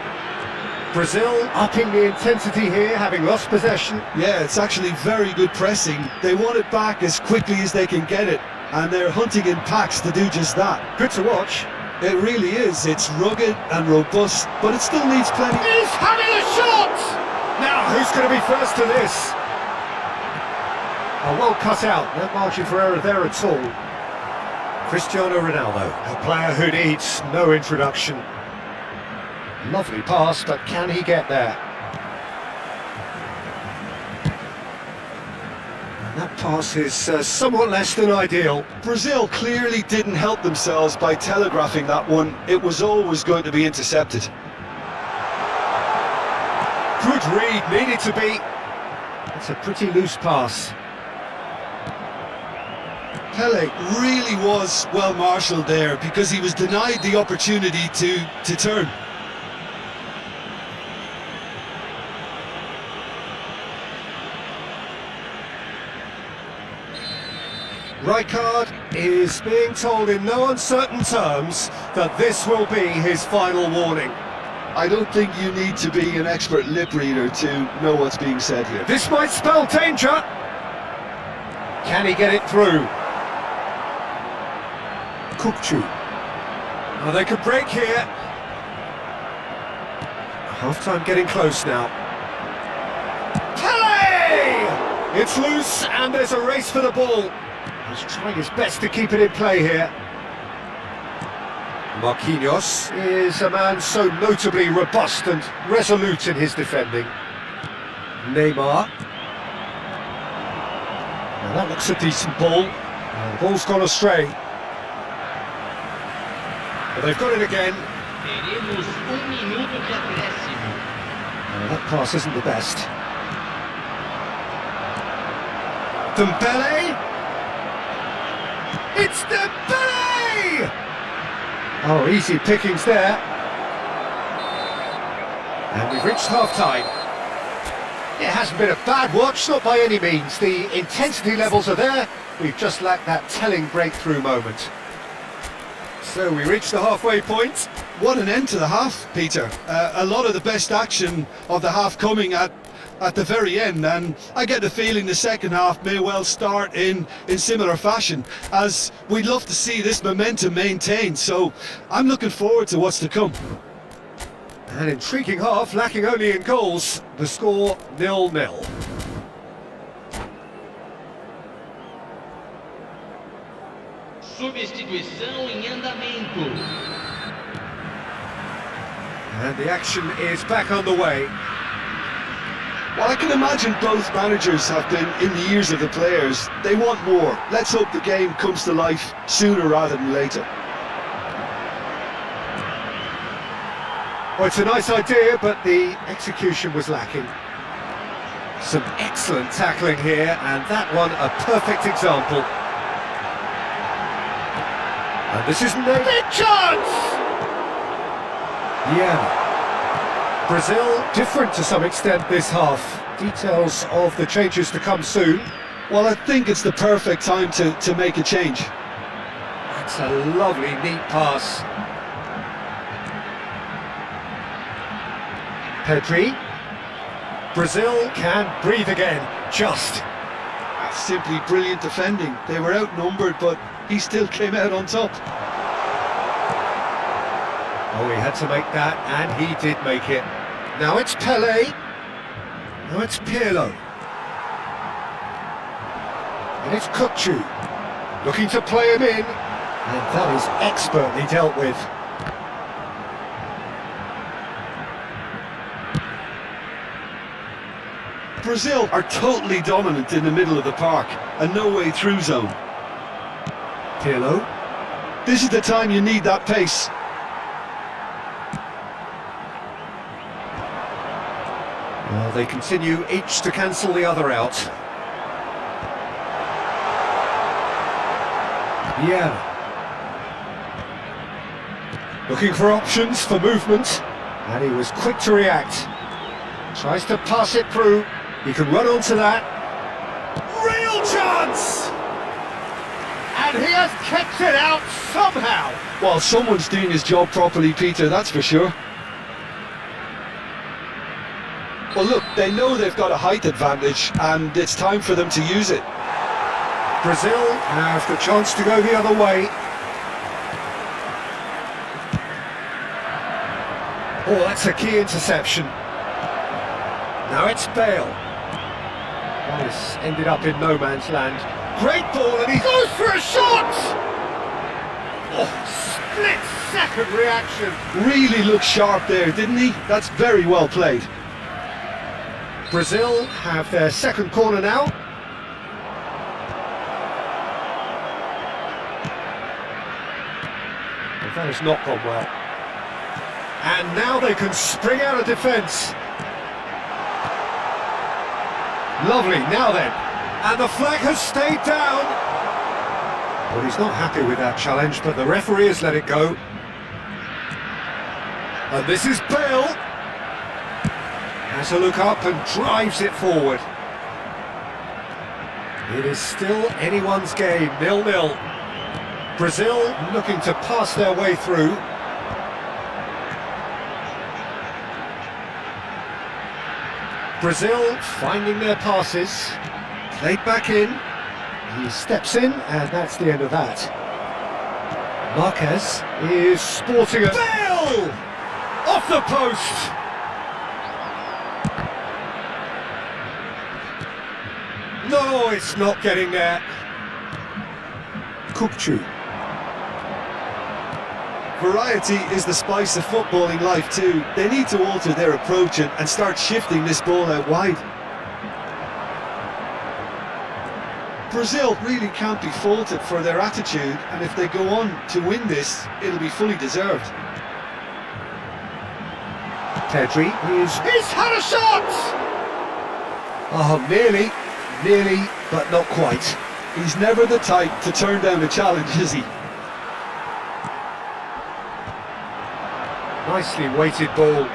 Brazil upping the intensity here, having lost possession. Yeah, it's actually very good pressing. They want it back as quickly as they can get it, and they're hunting in packs to do just that. Good to watch. It really is. It's rugged and robust, but it still needs plenty. He's having a shot! Now, who's going to be first to this? Oh, well cut out. No margin for error there at all. Cristiano Ronaldo, a player who needs no introduction. Lovely pass, but can he get there? That pass is somewhat less than ideal. Brazil clearly didn't help themselves by telegraphing that one. It was always going to be intercepted. Good read, needed to be. It's a pretty loose pass. Pele really was well marshalled there because he was denied the opportunity to turn. Rijkaard is being told in no uncertain terms that this will be his final warning. I don't think you need to be an expert lip reader to know what's being said here. This might spell danger. Can he get it through? Kukcu. Oh, they could break here. Half-time getting close now. Pele! It's loose and there's a race for the ball. He's trying his best to keep it in play here. Marquinhos is a man so notably robust and resolute in his defending. Neymar. Now that looks a decent ball. And the ball's gone astray. But they've got it again. Teremos minuto de acréscimo. That pass isn't the best. Dembele! It's Dembele! Oh, easy pickings there. And we've reached half-time. It hasn't been a bad watch, not by any means. The intensity levels are there. We've just lacked that telling breakthrough moment. So we reached the halfway point. What an end to the half, Peter. A lot of the best action of the half coming at the very end, and I get the feeling the second half may well start in similar fashion, as we'd love to see this momentum maintained, so I'm looking forward to what's to come. An intriguing half, lacking only in goals. The score 0-0. Substituição em andamento. And the action is back underway. Well, I can imagine both managers have been in the ears of the players. They want more. Let's hope the game comes to life sooner rather than later. Well, it's a nice idea, but the execution was lacking. Some excellent tackling here, and that one a perfect example. And this is a big chance! Yeah. Brazil different to some extent this half. Details of the changes to come soon. Well, I think it's the perfect time to make a change. That's a lovely, neat pass. Pedri. Brazil can breathe again, just. That's simply brilliant defending. They were outnumbered, but he still came out on top. Oh, he had to make that, and he did make it. Now it's Pele. Now it's Pirlo. And it's Kukcu. Looking to play him in. And that is expertly dealt with. Brazil are totally dominant in the middle of the park, a no-way through zone. Pirlo. This is the time you need that pace. Well, they continue each to cancel the other out. Yeah. Looking for options for movement, and he was quick to react. Tries to pass it through. He can run onto that. Real chance! And he has kept it out somehow. Well, someone's doing his job properly, Peter, that's for sure. Well, look, they know they've got a height advantage, and it's time for them to use it. Brazil have the chance to go the other way. Oh, that's a key interception. Now it's Bale. That has ended up in no man's land. Great ball, and he goes for a shot! Oh, split-second reaction. Really looked sharp there, didn't he? That's very well played. Brazil have their second corner now. Well, that has not gone well. And now they can spring out of defence. Lovely, now then. And the flag has stayed down. Well, he's not happy with that challenge, but the referee has let it go. And this is Bale. Has a look up and drives it forward. It is still anyone's game, 0-0. Brazil looking to pass their way through. Brazil finding their passes. Played back in. He steps in, and that's the end of that. Marquez is sporting a... Bale! Off the post! No, it's not getting there. Kupchu. Variety is the spice of footballing life too. They need to alter their approach and start shifting this ball out wide. Brazil really can't be faulted for their attitude, and if they go on to win this, it'll be fully deserved. Pedri is... He's had a shot! Oh, nearly, but not quite. He's never the type to turn down a challenge, is he? Nicely weighted ball.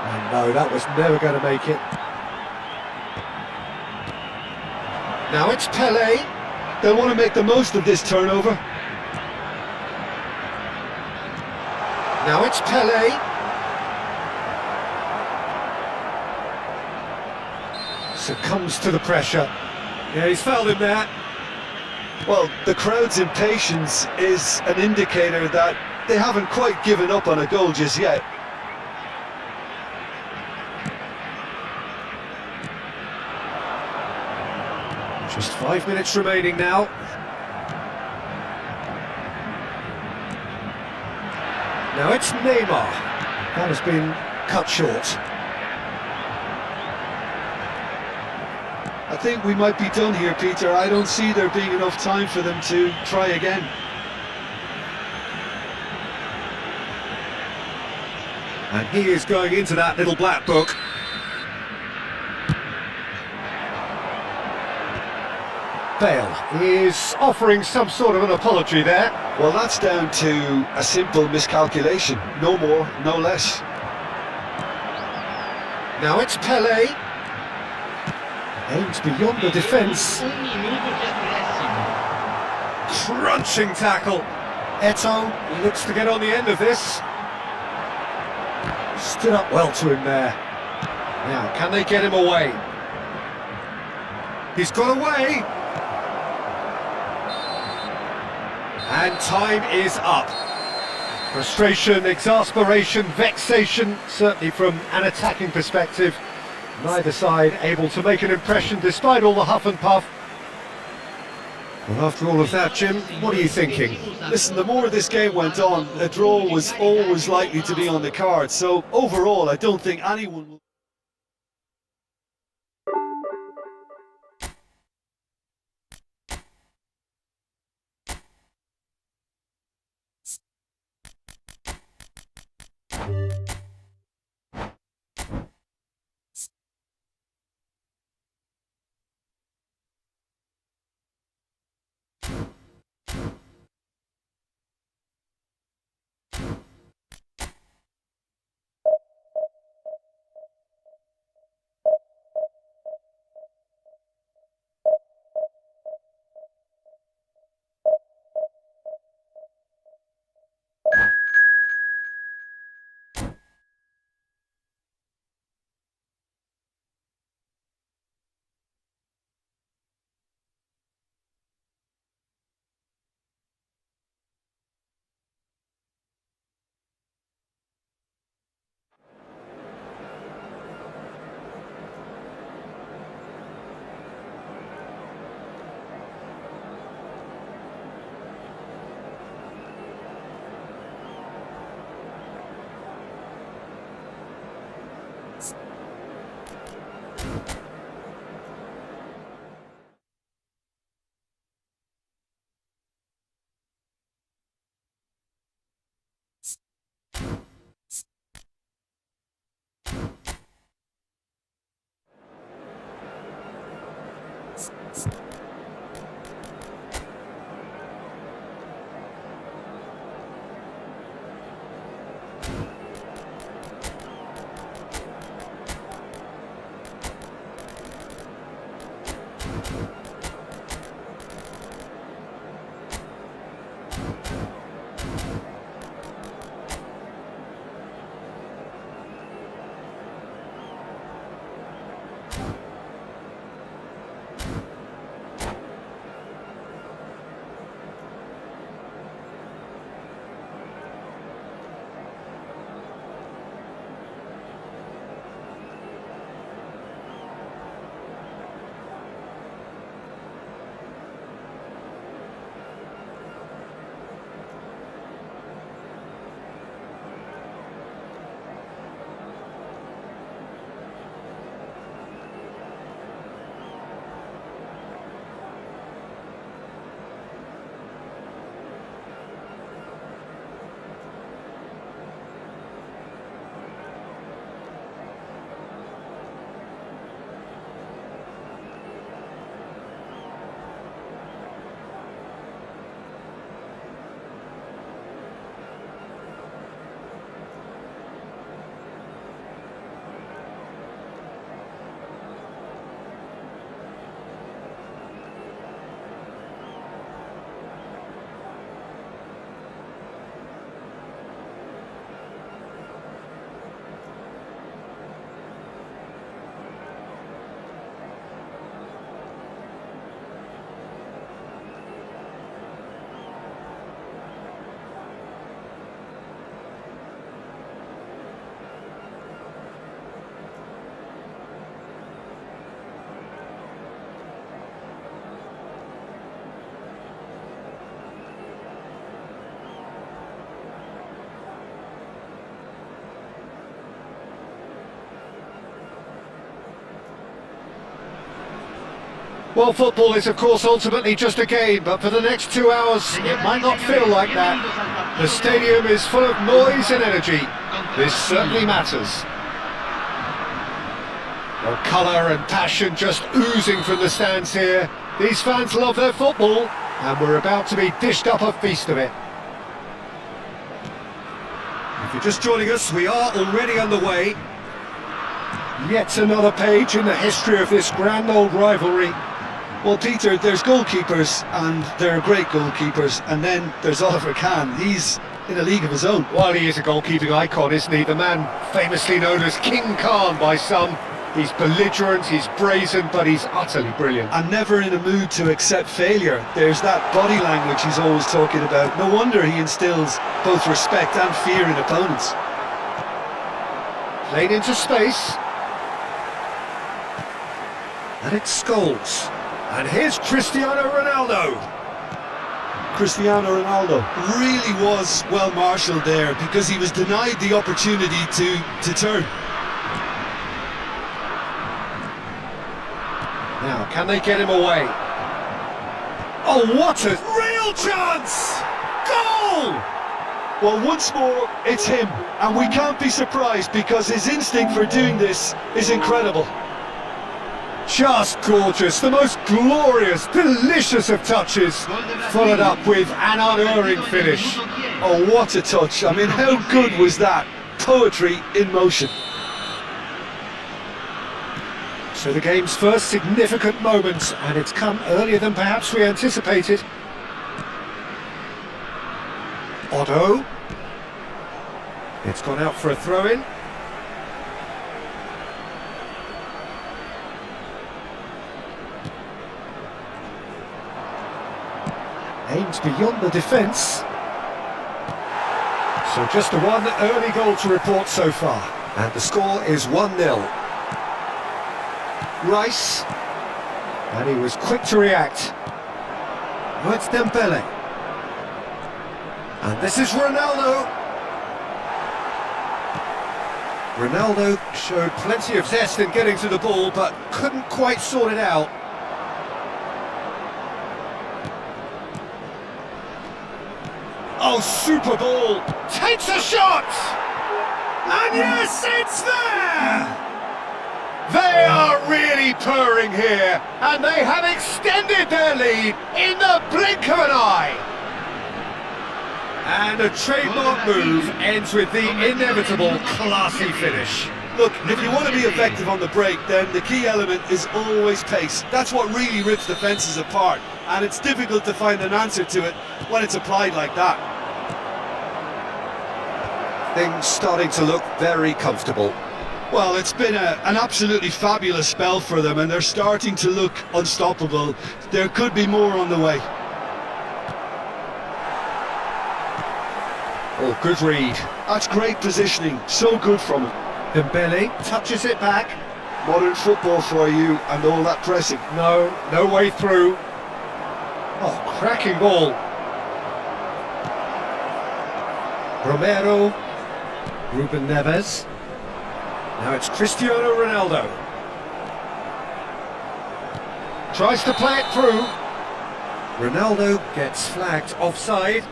And no, that was never going to make it. Now it's Pelé. They'll want to make the most of this turnover. Now it's Pelé. Succumbs to the pressure. Yeah, he's fouled him there. Well, the crowd's impatience is an indicator that they haven't quite given up on a goal just yet. Just 5 minutes remaining now. Now it's Neymar. That has been cut short. I think we might be done here, Peter. I don't see there being enough time for them to try again. And he is going into that little black book. Bale is offering some sort of an apology there. Well, that's down to a simple miscalculation. No more, no less. Now it's Pelé. Aims beyond the defence. Un minuto de acréscimo. Crunching tackle. Eto'o looks to get on the end of this. Stood up well to him there. Now, can they get him away? He's got away. And time is up. Frustration, exasperation, vexation, certainly from an attacking perspective. Neither side able to make an impression despite all the huff and puff. Well, after all of that, Jim, what are you thinking? Listen, the more this game went on, a draw was always likely to be on the card. So overall, I don't think anyone will... Well, football is of course ultimately just a game, but for the next 2 hours it might not feel like that. The stadium is full of noise and energy. This certainly matters. Well, colour and passion just oozing from the stands here. These fans love their football, and we're about to be dished up a feast of it. If you're just joining us, we are already underway. Yet another page in the history of this grand old rivalry. Well, Peter, there's goalkeepers, and they're great goalkeepers, and then there's Oliver Kahn. He's in a league of his own. Well, he is a goalkeeping icon, isn't he? The man famously known as King Khan by some. He's belligerent, he's brazen, but he's utterly brilliant. And never in a mood to accept failure. There's that body language he's always talking about. No wonder he instills both respect and fear in opponents. Played into space. And it's Scholes. And here's Cristiano Ronaldo. Cristiano Ronaldo really was well marshalled there because he was denied the opportunity to turn. Now, can they get him away? Oh, what a real chance! Goal! Well, once more, it's him, and we can't be surprised because his instinct for doing this is incredible. Just gorgeous, the most glorious, delicious of touches, followed up with an unerring finish. Oh, what a touch. I mean, how good was that? Poetry in motion. So the game's first significant moment, and it's come earlier than perhaps we anticipated. Otto. It's gone out for a throw-in. Aimed beyond the defence. So just the one early goal to report so far. And the score is 1-0. Rice. And he was quick to react. Oh, it's Dembele. And this is Ronaldo. Ronaldo showed plenty of zest in getting to the ball, but couldn't quite sort it out. Oh, super ball! Takes a shot! And yes, it's there! They are really purring here, and they have extended their lead in the blink of an eye. And a trademark move ends with the inevitable classy finish. Look, if you want to be effective on the break, then the key element is always pace. That's what really rips defences apart, and it's difficult to find an answer to it when it's applied like that. Things starting to look very comfortable. Well, it's been an absolutely fabulous spell for them, and they're starting to look unstoppable. There could be more on the way. Oh, good read. That's great positioning, so good from him. Dembele touches it back. Modern football for you, and all that pressing. No way through. Oh, cracking ball. Romero. Ruben Neves. Now it's Cristiano Ronaldo. Tries to play it through. Ronaldo gets flagged offside.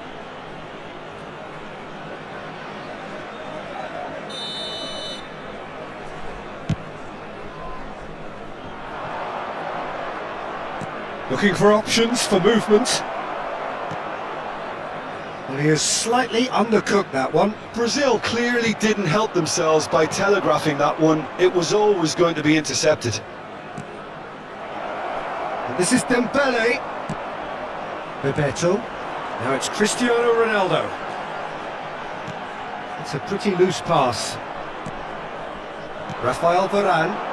Looking for options for movement. Well, he has slightly undercooked that one. Brazil clearly didn't help themselves by telegraphing that one. It was always going to be intercepted. And this is Dembele. Bebeto. Now it's Cristiano Ronaldo. It's a pretty loose pass. Rafael Varane.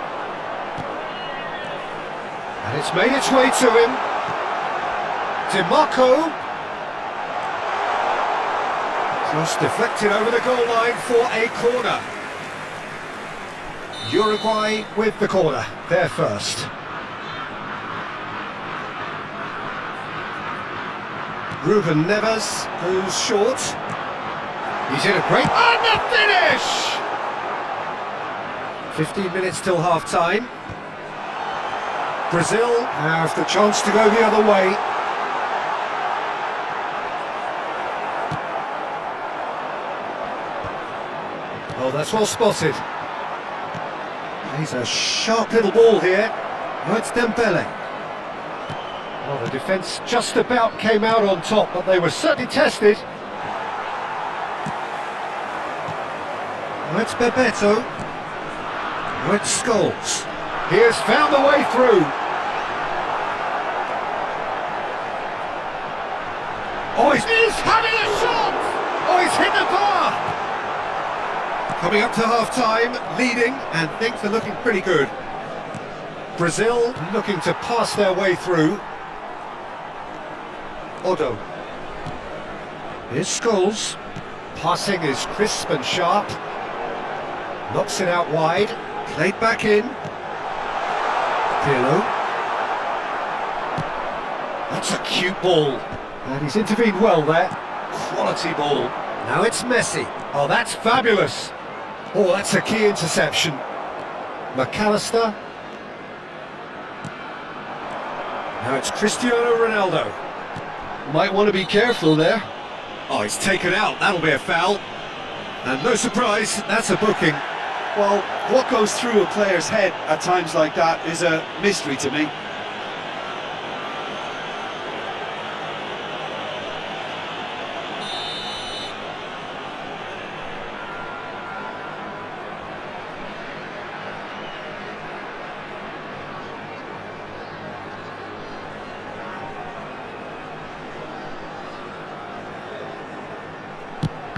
And it's made its way to him. DiMarco. Cross deflected over the goal line for a corner. Uruguay with the corner, there first. Ruben Neves goes short. He's in a great... And the finish! 15 minutes till half-time. Brazil have the chance to go the other way. Oh, that's well spotted. He's a sharp little ball here. Now it's Dembele. Well, the defence just about came out on top, but they were certainly tested. Now it's Bebeto. Now it's Scholes. He has found a way through. Oh, he's having a shot! Oh, he's hit the bar! Coming up to half-time, leading, and things are looking pretty good. Brazil looking to pass their way through. Odo. Here's Scholes. Passing is crisp and sharp. Knocks it out wide. Played back in. Pirlo. That's a cute ball. And he's intervened well there. Quality ball. Now it's Messi. Oh, that's fabulous. Oh, that's a key interception. McAllister. Now it's Cristiano Ronaldo. Might want to be careful there. Oh, he's taken out. That'll be a foul. And no surprise, that's a booking. Well, what goes through a player's head at times like that is a mystery to me.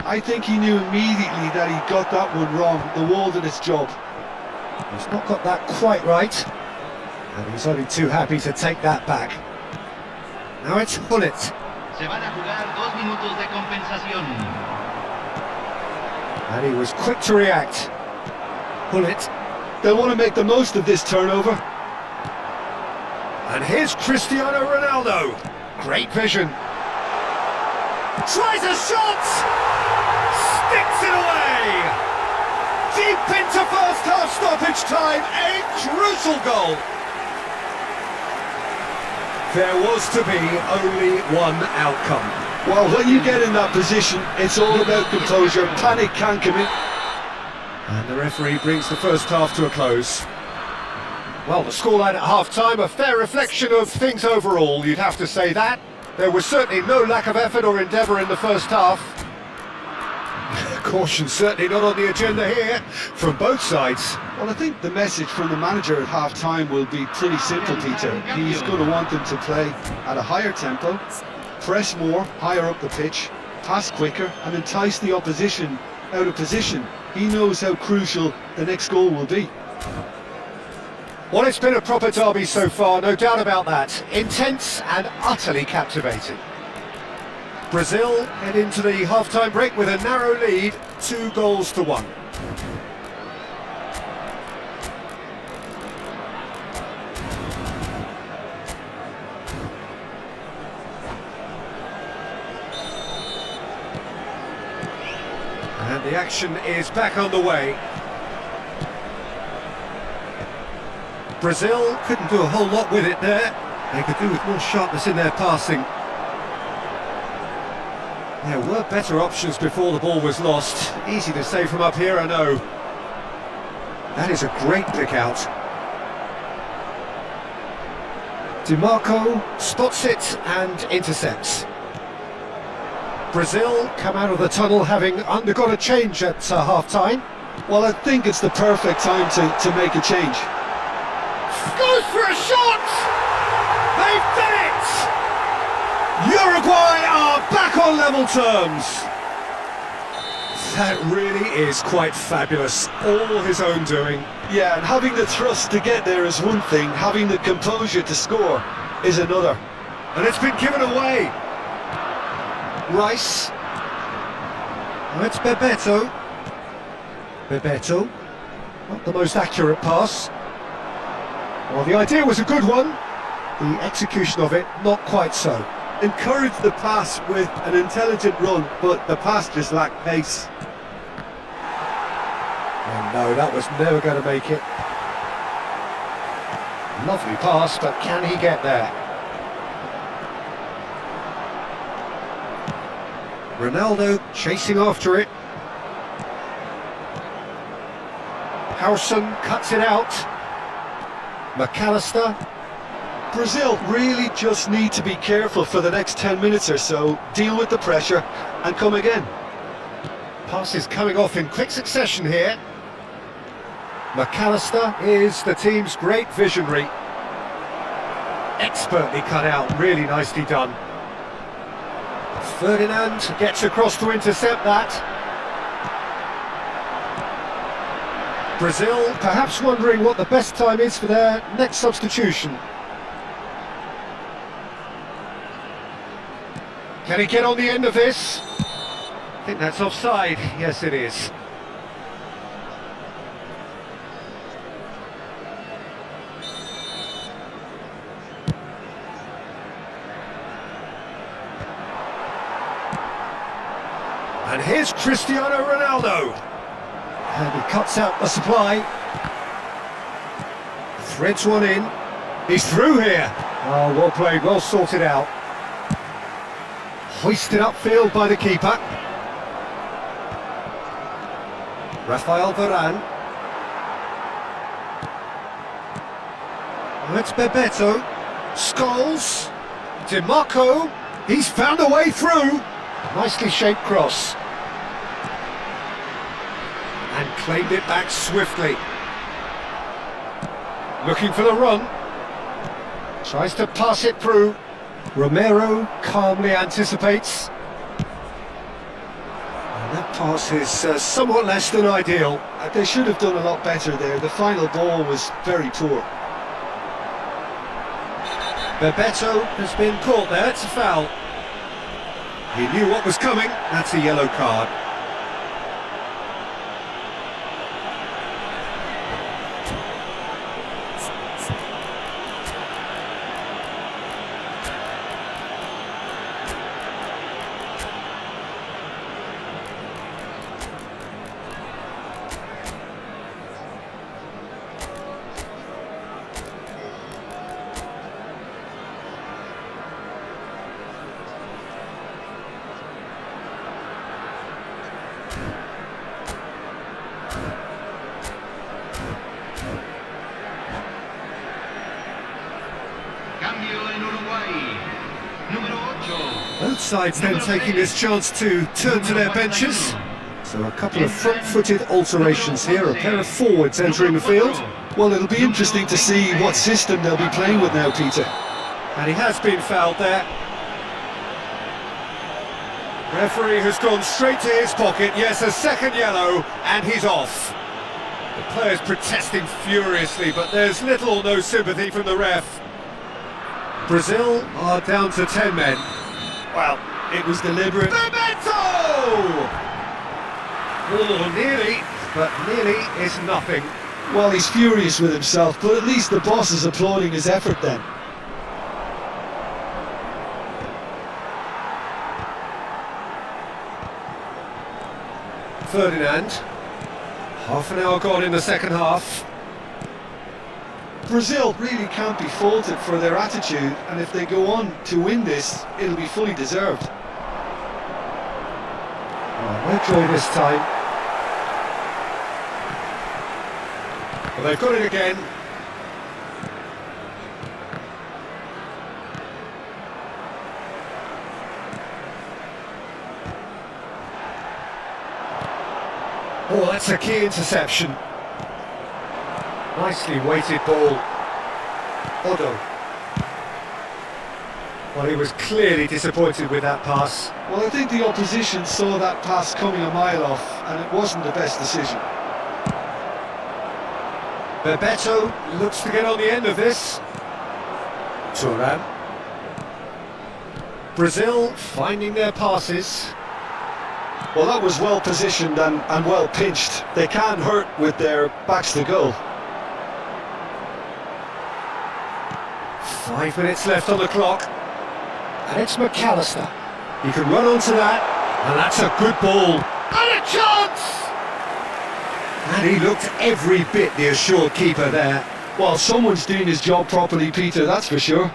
I think he knew immediately that he got that one wrong. The wall did its job. He's not got that quite right. And he's only too happy to take that back. Now it's Hullet. Se van a jugar 2 minutos de compensación. And he was quick to react. Hullet. They'll want to make the most of this turnover. And here's Cristiano Ronaldo. Great vision. Tries a shot! Sticks it away! Deep into first half stoppage time, a crucial goal. There was to be only one outcome. Well, when you get in that position, it's all about composure. Panic can't come in. And the referee brings the first half to a close. Well, the scoreline at half-time, a fair reflection of things overall, you'd have to say that. There was certainly no lack of effort or endeavour in the first half. Caution certainly not on the agenda here, from both sides. Well, I think the message from the manager at half-time will be pretty simple, Peter. He's going to want them to play at a higher tempo, press more, higher up the pitch, pass quicker, and entice the opposition out of position. He knows how crucial the next goal will be. Well, it's been a proper derby so far, no doubt about that. Intense and utterly captivating. Brazil head into the half-time break with a narrow lead, 2-1. And the action is back on the way. Brazil couldn't do a whole lot with it there. They could do with more sharpness in their passing. There were better options before the ball was lost. Easy to say from up here, I know. That is a great pick out. DiMarco spots it and intercepts. Brazil come out of the tunnel having undergone a change at half-time. Well, I think it's the perfect time to make a change. Goes for a shot! They've done it! Uruguay are back on level terms. That really is quite fabulous. All his own doing. Yeah, and having the thrust to get there is one thing, having the composure to score is another. And it's been given away. Rice. Oh, it's Bebeto. Bebeto. Not the most accurate pass. Well, the idea was a good one. The execution of it, not quite so. Encourage the pass with an intelligent run, but the pass just lacked pace. Oh no, that was never going to make it. Lovely pass, but can he get there? Ronaldo chasing after it. Howson cuts it out. McAllister. Brazil really just need to be careful for the next 10 minutes or so, deal with the pressure and come again. Passes coming off in quick succession here. McAllister is the team's great visionary. Expertly cut out, really nicely done. Ferdinand gets across to intercept that. Brazil perhaps wondering what the best time is for their next substitution. Can he get on the end of this? I think that's offside. Yes, it is. And here's Cristiano Ronaldo. And he cuts out the supply. Threads one in. He's through here. Oh, well played, well sorted out. Hoisted upfield by the keeper. Rafael Varane. That's Bebeto. Scholes. DiMarco. He's found a way through. Nicely shaped cross. And claimed it back swiftly. Looking for the run. Tries to pass it through. Romero calmly anticipates. And that pass is somewhat less than ideal. They should have done a lot better there. The final ball was very poor. Bebeto has been caught there. It's a foul. He knew what was coming. That's a yellow card. sides then taking this chance to turn to their benches. So a couple of front-footed alterations here, a pair of forwards entering the field. Well, it'll be interesting to see what system they'll be playing with now, Peter. And he has been fouled there. Referee has gone straight to his pocket. Yes, a second yellow, and he's off. The players protesting furiously, but there's little or no sympathy from the ref. Brazil are down to 10 men. Well, it was deliberate. Bebeto! Oh, nearly, but nearly is nothing. Well, he's furious with himself, but at least the boss is applauding his effort then. Ferdinand. Half an hour gone in the second half. Brazil really can't be faulted for their attitude, and if they go on to win this, it'll be fully deserved. Oh, no joy this time. Well, they've got it again. Oh, that's a key interception. Nicely weighted ball. Odo. Well, he was clearly disappointed with that pass. Well, I think the opposition saw that pass coming a mile off, and it wasn't the best decision. Bebeto looks to get on the end of this. Thuram. Brazil finding their passes. Well, that was well positioned and well pinched. They can't hurt with their backs to goal. 5 minutes left on the clock. And it's McAllister. He can run onto that, and that's a good ball. And a chance! And he looked every bit the assured keeper there. Well, someone's doing his job properly, Peter, that's for sure.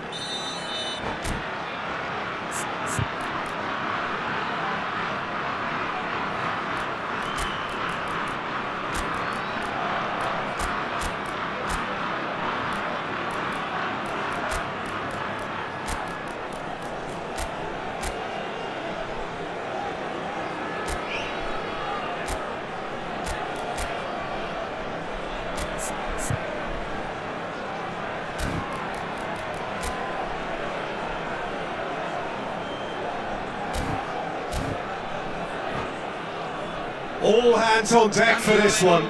All hands on deck for this one.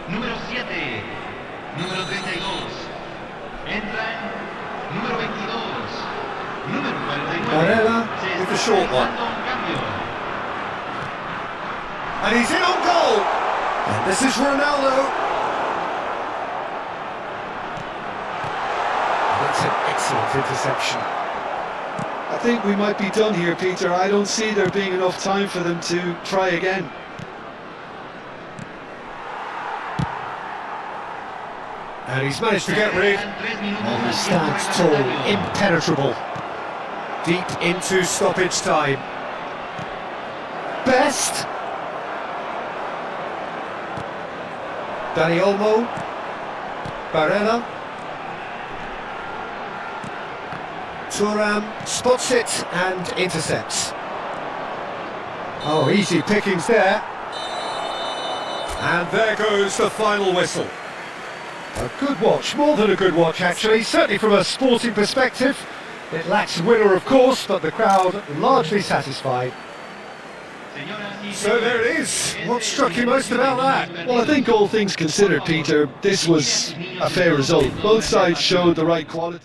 Número 7, número 32. Entran número 22, número 49. Varela with the short one. And he's in on goal. And this is Ronaldo. That's an excellent interception. I think we might be done here, Peter. I don't see there being enough time for them to try again. And he's managed to get rid. And he stands tall, impenetrable. Deep into stoppage time. Best. Dani Olmo. Barella. Thuram spots it and intercepts. Oh, easy pickings there. And there goes the final whistle. A good watch, more than a good watch actually, certainly from a sporting perspective. It lacks winner of course, but the crowd largely satisfied. So there it is. What struck you most about that? Well, I think all things considered, Peter, this was a fair result. Both sides showed the right quality.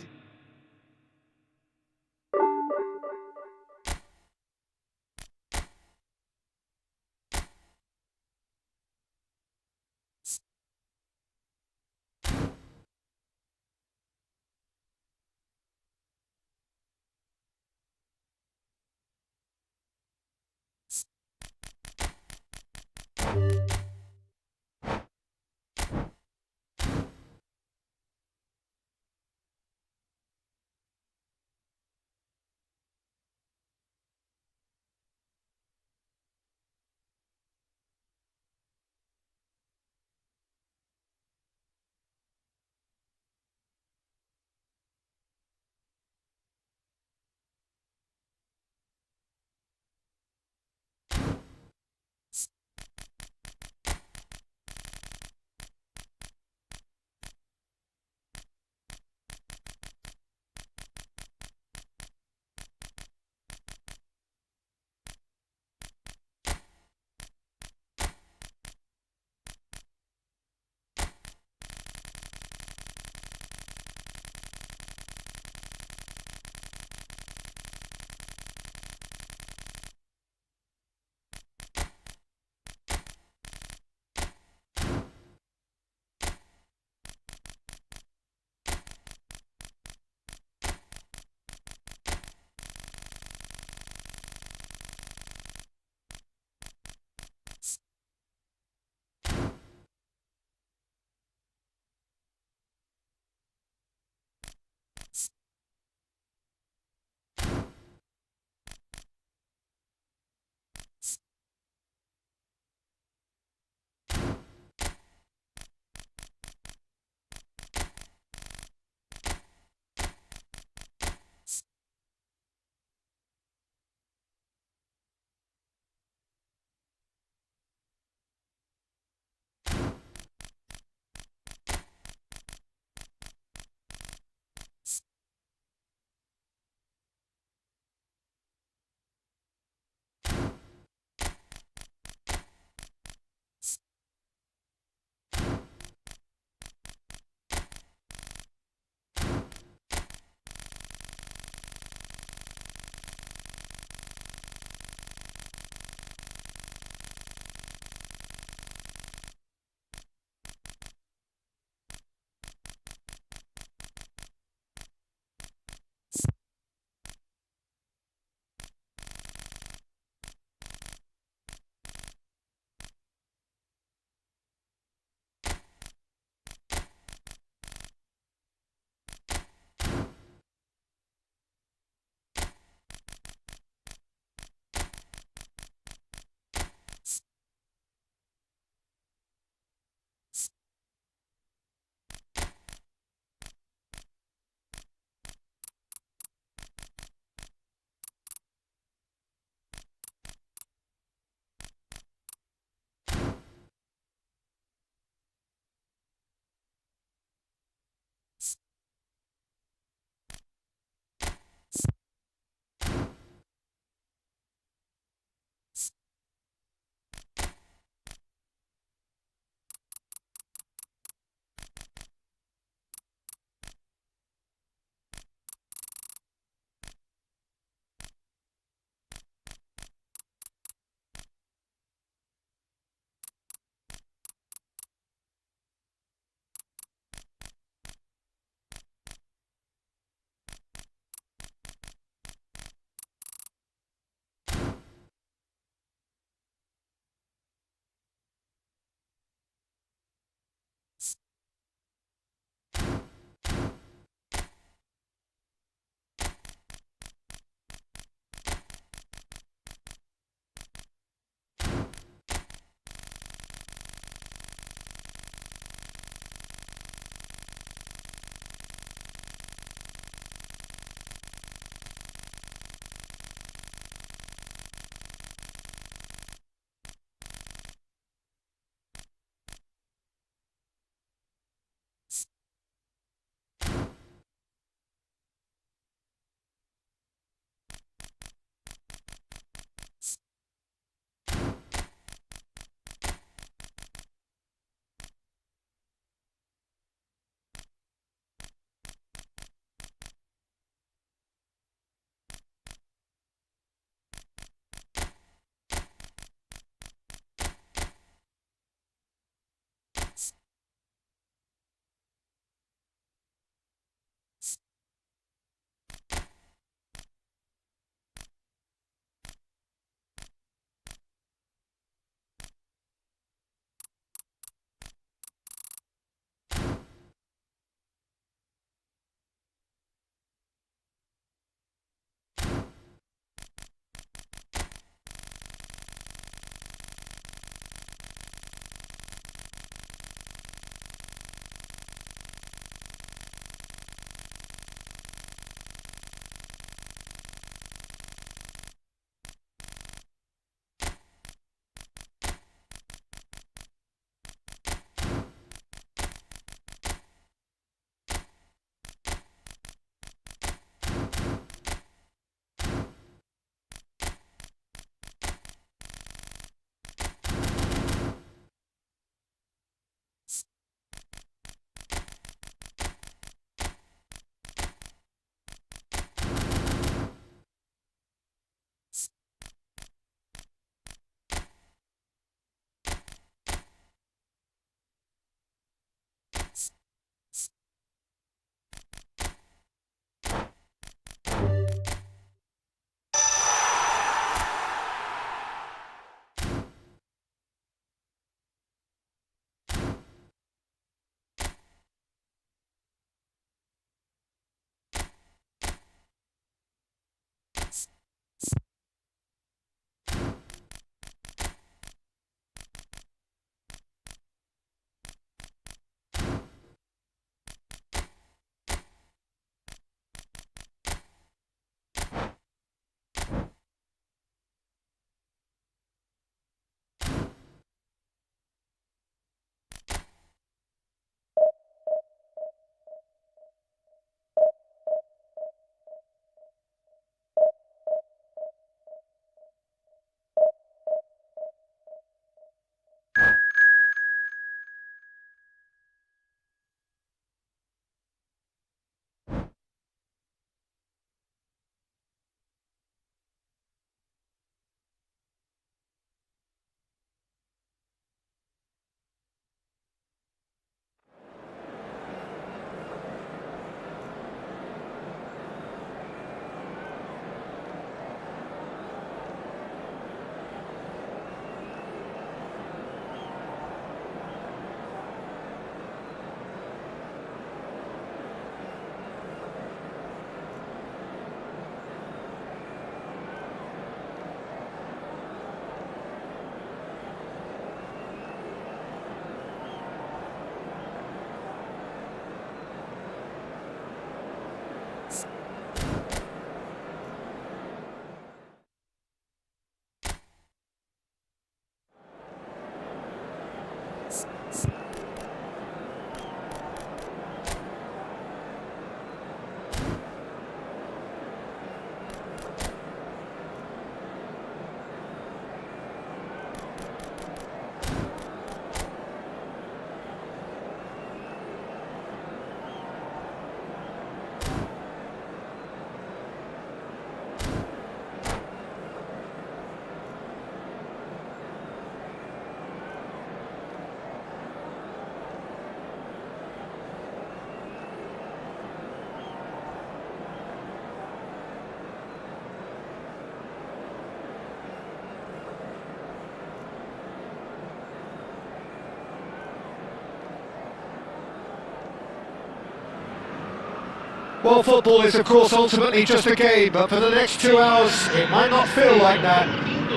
Well, football is of course ultimately just a game, but for the next 2 hours it might not feel like that.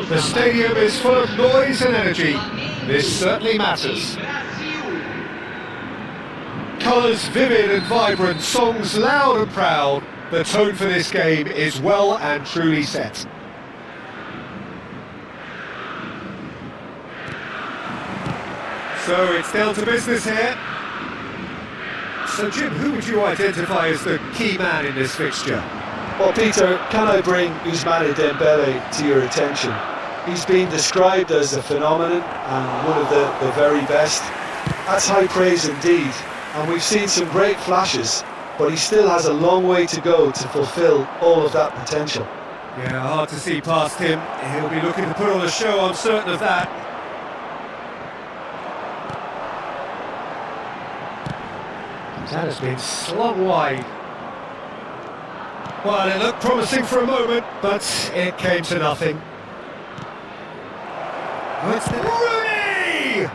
The stadium is full of noise and energy. This certainly matters. Colours vivid and vibrant, songs loud and proud. The tone for this game is well and truly set. So it's down to business here. So Jim, who would you identify as the key man in this fixture? Well, Peter, can I bring Ousmane Dembele to your attention? He's been described as a phenomenon and one of the very best. That's high praise indeed, and we've seen some great flashes, but he still has a long way to go to fulfil all of that potential. Yeah, hard to see past him. He'll be looking to put on a show, I'm certain of that. That has been slung wide. Well, it looked promising for a moment, but it came to nothing. Oh, it's Rooney!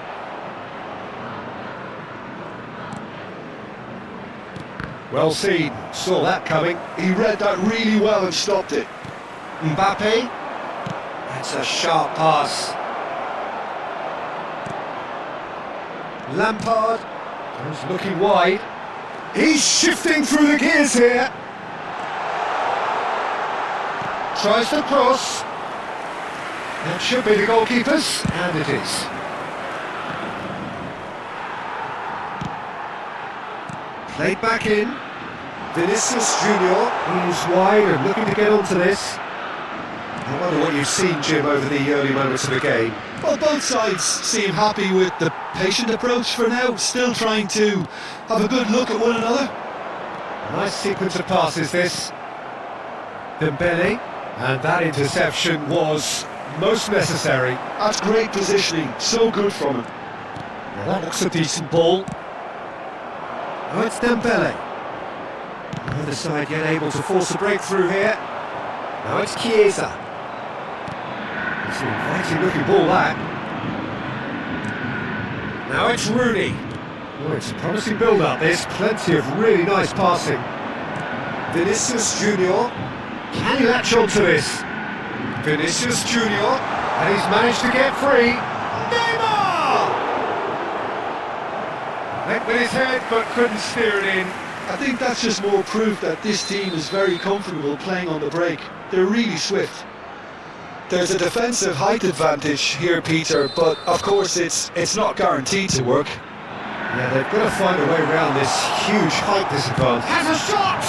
Well seen, saw that coming. He read that really well and stopped it. Mbappe. That's a sharp pass. Lampard. He's looking wide. He's shifting through the gears here. Tries to cross. That should be the goalkeeper's, and it is. Played back in. Vinicius Junior. He's wide and looking to get onto this. I wonder what you've seen, Jim, over the early moments of the game. Well, both sides seem happy with the patient approach for now, still trying to have a good look at one another. Nice sequence of passes this. Dembele, and that interception was most necessary. That's great positioning, so good from him. Well, that looks a decent ball. Oh, it's Dembele. Neither side yet able to force a breakthrough here. Now it's Chiesa. It's an inviting looking ball, that. Now it's Rooney. Oh, it's a promising build-up. There's plenty of really nice passing. Vinicius Junior. Can he latch onto this? Vinicius Junior. And he's managed to get free. Neymar! Went with his head, but couldn't steer it in. I think that's just more proof that this team is very comfortable playing on the break. They're really swift. There's a defensive height advantage here, Peter, but of course it's not guaranteed to work. Yeah, they've got to find a way around this huge height disadvantage. Has a shot!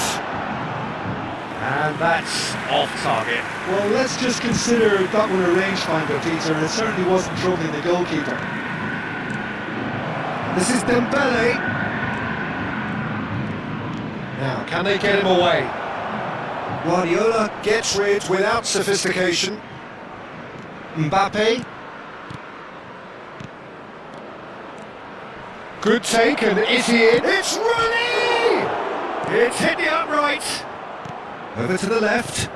And that's off target. Well, let's just consider that one a rangefinder, Peter, and it certainly wasn't troubling the goalkeeper. This is Dembele. Now, can they get him away? Guardiola gets rid without sophistication. Mbappe. Good take, and is he in? It's Rooney! It's hit the upright. Over to the left.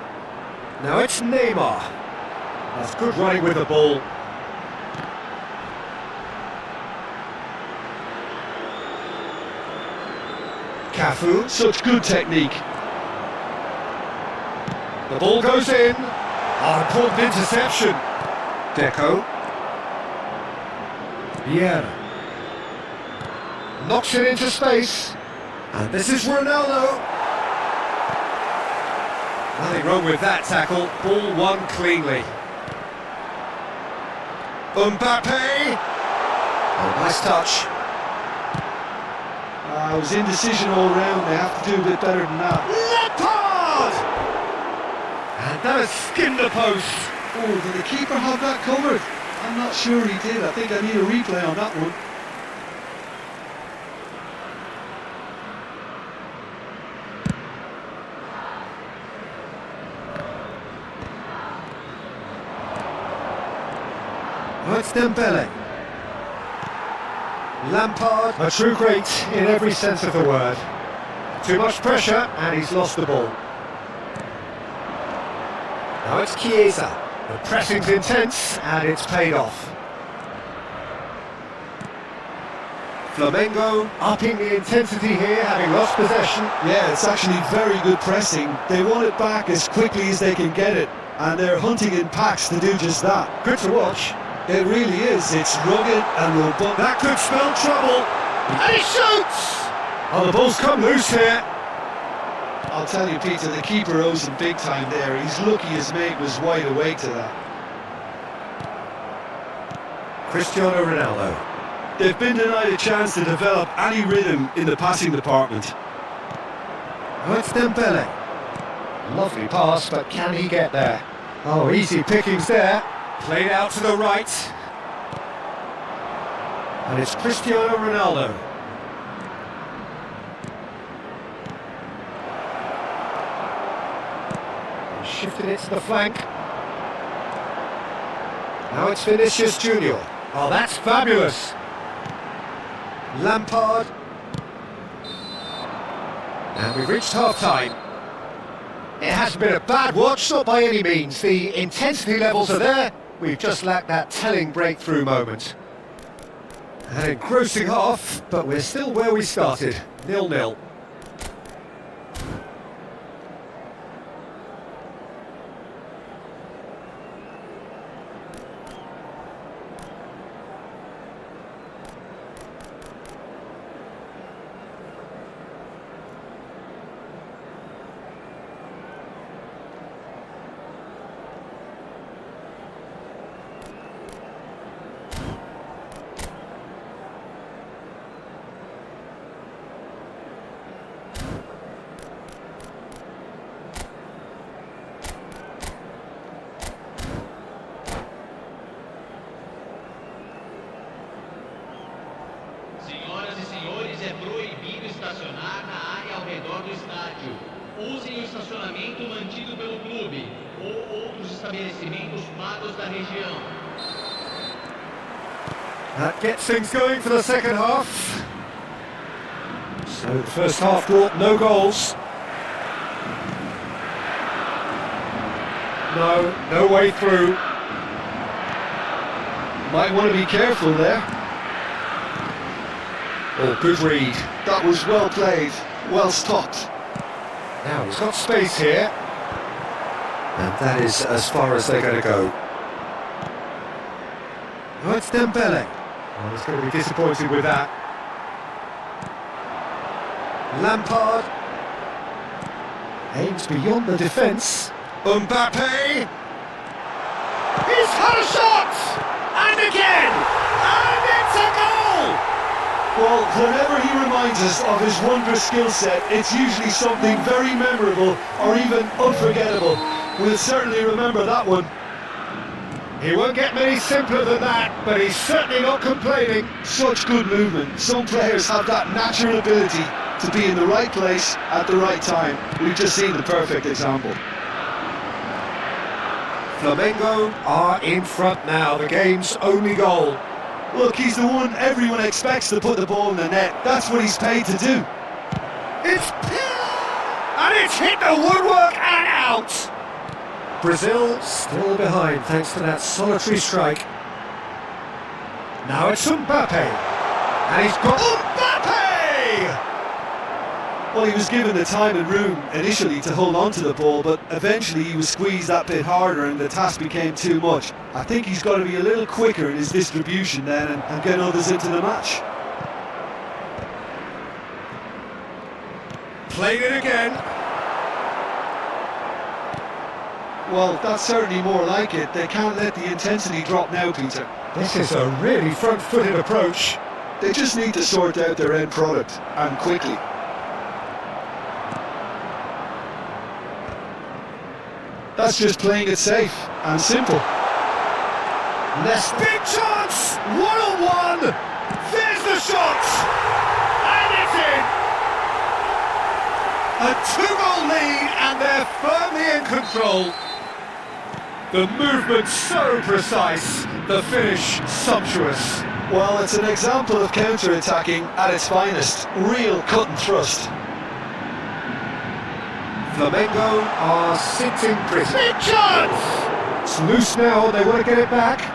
Now it's Neymar. That's good running with the ball. Cafu. Such good technique. The ball goes in. Oh, important interception. Deco. Vieira. Knocks it into space. And this is Ronaldo. Nothing wrong with that tackle. Ball won cleanly. Mbappe. Oh, nice touch. It was indecision all round. They have to do a bit better than that. Lampard! And that has skimmed the post. Oh, did the keeper have that covered? I'm not sure he did. I think I need a replay on that one. Oh, it's Dembele. Lampard, a true great in every sense of the word. Too much pressure, and he's lost the ball. Now it's Chiesa. The pressing's intense, and it's paid off. Flamengo upping the intensity here, having lost possession. Yeah, it's actually very good pressing. They want it back as quickly as they can get it, and they're hunting in packs to do just that. Good to watch. It really is. It's rugged and robust. That could spell trouble. And he shoots! Oh, the ball's come loose here. I'll tell you, Peter, the keeper owes him big time there. He's lucky his mate was wide awake to that. Cristiano Ronaldo. They've been denied a chance to develop any rhythm in the passing department. Oh, it's Dembele. Lovely pass, but can he get there? Oh, easy pickings there. Played out to the right. And it's Cristiano Ronaldo. Shifted it to the flank. Now it's Vinicius Junior. Oh, that's fabulous. Lampard. And we've reached half-time. It hasn't been a bad watch, not by any means. The intensity levels are there. We've just lacked that telling breakthrough moment. An engrossing half, but we're still where we started, 0-0. Senhoras e senhores, é proibido estacionar na área ao redor do estádio. Usem o estacionamento mantido pelo clube ou outros estabelecimentos pagos da região. That gets things going for the second half. So the first half brought no goals. No way through. Might want to be careful there. Oh, good read. That was well played, well stopped. Now he's got space here. And that is as far as they're going to go. Oh, it's Dembele. Oh, he's going to be disappointed with that. Lampard. Aims beyond the defence. Mbappe. He's had a shot! And again! And it's a goal! Well, whenever he reminds us of his wondrous skill set, it's usually something very memorable or even unforgettable. We'll certainly remember that one. He won't get many simpler than that, but he's certainly not complaining. Such good movement. Some players have that natural ability to be in the right place at the right time. We've just seen the perfect example. Flamengo are in front now, the game's only goal. Look, he's the one everyone expects to put the ball in the net. That's what he's paid to do. It's... and it's hit the woodwork and out! Brazil still behind thanks to that solitary strike. Now it's Mbappe. And he's got... Mbappe! Well, he was given the time and room initially to hold on to the ball, but eventually he was squeezed that bit harder and the task became too much. I think he's got to be a little quicker in his distribution then and get others into the match. Played it again. Well, that's certainly more like it. They can't let the intensity drop now, Peter. This is a really front-footed approach. They just need to sort out their end product, and quickly. That's just playing it safe and simple. Big chance! One-on-one! There's the shot! And it's in! A 2-goal lead, and they're firmly in control. The movement so precise, the finish sumptuous. Well, it's an example of counter-attacking at its finest. Real cut and thrust. Flamengo are sitting pretty. Big chance! It's loose now, they want to get it back.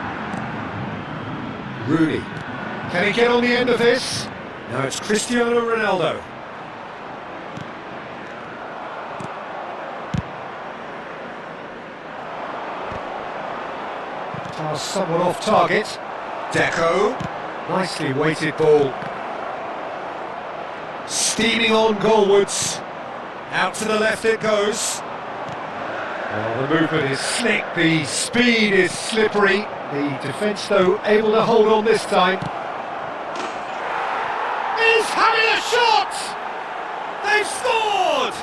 Rooney. Can he get on the end of this? Now it's Cristiano Ronaldo. Pass somewhat off target. Deco. Nicely weighted ball. Steaming on goalwards. Out to the left it goes. Oh, the movement is slick, the speed is slippery. The defence, though, able to hold on this time. He's having a shot! They've scored!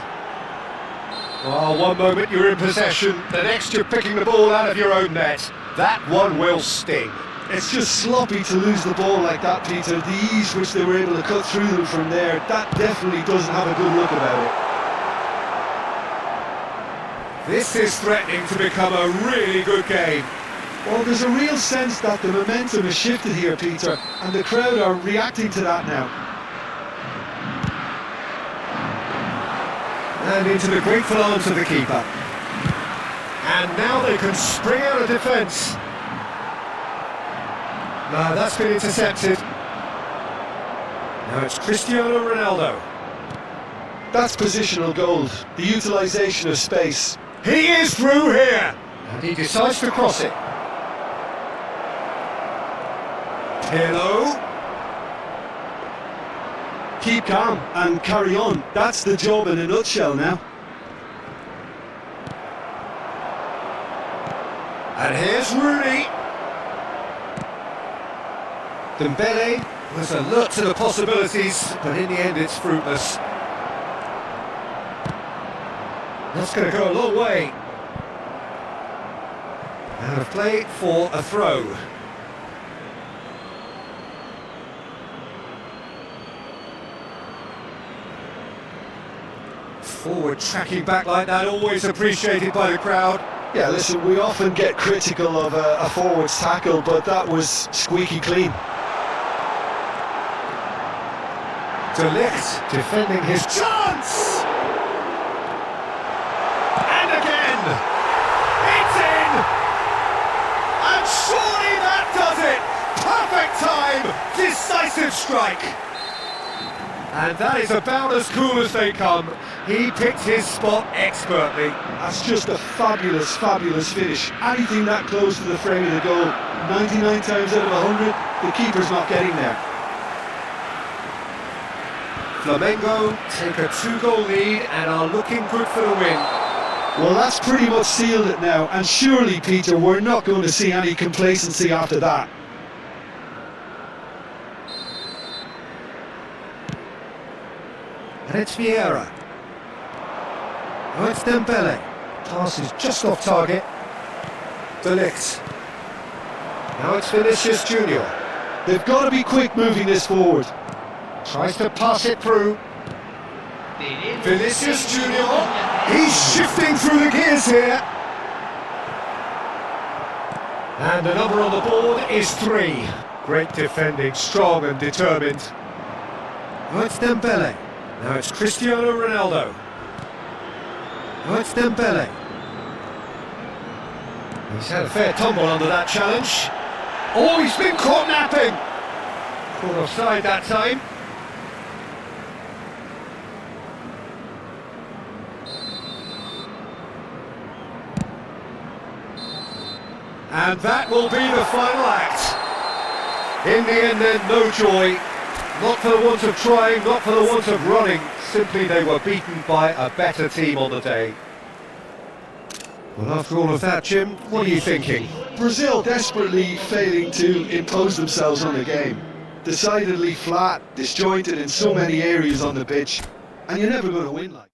Oh, one moment you're in possession, the next you're picking the ball out of your own net. That one will sting. It's just sloppy to lose the ball like that, Peter. The ease which they were able to cut through them from there, that definitely doesn't have a good look about it. This is threatening to become a really good game. Well, there's a real sense that the momentum has shifted here, Peter, and the crowd are reacting to that now. And into the grateful arms of the keeper. And now they can spring out of defence. No, that's been intercepted. Now it's Cristiano Ronaldo. That's positional gold, the utilisation of space. He is through here! And he decides to cross it. Hello. Keep calm and carry on. That's the job in a nutshell now. And here's Rooney. Dembele was alert to the possibilities, but in the end it's fruitless. That's going to go a long way. Out of play for a throw. Forward tracking back like that, always appreciated by the crowd. Yeah, listen, we often get critical of a forward's tackle, but that was squeaky clean. De Ligt defending his chance! And again! It's in! And surely that does it! Perfect time! Decisive strike! And that is about as cool as they come. He picked his spot expertly. That's just a fabulous, fabulous finish. Anything that close to the frame of the goal, 99 times out of 100, the keeper's not getting there. Flamengo take a 2-goal lead and are looking good for the win. Well, that's pretty much sealed it now, and surely, Peter, we're not going to see any complacency after that. And it's Vieira. Now it's Dembele. Pass is just off target. De Ligt. Now it's Vinicius Junior. They've got to be quick moving this forward. Tries to pass it through. Vinicius Junior. He's shifting through the gears here. And the number on the board is 3. Great defending, strong and determined. Now it's Dembele. Now it's Cristiano Ronaldo. Now it's Dembele. He's had a fair tumble under that challenge. Oh, he's been caught napping. Caught offside that time. And that will be the final act. In the end then, no joy. Not for the want of trying, not for the want of running. Simply they were beaten by a better team on the day. Well, after all of that, Jim, what are you thinking? Brazil desperately failing to impose themselves on the game. Decidedly flat, disjointed in so many areas on the pitch, and you're never going to win like.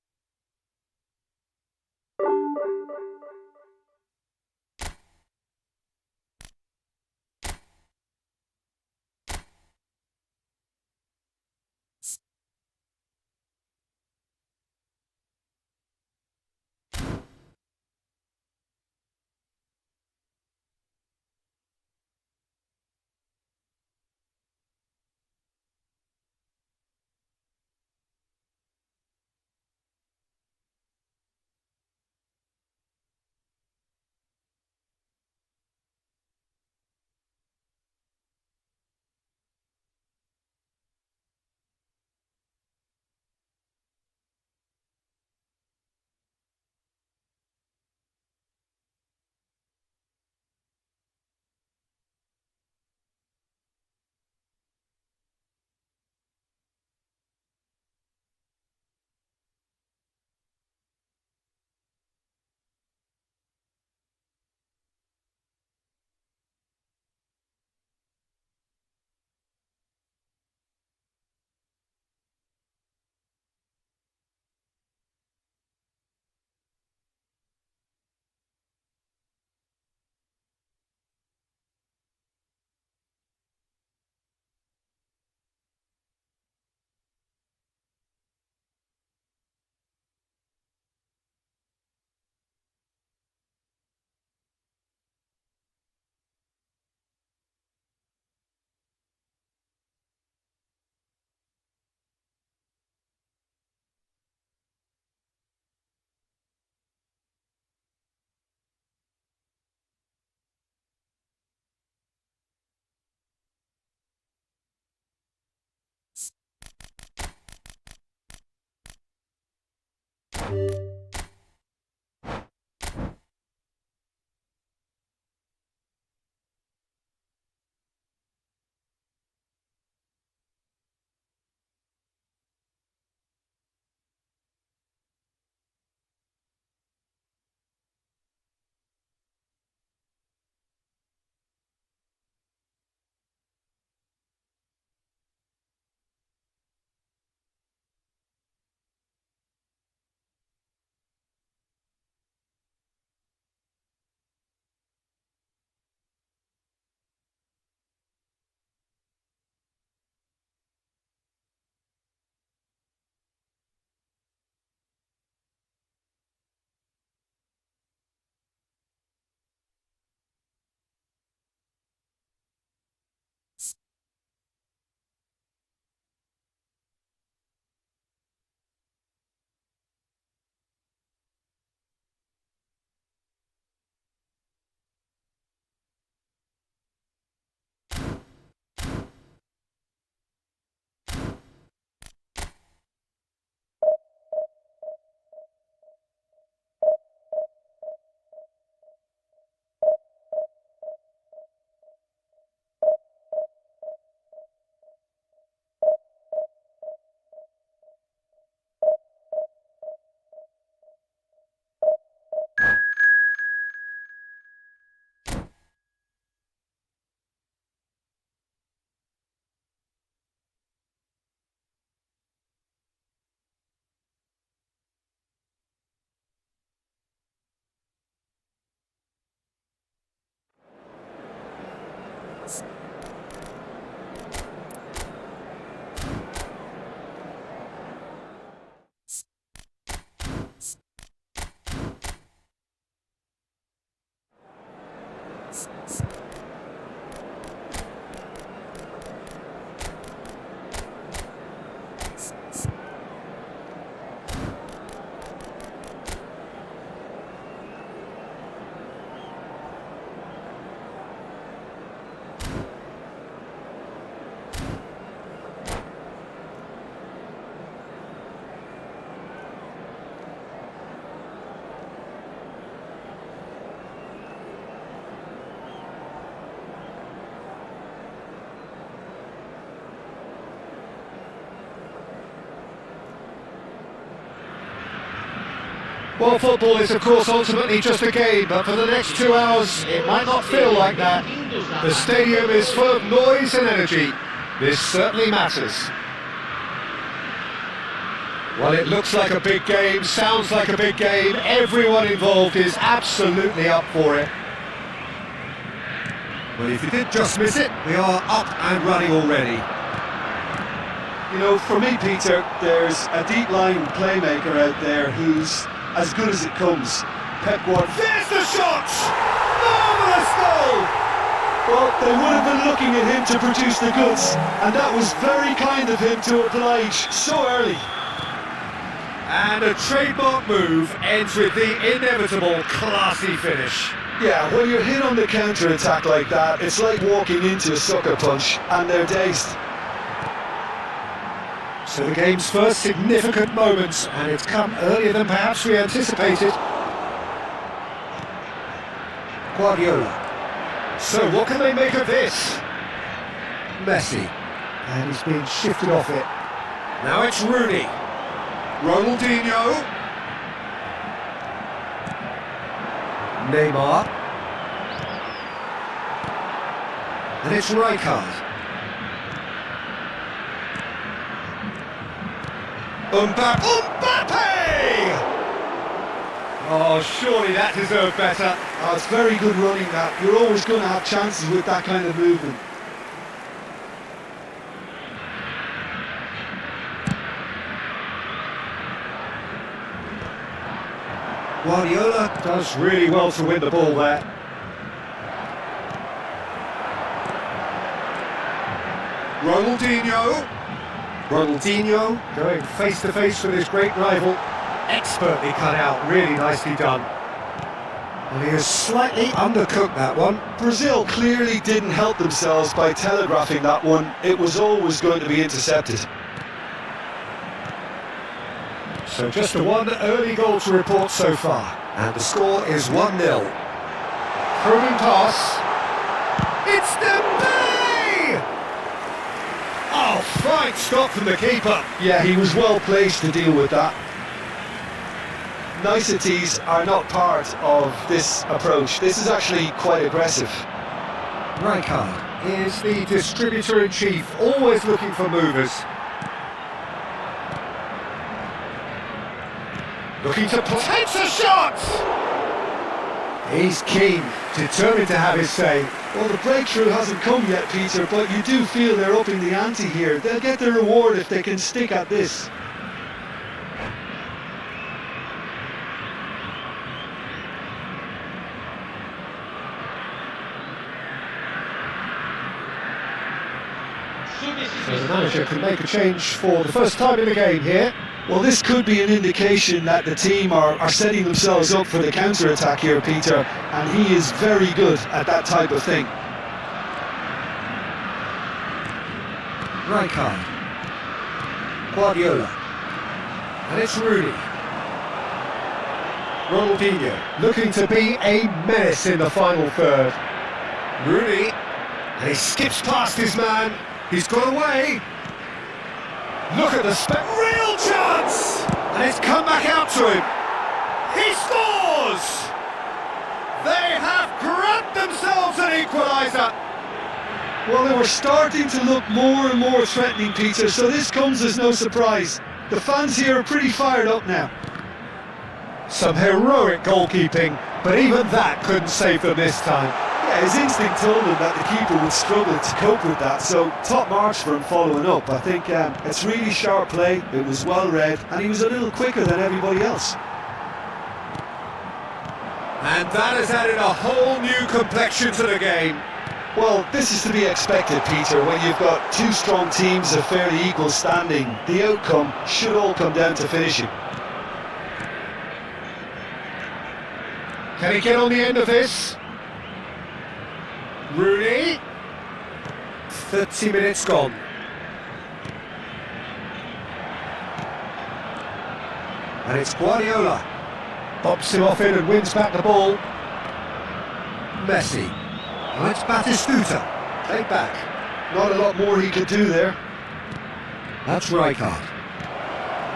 Well, football is of course ultimately just a game, but for the next 2 hours it might not feel like that. The stadium is full of noise and energy. This certainly matters. Well, it looks like a big game, sounds like a big game. Everyone involved is absolutely up for it. Well, if you did just miss it, we are up and running already. You know, for me, Peter, there's a deep-lying playmaker out there who's as good as it comes. Pep Guardiola. There's the shot! Marvellous goal! Well, they would have been looking at him to produce the goods, and that was very kind of him to oblige so early. And a trademark move ends with the inevitable classy finish. Yeah, when you're hit on the counter-attack like that, it's like walking into a sucker punch, and they're dazed. So the game's first significant moments, and it's come earlier than perhaps we anticipated. Guardiola. So what can they make of this? Messi. And he's being shifted off it. Now it's Rooney. Ronaldinho. Neymar. And it's Rijkaard. Mbappe! Oh, surely that deserved better. Oh, it's very good running that. You're always going to have chances with that kind of movement. Guardiola does really well to win the ball there. Ronaldinho going face to face with his great rival. Expertly cut out, really nicely done. And he has slightly undercooked that one. Brazil clearly didn't help themselves by telegraphing that one. It was always going to be intercepted. So just a one early goal to report so far. And the score is 1-0. Probing pass. It's Dembele! Oh, fine stop from the keeper. Yeah, he was well placed to deal with that. Niceties are not part of this approach. This is actually quite aggressive. Rijkaard is the distributor-in-chief, always looking for movers. Looking to takes a shot! He's keen, determined to have his say. Well, the breakthrough hasn't come yet, Peter, but you do feel they're upping the ante here. They'll get the reward if they can stick at this. So the manager can make a change for the first time in the game here. Well, this could be an indication that the team are setting themselves up for the counter-attack here, Peter, and he is very good at that type of thing. Rijkaard. Guardiola. And it's Rooney. Ronaldinho looking to be a menace in the final third. Rooney. And he skips past his man. He's got away. Look at the real chance! And it's come back out to him. He scores! They have grabbed themselves an equaliser. Well, they were starting to look more and more threatening, Peter, so this comes as no surprise. The fans here are pretty fired up now. Some heroic goalkeeping, but even that couldn't save them this time. Yeah, his instinct told him that the keeper would struggle to cope with that, so top marks for him following up. I think it's really sharp play, it was well read, and he was a little quicker than everybody else. And that has added a whole new complexion to the game. Well, this is to be expected, Peter, when you've got two strong teams of fairly equal standing. The outcome should all come down to finishing. Can he get on the end of this? Rooney. 30 minutes gone. And it's Guardiola. Bobs him off in and wins back the ball. Messi. And it's Batistuta. Take back. Not a lot more he could do there. That's Rijkaard.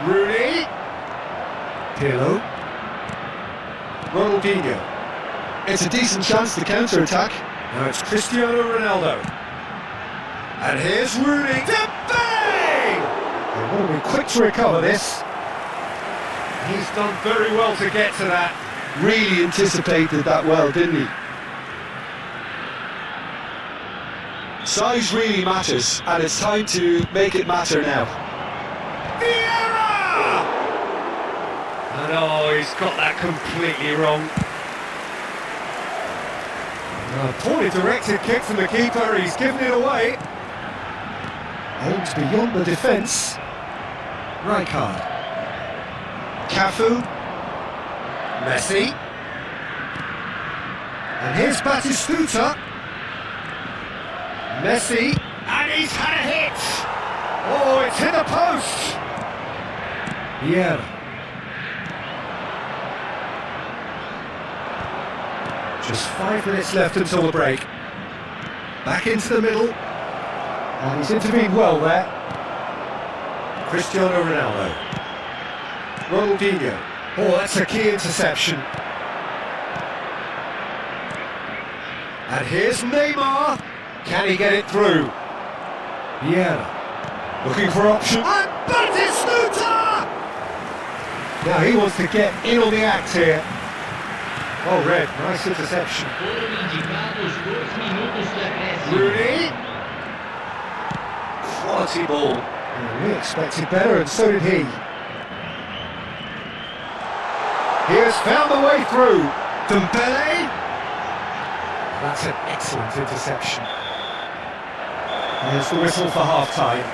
Rooney. Pirlo. Ronaldinho. It's a decent chance to counter-attack. Now it's Cristiano Ronaldo. And here's Rooney. Bang! They want to be quick to recover this. He's done very well to get to that. Really anticipated that well, didn't he? Size really matters, and it's time to make it matter now. Vieira! And oh, he's got that completely wrong. A poorly directed kick from the keeper, he's given it away. Aims beyond the defence. Rijkaard. Cafu. Messi. And here's Batistuta. Messi. And he's had a hit! Oh, it's hit the post! Vieira. Just 5 minutes left until the break. Back into the middle. And he's intervened well there. Cristiano Ronaldo. Ronaldinho. Oh, that's a key interception. And here's Neymar. Can he get it through? Vieira. Looking for option. And Batistuta! Now he wants to get in on the act here. Oh, red, nice interception. Rooney. Quality ball. And we expected better, and so did he. He has found the way through. Dembele. That's an excellent interception. Here's the whistle for half-time.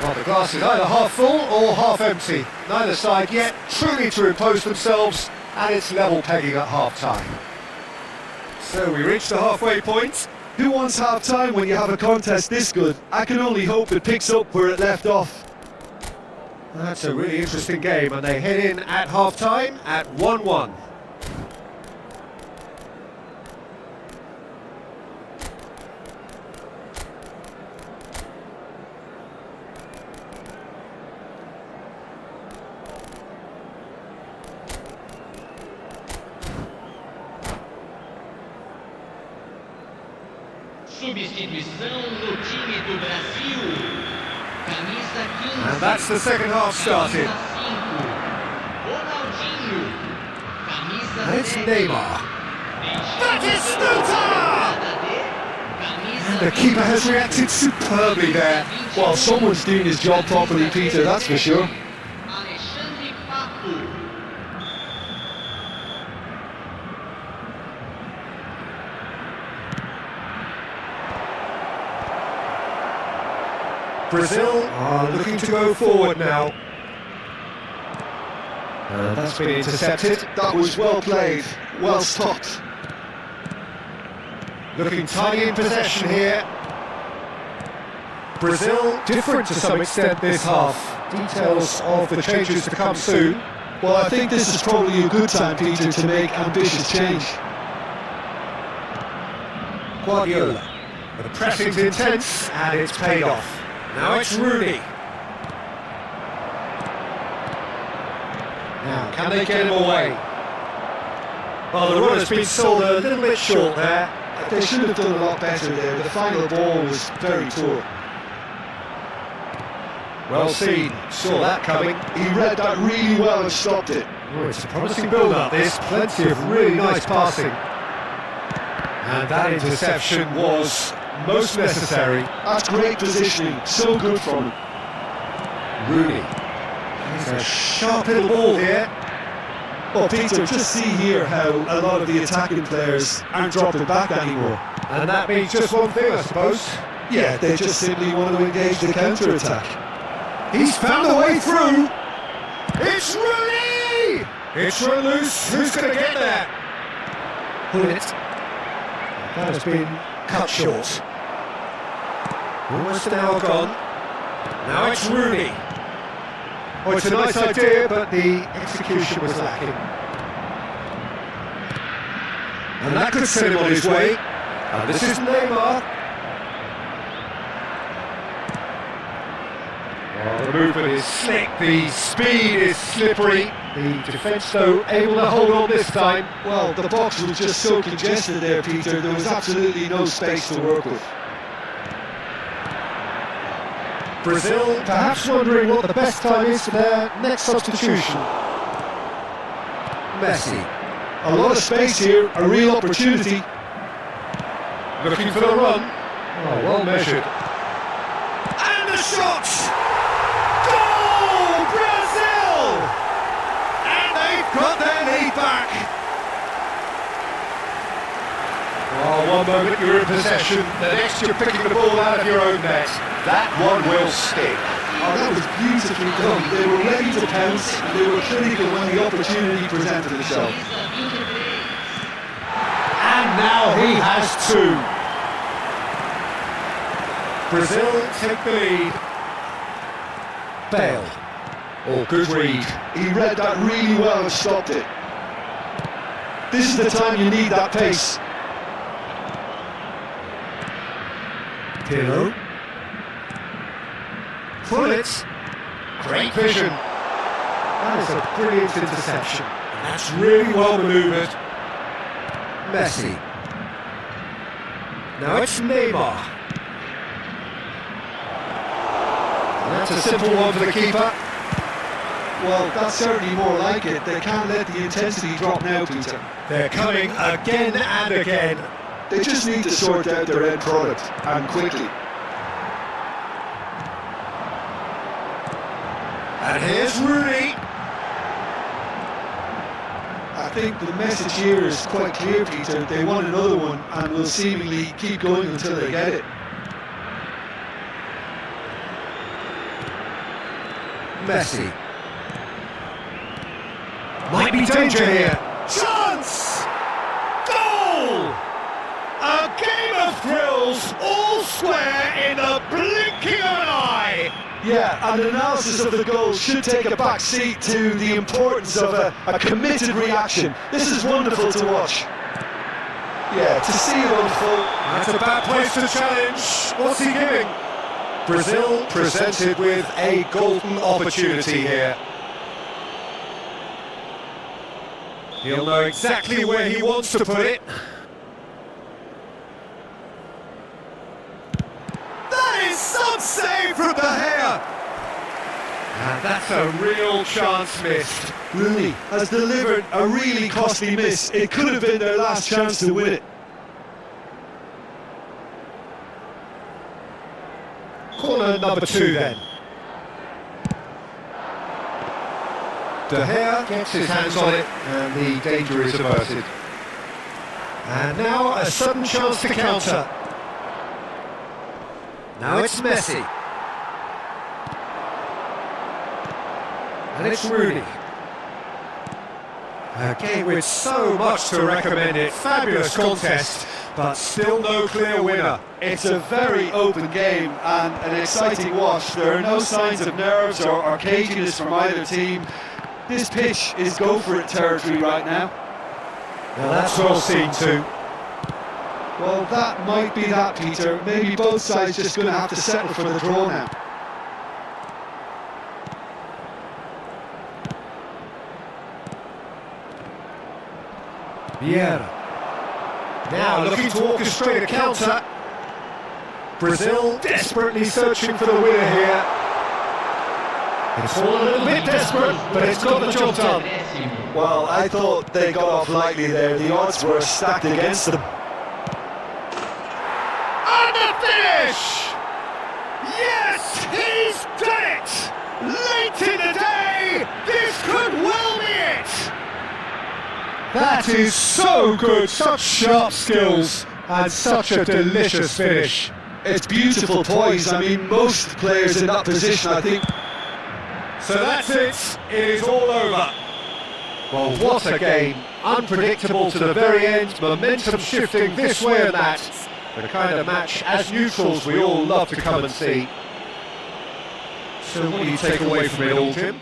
Well, the glass is either half full or half empty. Neither side yet truly to impose themselves, and it's level pegging at half-time. So we reach the halfway point. Who wants half-time when you have a contest this good? I can only hope it picks up where it left off. That's a really interesting game, and they head in at half-time at 1-1. Substituição no time do Brasil. Camisa 15. And that's the second half started. Ronaldinho. Camisa And it's 7. Neymar. Batistuta! And the keeper has reacted superbly there. Well, someone's doing his job properly, Peter, that's for sure. Alexandre Papo. Brazil are looking to go forward now. That's been intercepted. That was well played, well stopped. Looking tiny in possession here. Brazil different to some extent this half. Details of the changes to come soon. Well, I think this is probably a good time, Peter, to make ambitious change. Guardiola. The pressing's intense and it's paid off. Now it's Rooney. Now, can they get him away? Well, the run has been sold a little bit short there. They should have done a lot better there. The final ball was very poor. Well seen, saw that coming. He read that really well and stopped it. Oh, it's a promising build-up this, plenty of really nice passing. And that interception was most necessary. That's great positioning, so good from him. Rooney. He's a sharp little ball here. Well, Peter, just see here how a lot of the attacking players aren't dropping back anymore. And that means just one thing, I suppose. Yeah, they just simply want to engage the counter-attack. He's found a way through. It's Rooney! It's run loose. Who's going to get there? Pull it. That has been cut short. Almost an hour gone. Now it's Rooney. Oh, it's a nice idea, but the execution was lacking. And that could send him on his way. And this is Neymar. Well, the movement is slick, the speed is slippery. The defence, though, able to hold on this time. Well, the box was just so congested there, Peter. There was absolutely no space to work with. Brazil perhaps wondering what the best time is for their next substitution. Messi. A lot of space here, a real opportunity. Looking for the run. Oh, well measured. And the shot! Goal! Brazil! And they've got their lead back. Oh, one moment you're in possession, the next you're picking the ball out of your own net. That one will stick. Oh, that was beautifully done. They were ready to pounce, and they were clinical when the opportunity presented itself. And now he has two. Brazil take the lead. Bale. Oh, good read. He read that really well and stopped it. This is the time you need that pace. Pirlo. Pullets. Great vision. That is a brilliant interception. That's really well manoeuvred. Messi. Now it's Neymar. And that's a simple one for the keeper. Well, that's certainly more like it. They can't let the intensity drop now, Peter. They're coming again and again. They just need to sort out their end product, and quickly. And here's Rooney. I think the message here is quite clear, Peter. They want another one and will seemingly keep going until they get it. Messi. Might be danger here. Chance! Goal! A game of thrills, all square in the blinking of an eye. Yeah, and analysis of the goal should take a back seat to the importance of a committed reaction. This is wonderful to watch. Yeah, to see it unfold. That's a bad place to challenge. What's he giving? Brazil presented with a golden opportunity here. He'll know exactly where he wants to put it. That is some save from De Gea. And that's a real chance missed. Rooney has delivered a really costly miss. It could have been their last chance to win it. Corner number 2 then. De Gea gets his hands on it and the danger is averted. And now a sudden chance to counter. Now it's Messi. And it's Rooney. A game with so much to recommend it. Fabulous contest, but still no clear winner. It's a very open game and an exciting watch. There are no signs of nerves or caginess from either team. This pitch is go-for-it territory right now. Now that's well seen too. Well, that might be that, Peter. Maybe both sides just going to have to settle for the draw now. Vieira. Now looking to orchestrate a counter. Brazil desperately searching for the winner here. It's all a little bit desperate, but it's got the job done. Well, I thought they got off lightly there. The odds were stacked against them. And the finish! Yes, he's done it! Late in the day, this could well be it! That is so good, such sharp skills, and such a delicious finish. It's beautiful poise. I mean, most players in that position, I think. So that's it, it is all over. Well, what a game, unpredictable to the very end, momentum shifting this way and that. The kind of match, as neutrals, we all love to come and see. So what do you take away from it all, Jim?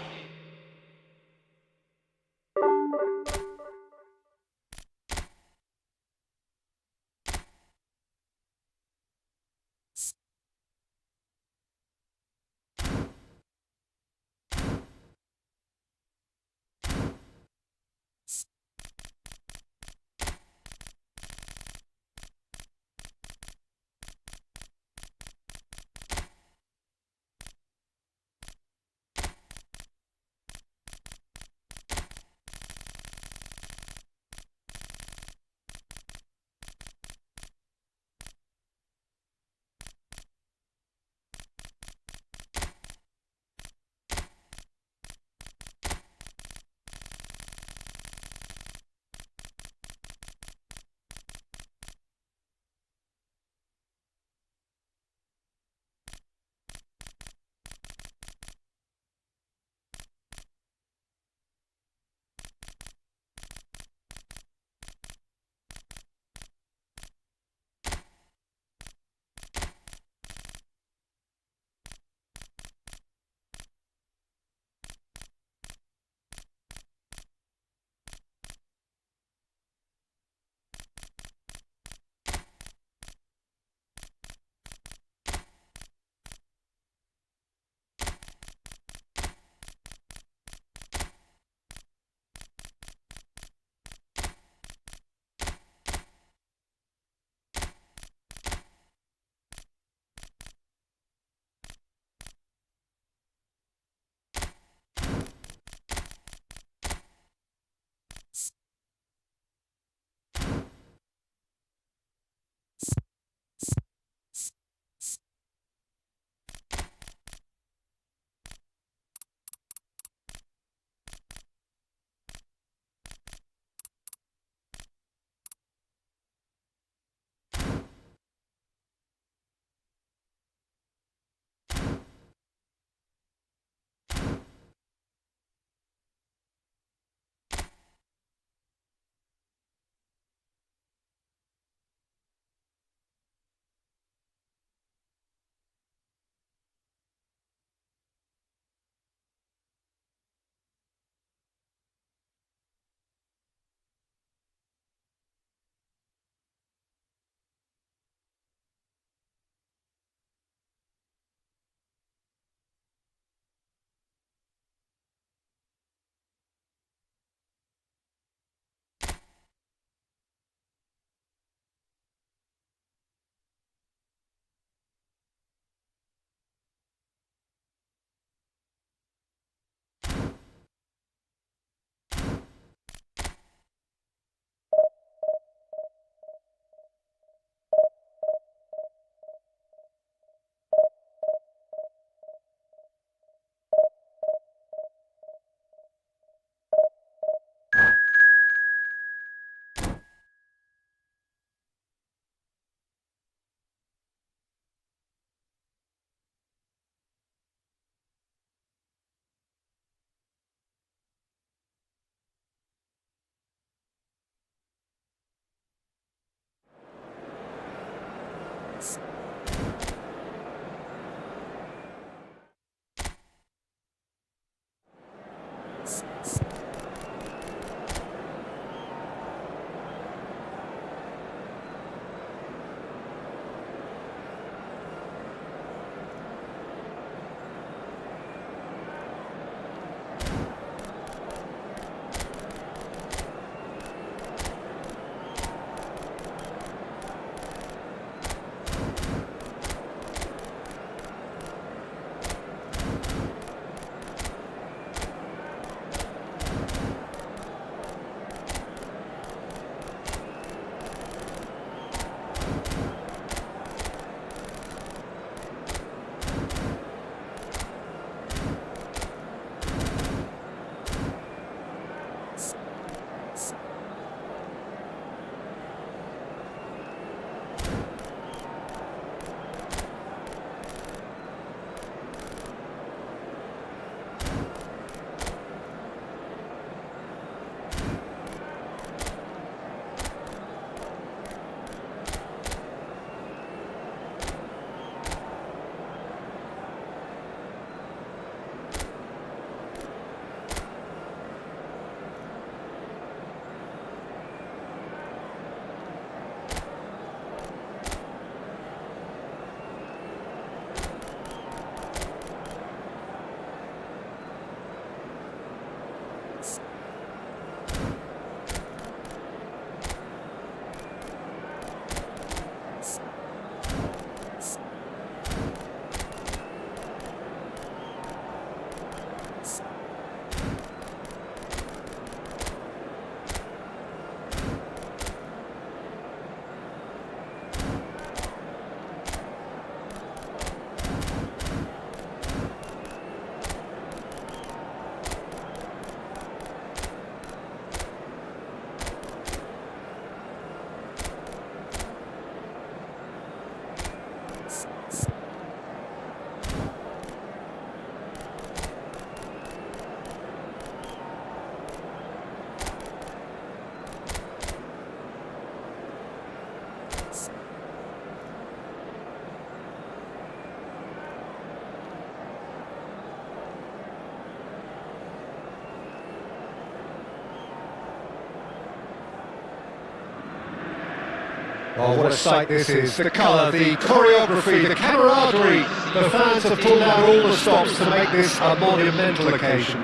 Oh, what a sight this is. The colour, the choreography, the camaraderie. The fans have pulled out all the stops to make this a monumental occasion.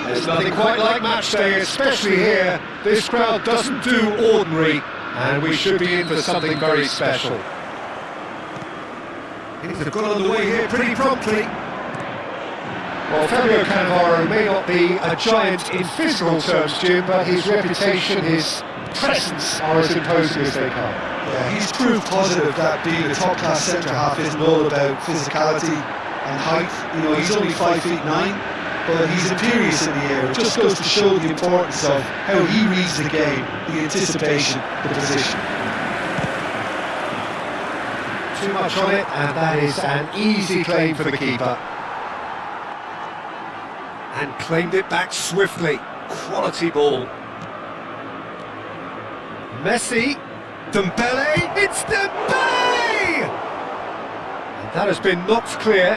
There's nothing quite like match day, especially here. This crowd doesn't do ordinary, and we should be in for something very special. Things have got underway here pretty promptly. Well, Fabio Cannavaro may not be a giant in physical terms, Jim, but his reputation, his presence are as imposing as they come. Yeah, he's proof positive that being a top-class centre-half isn't all about physicality and height. You know, he's only 5'9", but he's imperious in the air. It just goes to show the importance of how he reads the game, the anticipation, the position. Too much on it, and that is an easy claim for the keeper. And claimed it back swiftly. Quality ball. Messi, Dembele, it's Dembele! And that has been knocked clear.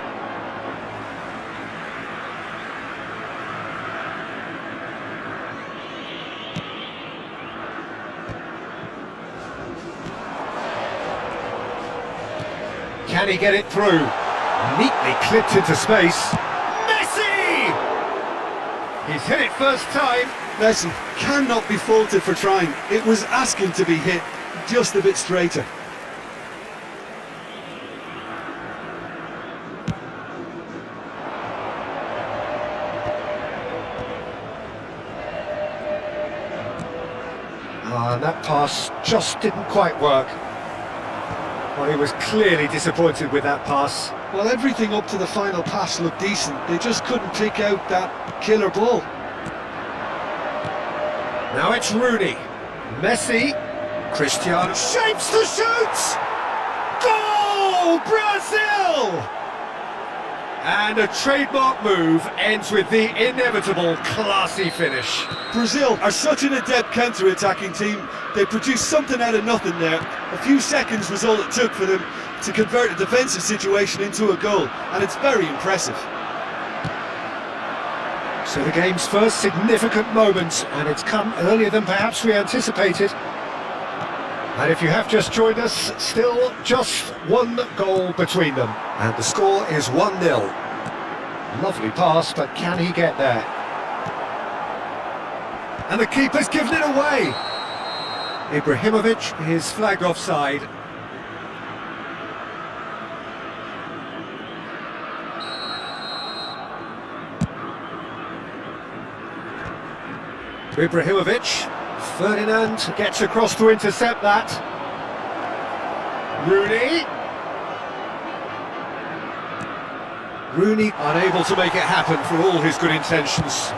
Can he get it through? Neatly clipped into space. Messi! He's hit it first time. Messi cannot be faulted for trying. It was asking to be hit just a bit straighter. And that pass just didn't quite work. Well, he was clearly disappointed with that pass. Well, everything up to the final pass looked decent. They just couldn't pick out that killer ball. Now it's Rooney. Messi. Cristiano shapes the shoots! Goal! Brazil! And a trademark move ends with the inevitable classy finish. Brazil are such an adept counter-attacking team. They produced something out of nothing there. A few seconds was all it took for them to convert a defensive situation into a goal, and it's very impressive. So the game's first significant moment, and it's come earlier than perhaps we anticipated. And if you have just joined us, still just one goal between them. And the score is 1-0. Lovely pass, but can he get there? And the keeper's given it away. Ibrahimovic is flagged offside. Ibrahimovic. Ferdinand gets across to intercept that. Rooney unable to make it happen for all his good intentions.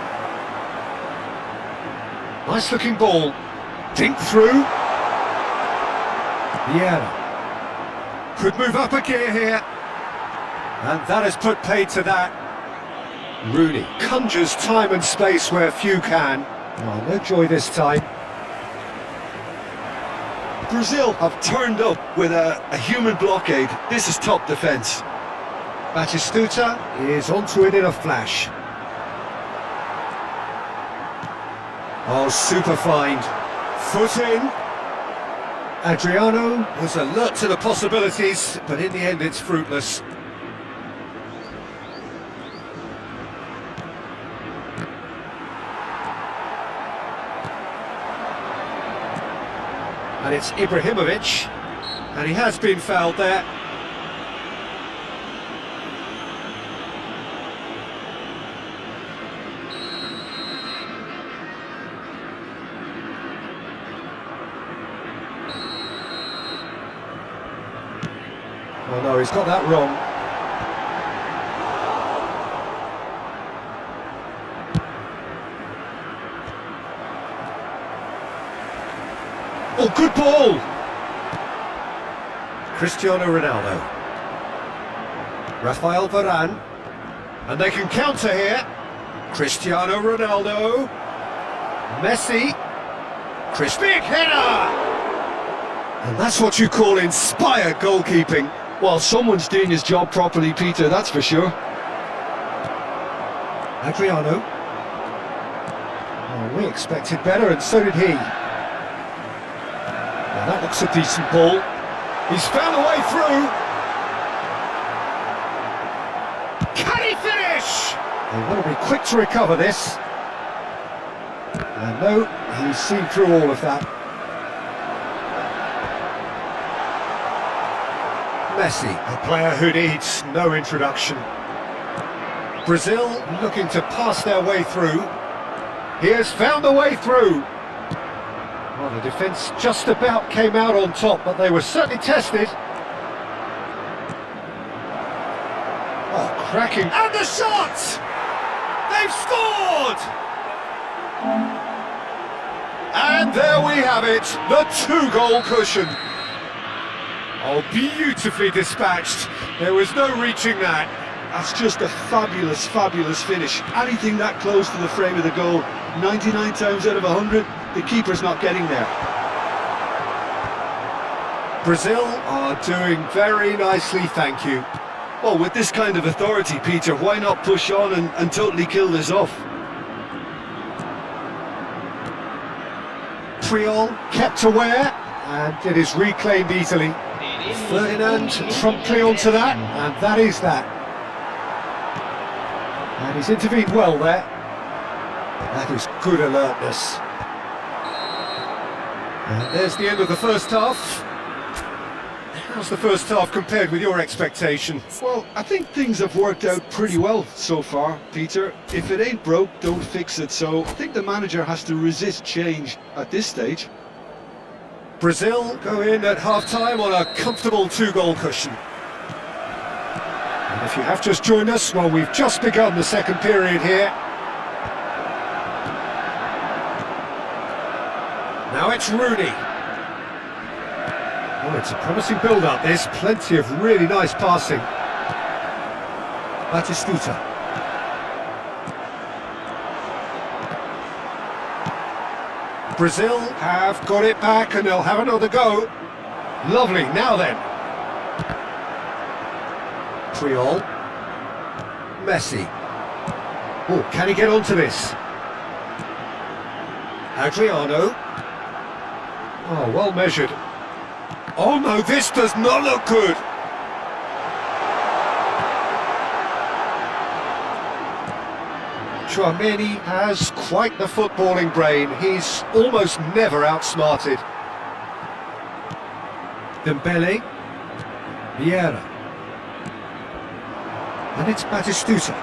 Nice looking ball. Dink through. Vieira. Could move up a gear here. And that has put paid to that. Rooney conjures time and space where few can. Oh, no joy this time. Brazil have turned up with a human blockade. This is top defence. Batistuta is onto it in a flash. Oh, super find. Foot in. Adriano was alert to the possibilities, but in the end it's fruitless. And it's Ibrahimovic, and he has been fouled there. Oh no, he's got that wrong. Oh, good ball! Cristiano Ronaldo. Rafael Varane. And they can counter here. Cristiano Ronaldo. Messi. Big header! And that's what you call inspired goalkeeping. Well, someone's doing his job properly, Peter, that's for sure. Adriano. Oh, we expected better, and so did he. Now that looks a decent ball. He's found a way through. Can he finish? They want to be quick to recover this. And no, he's seen through all of that. Messi, a player who needs no introduction. Brazil looking to pass their way through. He has found a way through. Well, the defence just about came out on top, but they were certainly tested. Oh, cracking. And the shot! They've scored! And there we have it, the 2-goal cushion. Oh, beautifully dispatched. There was no reaching that. That's just a fabulous, fabulous finish. Anything that close to the frame of the goal, 99 times out of 100, the keeper's not getting there. Brazil are doing very nicely, thank you. Well, with this kind of authority, Peter, why not push on and totally kill this off? Triol kept aware, and it is reclaimed easily. Ferdinand promptly onto that, and that is that. And he's intervened well there. That is good alertness. And there's the end of the first half. How's the first half compared with your expectation? Well, I think things have worked out pretty well so far, Peter. If it ain't broke, don't fix it. So I think the manager has to resist change at this stage. Brazil go in at half-time on a comfortable 2-goal cushion. And if you have just joined us, well, we've just begun the second period here. Now it's Rooney. Oh, it's a promising build-up, this. Plenty of really nice passing. Batistuta. Brazil have got it back and they'll have another go. Lovely, now then. Triol. Messi. Oh, can he get onto this? Adriano. Oh, well measured. Oh no, this does not look good. Tchouaméni has quite the footballing brain. He's almost never outsmarted. Dembele. Vieira. And it's Batistuta.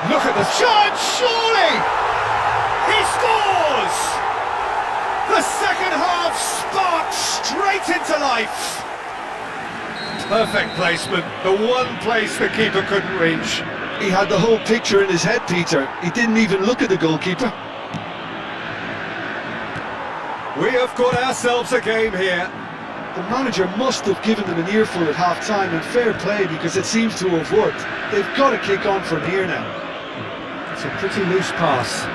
Look at the chance, surely! He scores! The second half sparks straight into life. Perfect placement, the one place the keeper couldn't reach. He had the whole picture in his head, Peter. He didn't even look at the goalkeeper. We have got ourselves a game here. The manager must have given them an earful at half-time, and fair play, because it seems to have worked. They've got to kick on from here now. It's a pretty loose pass.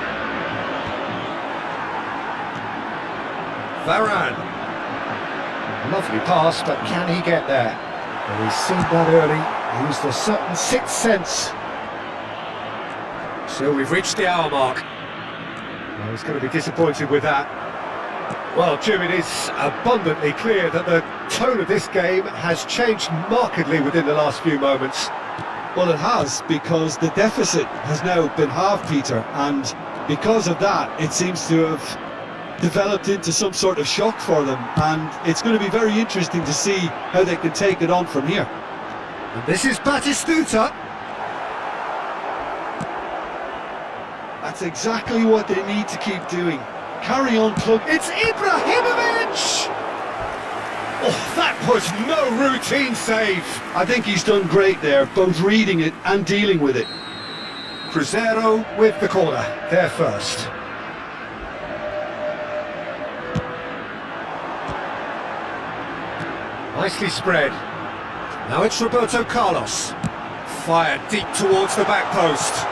Varane. Lovely pass, but can he get there? Well, he's seen that early. Used a certain sixth sense. So we've reached the hour mark. Well, he's going to be disappointed with that. Well, Jim, it is abundantly clear that the tone of this game has changed markedly within the last few moments. Well, it has, because the deficit has now been halved, Peter, and because of that, it seems to have developed into some sort of shock for them, and it's going to be very interesting to see how they can take it on from here. And this is Batistuta. That's exactly what they need to keep doing. Carry on, plug. It's Ibrahimovic! Oh, that was no routine save. I think he's done great there, both reading it and dealing with it. Cruzeiro with the corner, there first. Nicely spread. Now it's Roberto Carlos. Fired deep towards the back post.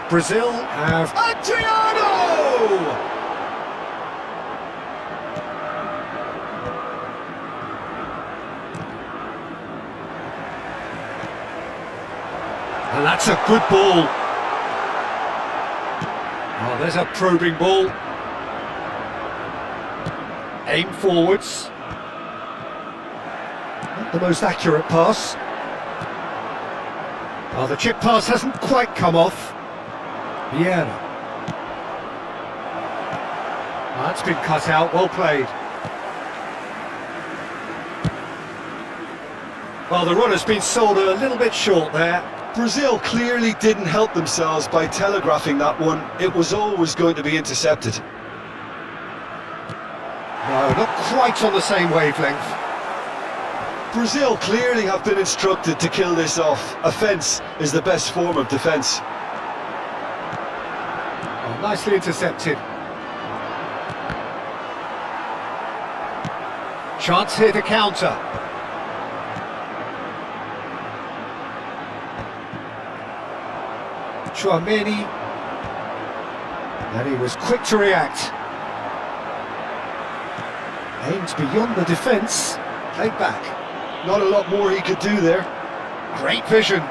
Brazil have Adriano! And that's a good ball. Oh, there's a probing ball. Aim forwards. Not the most accurate pass. Oh, the chip pass hasn't quite come off. Vieira. Oh, that's been cut out, well played. Well, the run has been sold a little bit short there. Brazil clearly didn't help themselves by telegraphing that one. It was always going to be intercepted. No, not quite on the same wavelength. Brazil clearly have been instructed to kill this off. Offence is the best form of defence. Oh, nicely intercepted. Chance here to counter. Tchouaméni, and he was quick to react. Aimed beyond the defence, played back. Not a lot more he could do there. Great vision.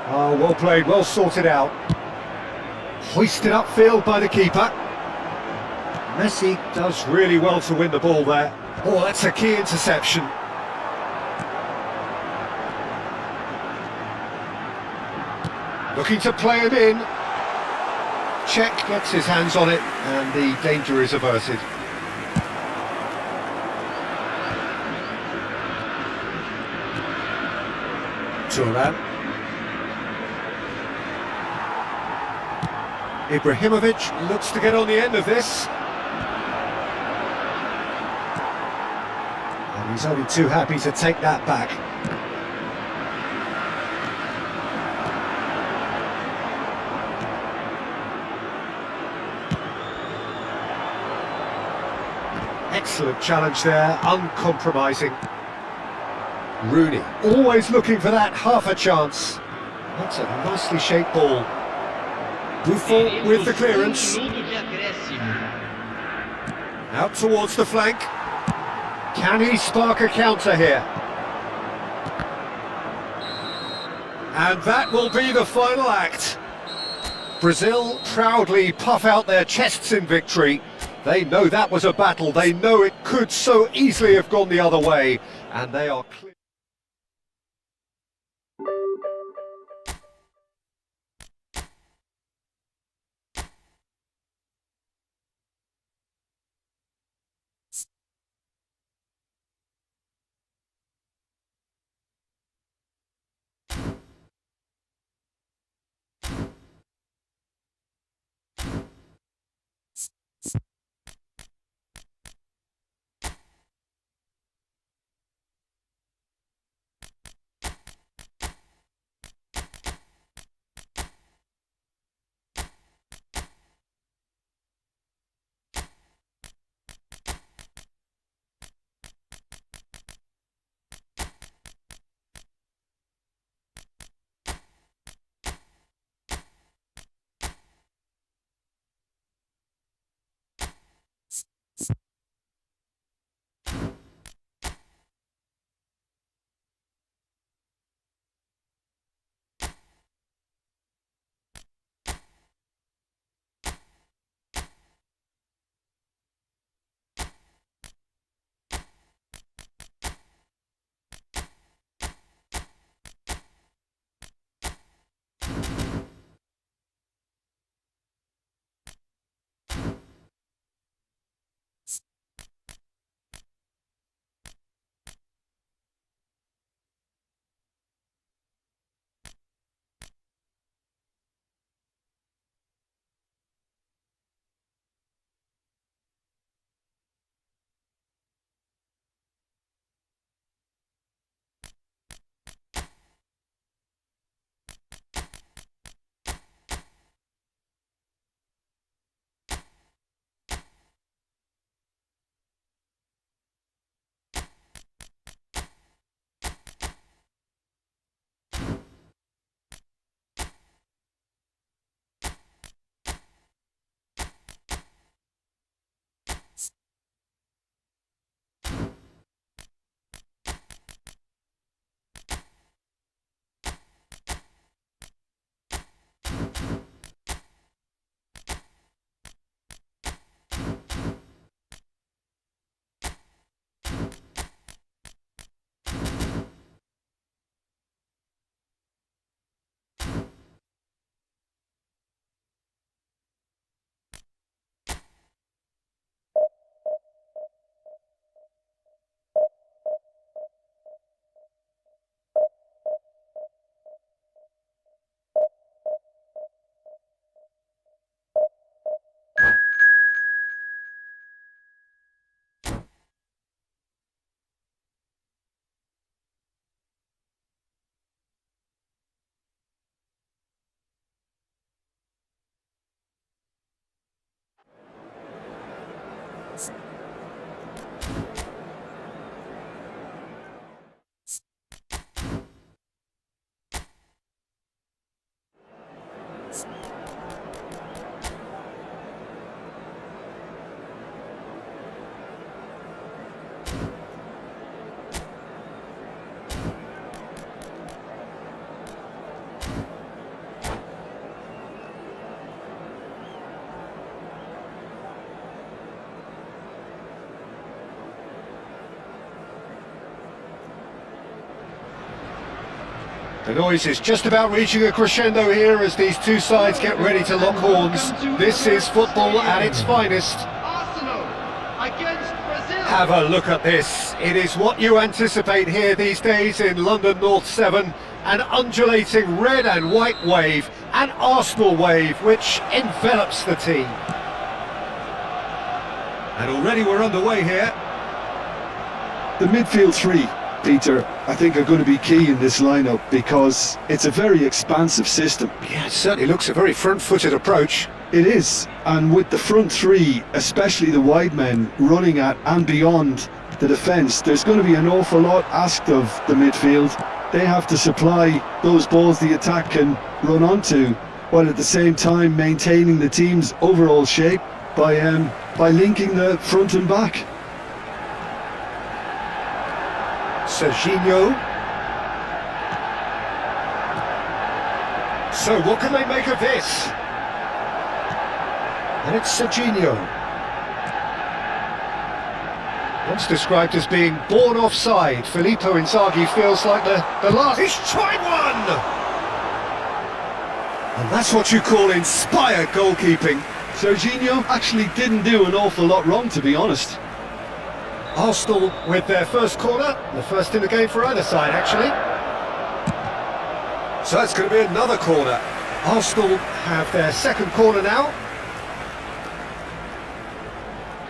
Oh, well played, well sorted out. Hoisted upfield by the keeper. Messi does really well to win the ball there. Oh, that's a key interception. Looking to play him in. Czech gets his hands on it, and the danger is averted. Turan. Ibrahimovic looks to get on the end of this. And he's only too happy to take that back. Excellent challenge there, uncompromising. Rooney, always looking for that half a chance. That's a nicely shaped ball. Buffon with the clearance. Out towards the flank. Can he spark a counter here? And that will be the final act. Brazil proudly puff out their chests in victory. They know that was a battle. They know it could so easily have gone the other way. And they are clear. The noise is just about reaching a crescendo here as these two sides get ready to lock horns. This is football at its finest. Arsenal against Brazil. Have a look at this. It is what you anticipate here these days in London North 7. An undulating red and white wave, an Arsenal wave which envelops the team. And already we're underway here. The midfield three, Peter, I think are going to be key in this lineup because it's a very expansive system. Yeah, it certainly looks a very front-footed approach. It is, and with the front three, especially the wide men, running at and beyond the defence, there's going to be an awful lot asked of the midfield. They have to supply those balls the attack can run onto, while at the same time maintaining the team's overall shape by linking the front and back. Serginho. So what can they make of this? And it's Serginho. Once described as being born offside, Filippo Inzaghi feels like the last... He's tried one! And that's what you call inspired goalkeeping. Serginho actually didn't do an awful lot wrong, to be honest. Arsenal with their first corner, the first in the game for either side, actually. So it's going to be another corner. Arsenal have their second corner now.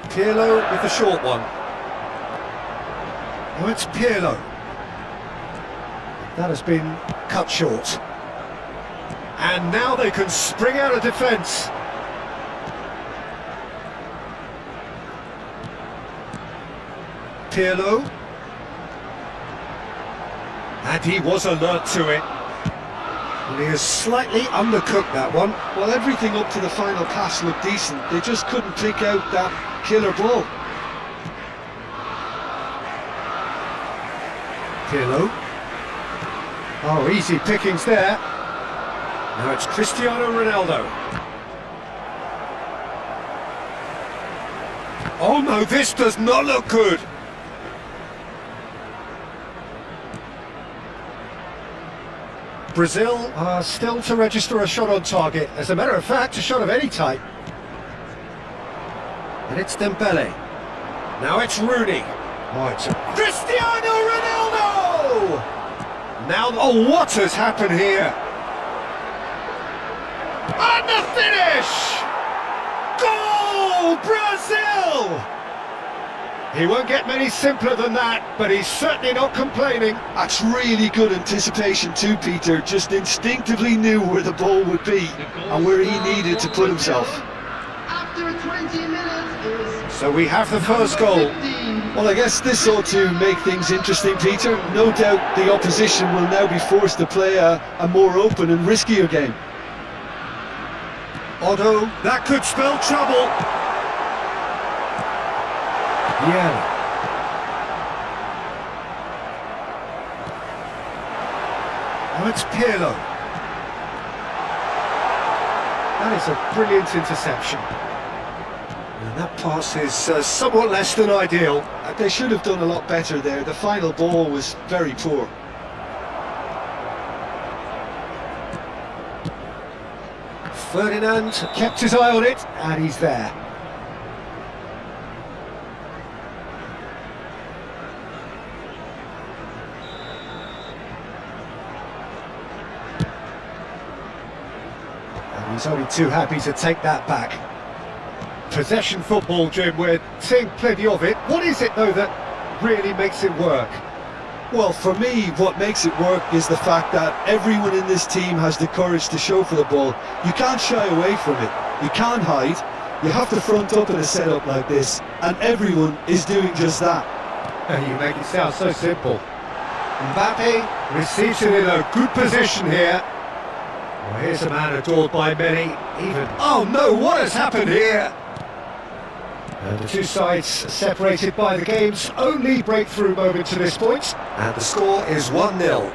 Pirlo with the short one. Oh, it's Pirlo. That has been cut short. And now they can spring out of defence. Pirlo. And he was alert to it. And he has slightly undercooked that one. Well, everything up to the final pass looked decent. They just couldn't pick out that killer ball. Pirlo. Oh, easy pickings there. Now it's Cristiano Ronaldo. Oh no, this does not look good. Brazil are still to register a shot on target. As a matter of fact, a shot of any type. And it's Dembele. Now it's Rooney. Oh, it's Cristiano Ronaldo! Now, oh, what has happened here? And the finish! Goal, Brazil! He won't get many simpler than that, but he's certainly not complaining. That's really good anticipation too, Peter. Just instinctively knew where the ball would be and where he needed to put himself. After 20 minutes is... So we have the first goal. Well, I guess this ought to make things interesting, Peter. No doubt the opposition will now be forced to play a more open and riskier game. Otto, that could spell trouble. Yeah. Now it's Pirlo. That is a brilliant interception. And that pass is somewhat less than ideal. They should have done a lot better there. The final ball was very poor. Ferdinand kept his eye on it, and he's there. And he's only too happy to take that back. Possession football, Jim, we're seeing plenty of it. What is it, though, that really makes it work? Well, for me, what makes it work is the fact that everyone in this team has the courage to show for the ball. You can't shy away from it. You can't hide. You have to front up in a setup like this, and everyone is doing just that. You make it sound so simple. Mbappe receives it in a good position here. Well, here's a man adored by many, even... Oh no, what has happened here? And the two sides separated by the game's only breakthrough moment to this point. And the score is 1-0.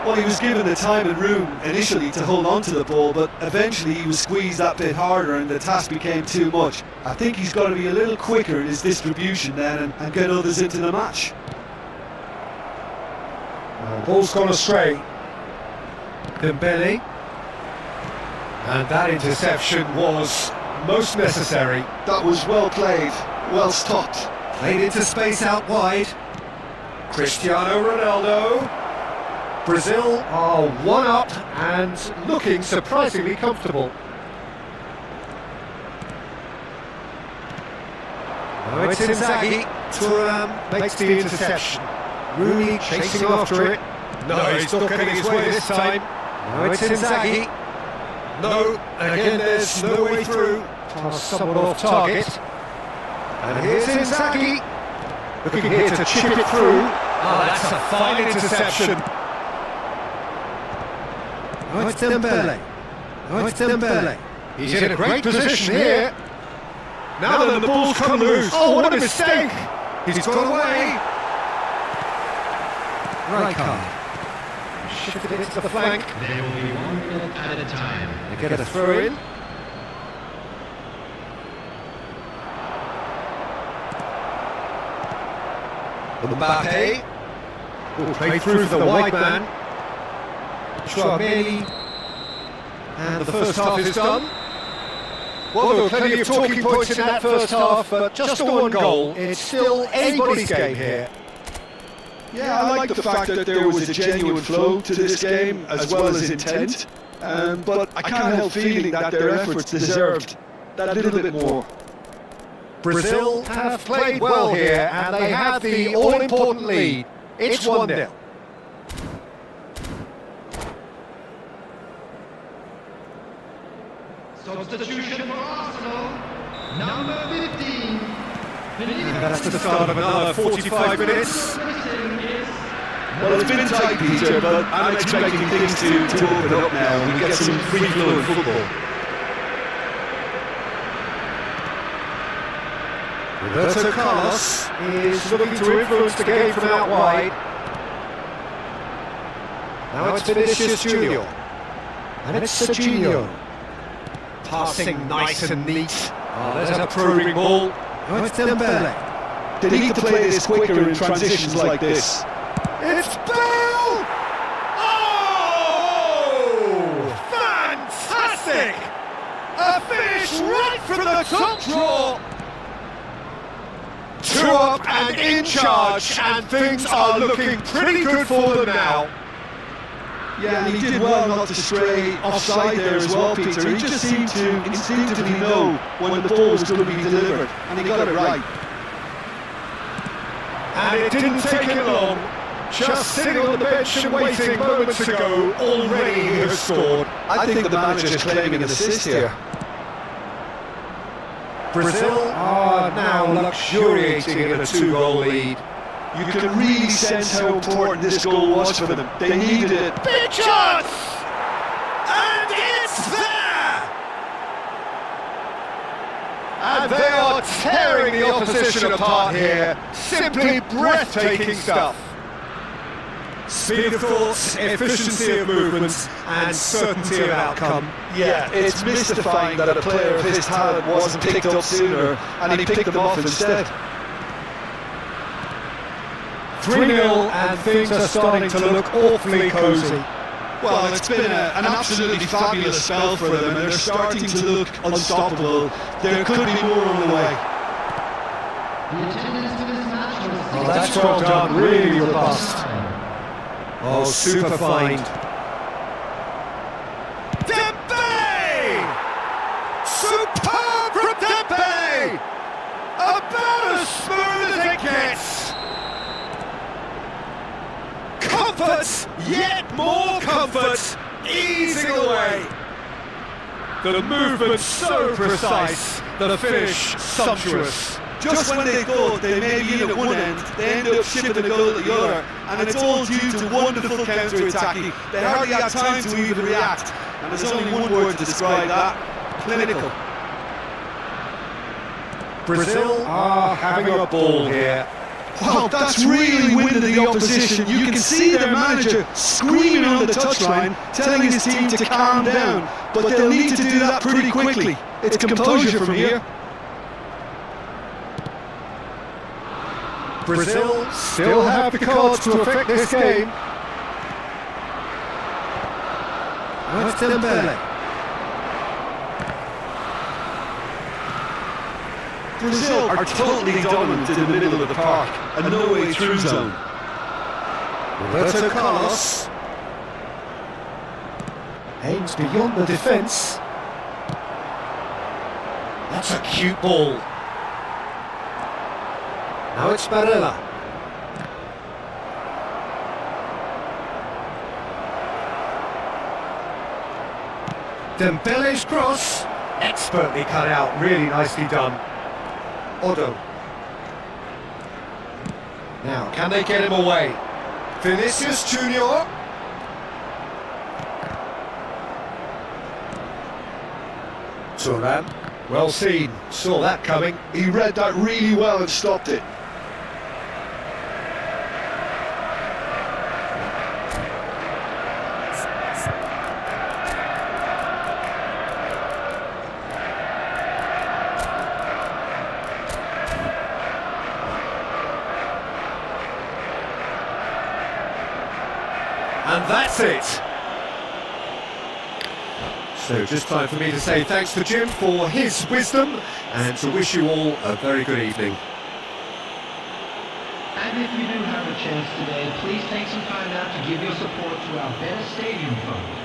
Well, he was given the time and room initially to hold on to the ball, but eventually he was squeezed that bit harder and the task became too much. I think he's got to be a little quicker in his distribution then and get others into the match. Ball's gone astray. Dembele. And that interception was most necessary. That was well played, well stopped. Played into space out wide. Cristiano Ronaldo. Brazil are one up and looking surprisingly comfortable. Now it's Inzaghi. Thuram makes the interception. Rooney chasing after it. No, he's not getting his way this time. Now it's Inzaghi. No, and again there's no way through. Pass somewhat off target. And here's Inzaghi. Looking here to chip it through. Oh, that's a fine interception. Oh, it's Dembele. Oh, it's Dembele. He's in a great position here. Now that the ball's come loose. Oh, what a mistake! He's got away. Right card. Shifted it to the flank. There will be 1 minute at a time. They get a throw in. Mbappe. Played through for the wide man. Chouameni. And the first half is done. Well, there were plenty of talking points in that first half, but just the one goal. It's still anybody's game here. Yeah, I like the fact that there was a genuine flow to this game as well as intent, but I can't help feeling that their efforts deserved that little bit more. Brazil have played well here, and they have the all-important lead. It's 1-0. Substitution for Arsenal, number 15. And that's the start of another 45 minutes. Well, it's been tight, Peter, but I'm expecting things to open up now and we get some free-flowing football. Roberto Carlos is looking to influence the game from out wide. Now it's Vinicius Junior. And it's Serginho. Passing nice and neat. Oh, there's a probing ball. Now it's Dembele. They need to play this quicker in transitions like this. It's Bale! Oh! Fantastic! A finish right from the top draw! 2 up and in charge, and things are looking pretty good for them now. Yeah, and he did well not to stray offside there as well, Peter. He just seemed to instinctively know when the ball was going to be delivered, and he got it right. And it didn't take him long. Just sitting on the bench and waiting moments ago, already he has scored. I think the manager's claiming an assist here. Brazil are now luxuriating in a 2-goal lead. You can really sense how important this goal was for them. They needed it. Big chance! And it's there! And they are tearing the opposition apart here. Simply breathtaking stuff. Speed of thoughts, efficiency of movements, and certainty of outcome. Yeah, it's mystifying that a player of his talent wasn't picked up sooner, and he picked them off instead. 3-0, and things are starting to look awfully cosy. Well, it's been an absolutely fabulous spell for them, and they're starting to look unstoppable. There could be more on the way. Well, that's well done, really robust. Oh, super find. Dembele! Superb from Dembele! About as smooth as it gets. Comfort, yet more comfort, easing away. The movement so precise, the finish sumptuous. Just when they thought they may be in at one end, they end up shipping the goal at the other, and it's all due to wonderful counter-attacking. They hardly had time to even react, and there's only one word to describe that: clinical. Brazil are having a ball here. Wow, that's really winded the opposition. You can see their manager screaming on the touchline, telling his team to calm down, but they'll need to do that pretty quickly. It's composure from here. Brazil still have the cards to affect this game. That's Dembele. Brazil are totally dominant in the middle of the park, a no-way through zone. Roberto Carlos aims beyond the defence. That's a cute ball. Now it's Barella. Dembele's cross, expertly cut out, really nicely done. Odo. Now, can they get him away? Vinicius Junior. Turan. Well seen, saw that coming. He read that really well and stopped it. And that's it. So just time for me to say thanks to Jim for his wisdom and to wish you all a very good evening. And if you do have a chance today, please take some time out to give your support to our Better Stadium Fund.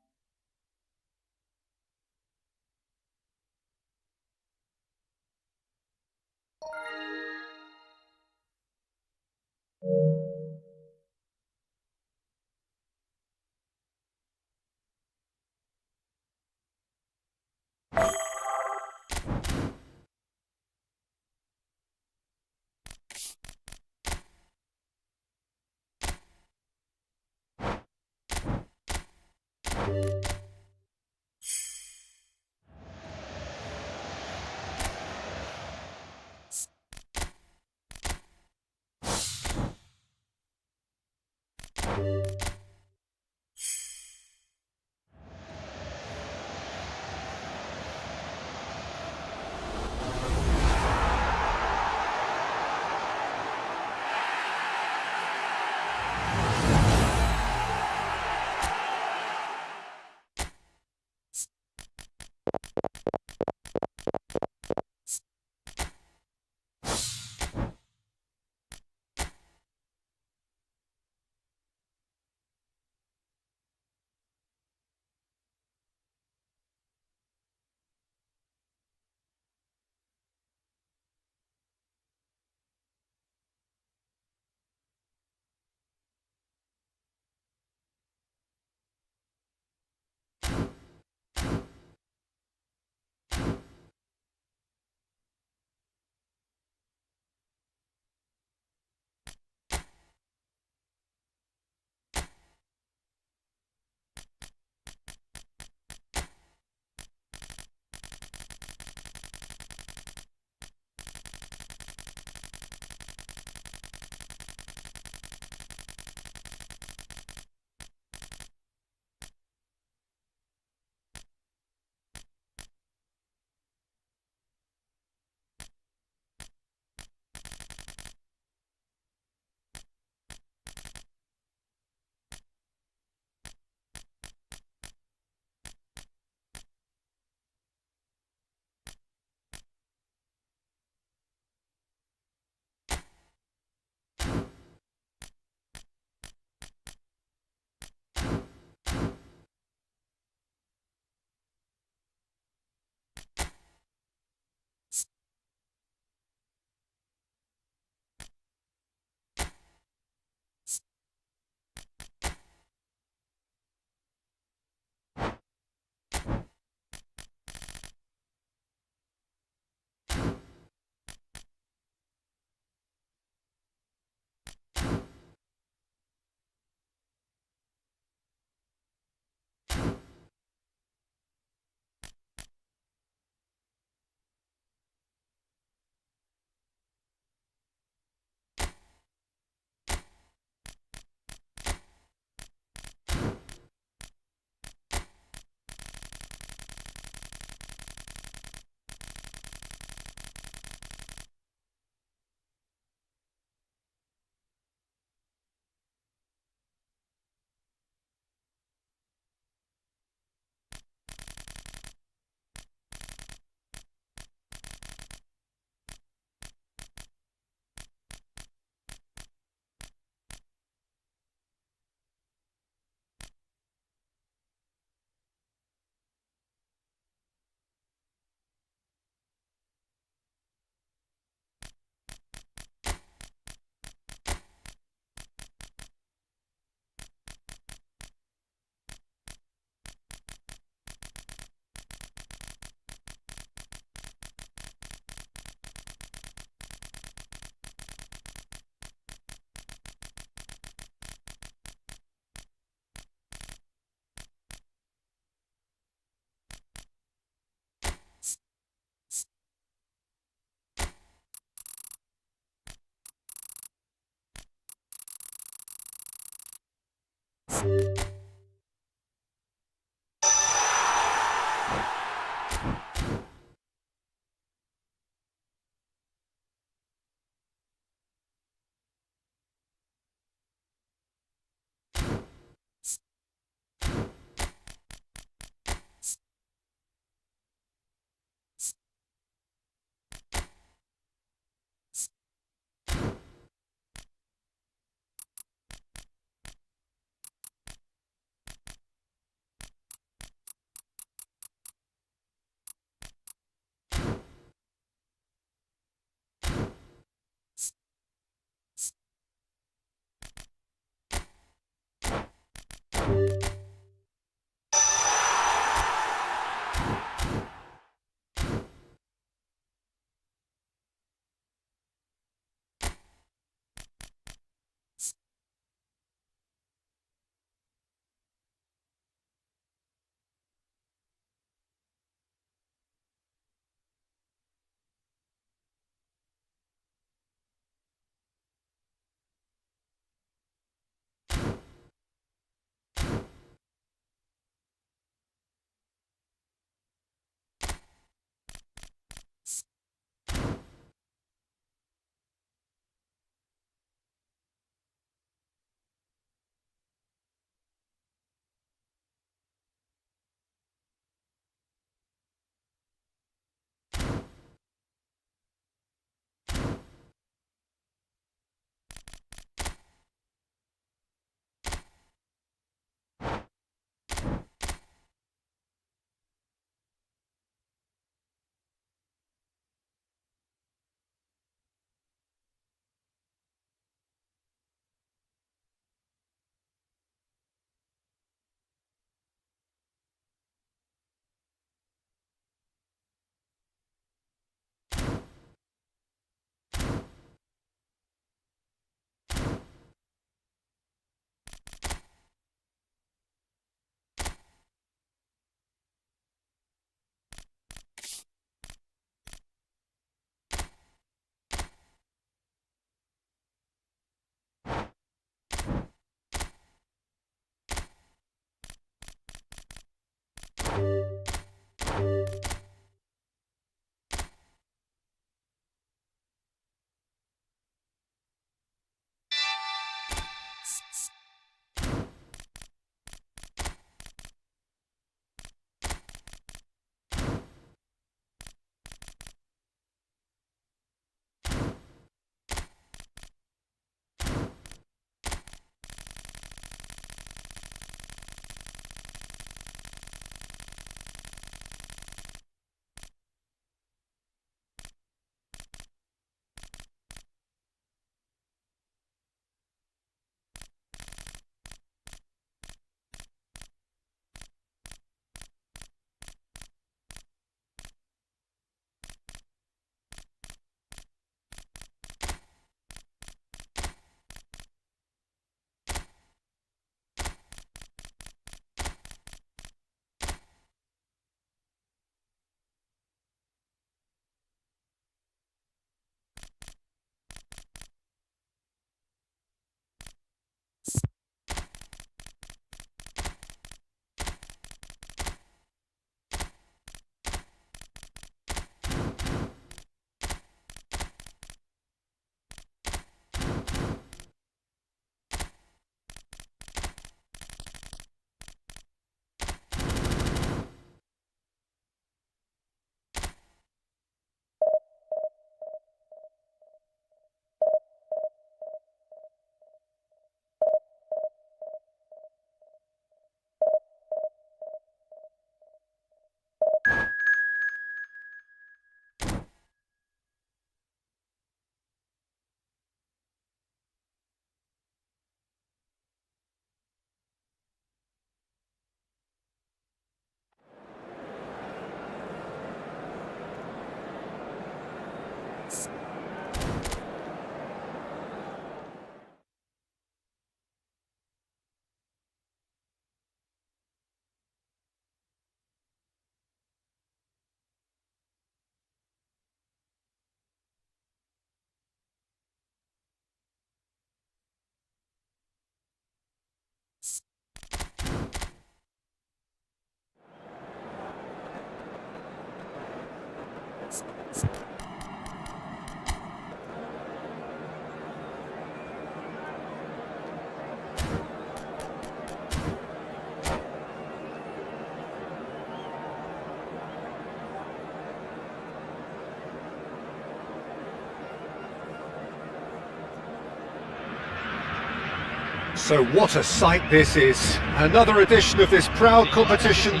So what a sight this is. Another edition of this proud competition,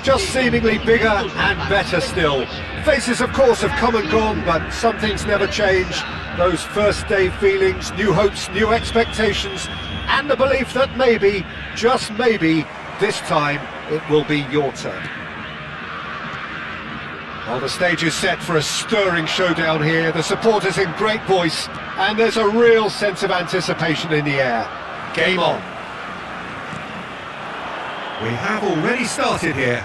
just seemingly bigger and better still. Faces of course have come and gone, but some things never change. Those first day feelings, new hopes, new expectations, and the belief that maybe, just maybe, this time it will be your turn. Well, the stage is set for a stirring showdown here. The supporters in great voice, and there's a real sense of anticipation in the air. Game on. We have already started here.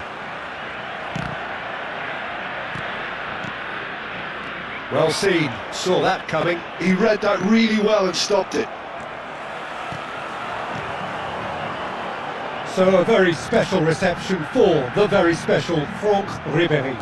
Well seen, saw that coming. He read that really well and stopped it. So a very special reception for the very special Franck Ribéry.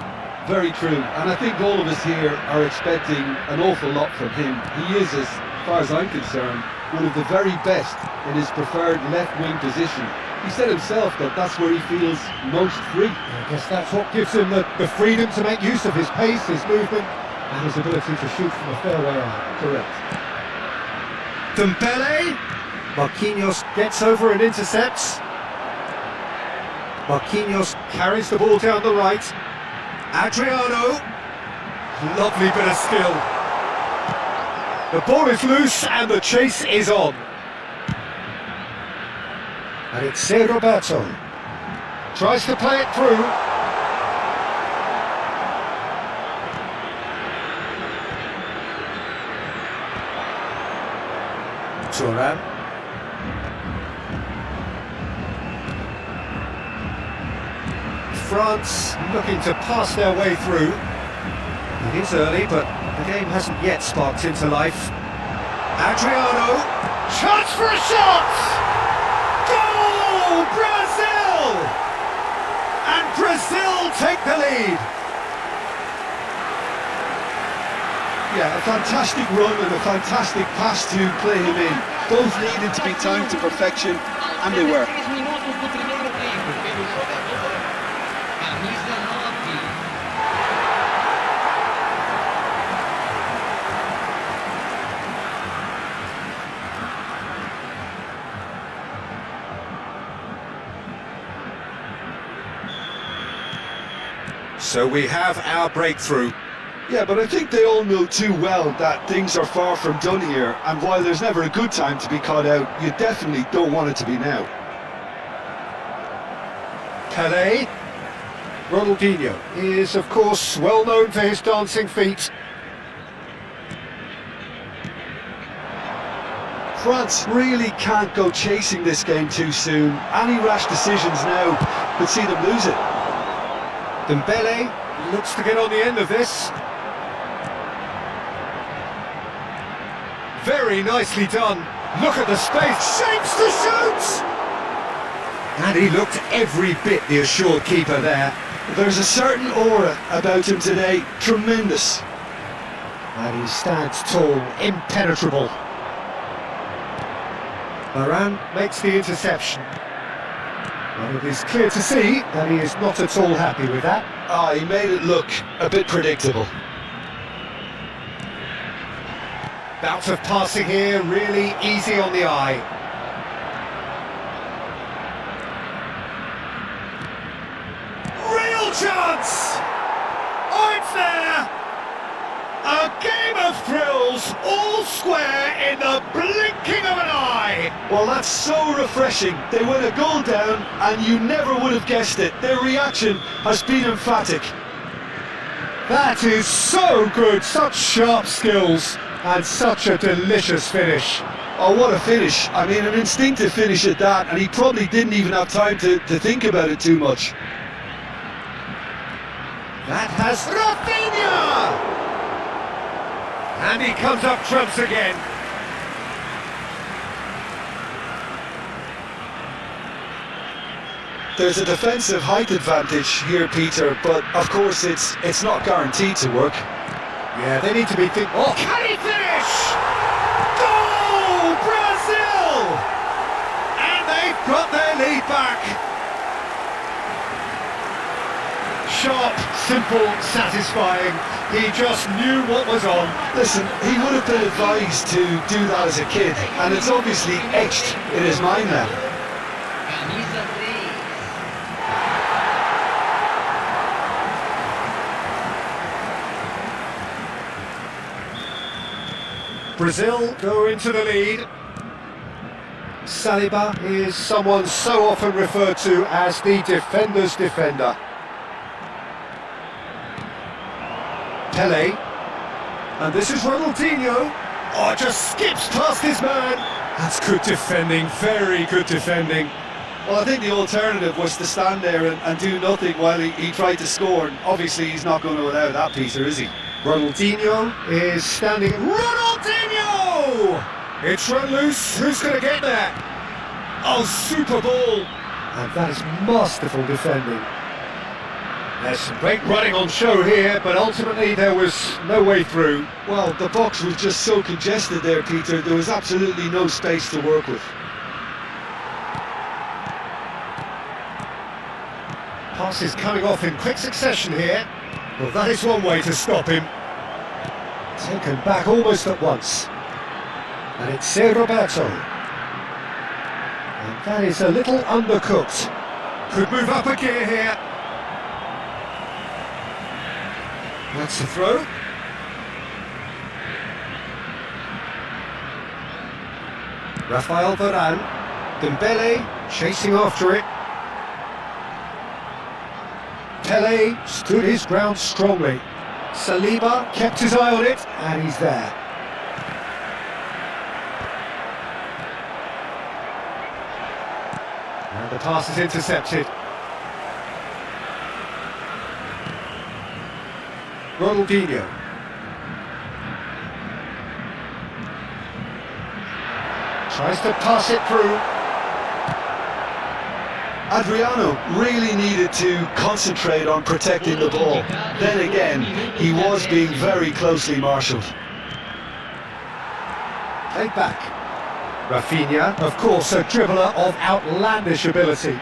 Very true, and I think all of us here are expecting an awful lot from him. He is, as far as I'm concerned, one of the very best in his preferred left-wing position. He said himself that that's where he feels most free. I guess that's what gives him the freedom to make use of his pace, his movement, and his ability to shoot from a fairway line. Correct. Dembele. Marquinhos gets over and intercepts. Marquinhos carries the ball down the right. Adriano. Lovely bit of skill. The ball is loose and the chase is on. And it's Ser Roberto. Tries to play it through. Turan. France looking to pass their way through. It is early, but the game hasn't yet sparked into life. Adriano, chance for a shot! Goal! Brazil! And Brazil take the lead. Yeah, a fantastic run and a fantastic pass to play him in. Both needed to be timed to perfection, and they were. So we have our breakthrough. Yeah, but I think they all know too well that things are far from done here, and while there's never a good time to be caught out, you definitely don't want it to be now. Calais. Ronaldinho is, of course, well known for his dancing feet. France really can't go chasing this game too soon. Any rash decisions now could see them lose it. Dembele looks to get on the end of this. Very nicely done. Look at the space. Shapes to shoot! And he looked every bit the assured keeper there. There's a certain aura about him today. Tremendous. And he stands tall, impenetrable. Varane makes the interception. And it is clear to see that he is not at all happy with that. He made it look a bit predictable. Bout of passing here, really easy on the eye. Real chance! Oh, it's there! A game of thrills, all square in the blinking of an eye! Well, that's so refreshing. They went a goal down and you never would have guessed it. Their reaction has been emphatic. That is so good, such sharp skills and such a delicious finish. Oh, what a finish. I mean, an instinctive finish at that, and he probably didn't even have time to think about it too much. That has Rafinha! And he comes up trumps again. There's a defensive height advantage here, Peter, but of course it's not guaranteed to work. Yeah, they need to be thinking. Oh, Can he finish? Goal! Brazil! And they've got their lead back. sharp, simple, satisfying. He just knew what was on. Listen, he would have been advised to do that as a kid, and it's obviously etched in his mind now. Camisa 3. Brazil go into the lead. Saliba is someone so often referred to as the defender's defender. Pele, and this is Ronaldinho. Oh, just skips past his man. That's good defending, very good defending. Well, I think the alternative was to stand there and do nothing while he tried to score, and obviously he's not going to allow that, Peter, is he? Ronaldinho is standing. Ronaldinho! It's run loose. Who's going to get there? Oh, super ball! And that is masterful defending. There's some great running on show here, but ultimately there was no way through. Well, the box was just so congested there, Peter. There was absolutely no space to work with. Passes coming off in quick succession here. Well, that is one way to stop him. Taken back almost at once. And it's Serie Roberto. And that is a little undercooked. Could move up a gear here. That's the throw. Rafael Varane. Dembele chasing after it. Pele stood his ground strongly. Saliba kept his eye on it, and he's there. And the pass is intercepted. Ronaldinho. Tries to pass it through. Adriano really needed to concentrate on protecting the ball. Then again, he was being very closely marshalled. Played back. Rafinha, of course, a dribbler of outlandish ability.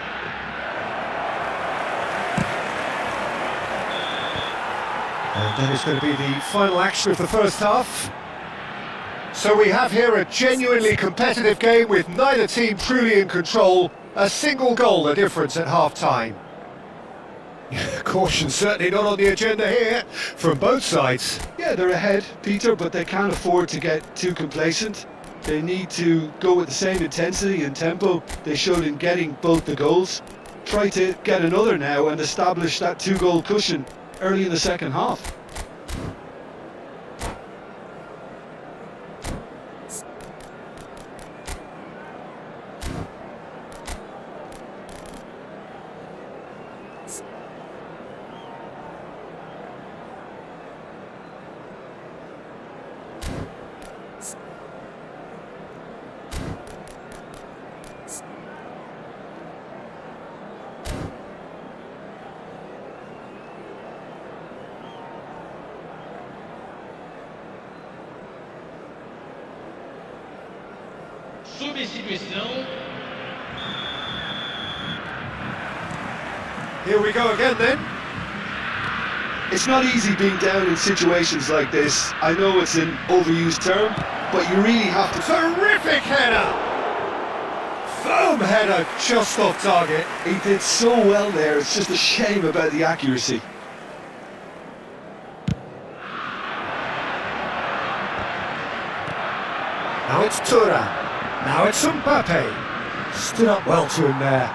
And that is going to be the final action of the first half. So we have here a genuinely competitive game with neither team truly in control. A single goal the difference at half-time. Caution certainly not on the agenda here from both sides. Yeah, they're ahead, Peter, but they can't afford to get too complacent. They need to go with the same intensity and tempo they showed in getting both the goals. Try to get another now and establish that two-goal cushion early in the second half. Substituição. Here we go again then. It's not easy being down in situations like this. I know it's an overused term, but you really have to... Terrific header! Firm header just off target. He did so well there, it's just a shame about the accuracy. Now it's Thuram. Now it's Mbappe. Stood up well to him there.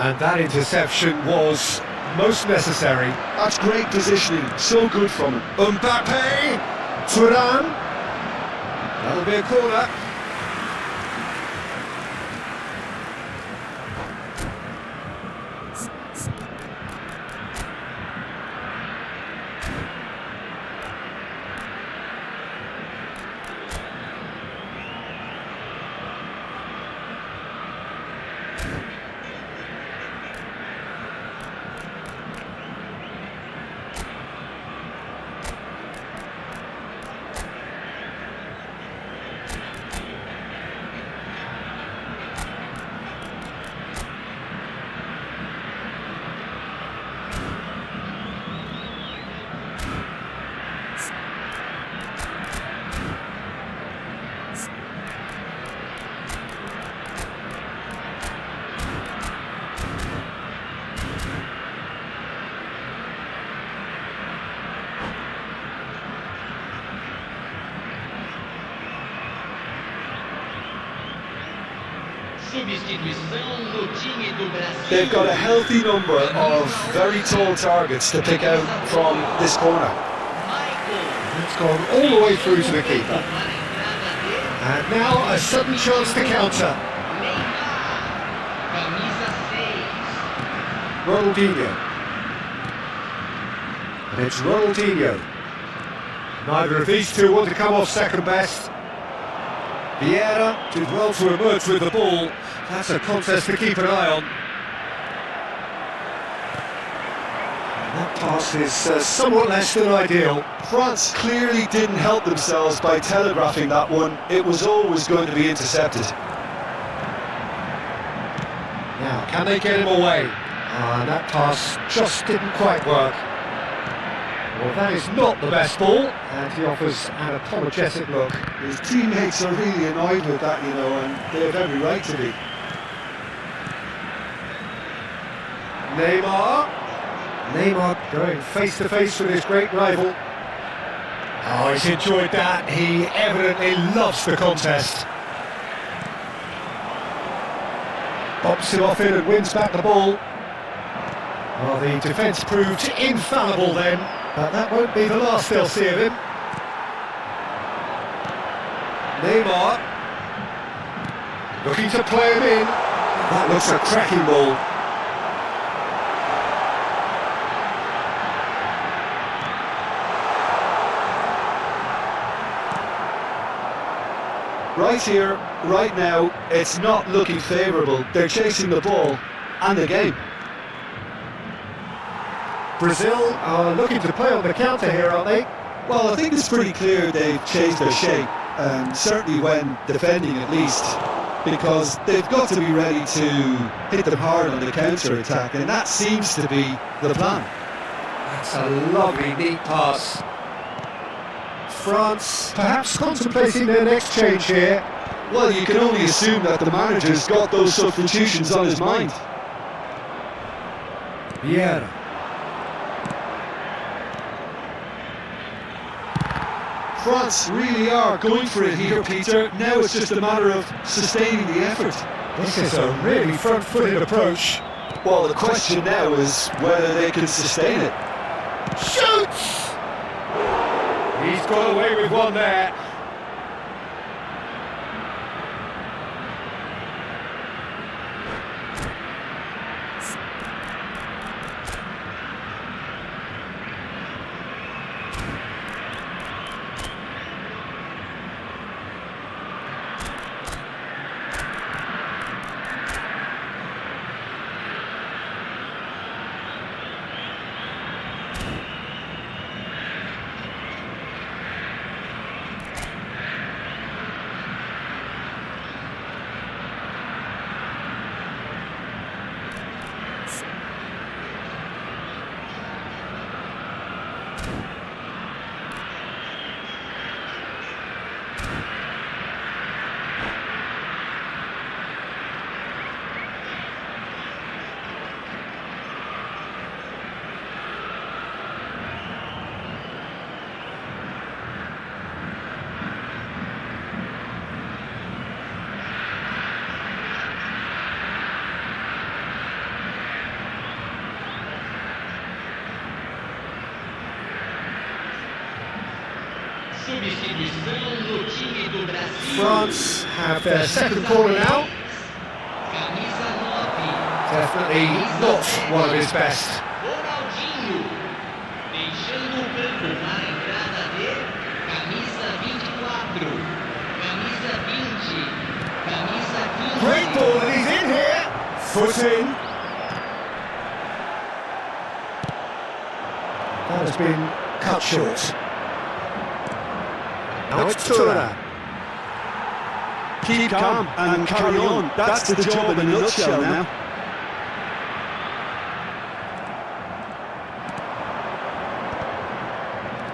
And that interception was most necessary. That's great positioning, so good from him. Mbappe. Thuram. That'll be a corner. Substituição no time do Brasil. They've got a healthy number of very tall targets to pick out from this corner. It's gone all the way through to the keeper. And now a sudden chance to counter. Ronaldinho. And it's Ronaldinho. Neither of these two want to come off second best. Vieira did well to emerge with the ball. That's a contest to keep an eye on. That pass is somewhat less than ideal. France clearly didn't help themselves by telegraphing that one. It was always going to be intercepted. Now, can they get him away? And that pass just didn't quite work. Well, that is not the best ball, and he offers an apologetic look. His teammates are really annoyed with that, you know, and they have every right to be. Neymar going face to face with his great rival. Oh, he's enjoyed that. He evidently loves the contest. Bops it off in and wins back the ball. Well, the defence proved infallible then, but that won't be the last they'll see of him. Neymar looking to play him in. That looks a cracking ball. Right here, right now, it's not looking favourable. They're chasing the ball and the game. Brazil are looking to play on the counter here, aren't they? Well, I think it's pretty clear they've changed their shape, certainly when defending at least, because they've got to be ready to hit them hard on the counter-attack, and that seems to be the plan. That's a lovely, neat pass. France perhaps contemplating their next change here. Well, you can only assume that the manager's got those substitutions on his mind. Vieira. France really are going for it here, Peter. Now it's just a matter of sustaining the effort. This is a really front-footed approach. Well, the question now is whether they can sustain it. Shoots! He's got away with one there. Substituição no time do Brasil. France have their second corner now. Camisa 9. Definitely not one of his best. Ronaldinho. Deixando o campo para a entrada de camisa 24. Camisa 20. Camisa 15. Great ball, and he's in here. Foot in. That has been cut short. Now it's TORNE. Keep calm and carry on. That's the job in a nutshell now.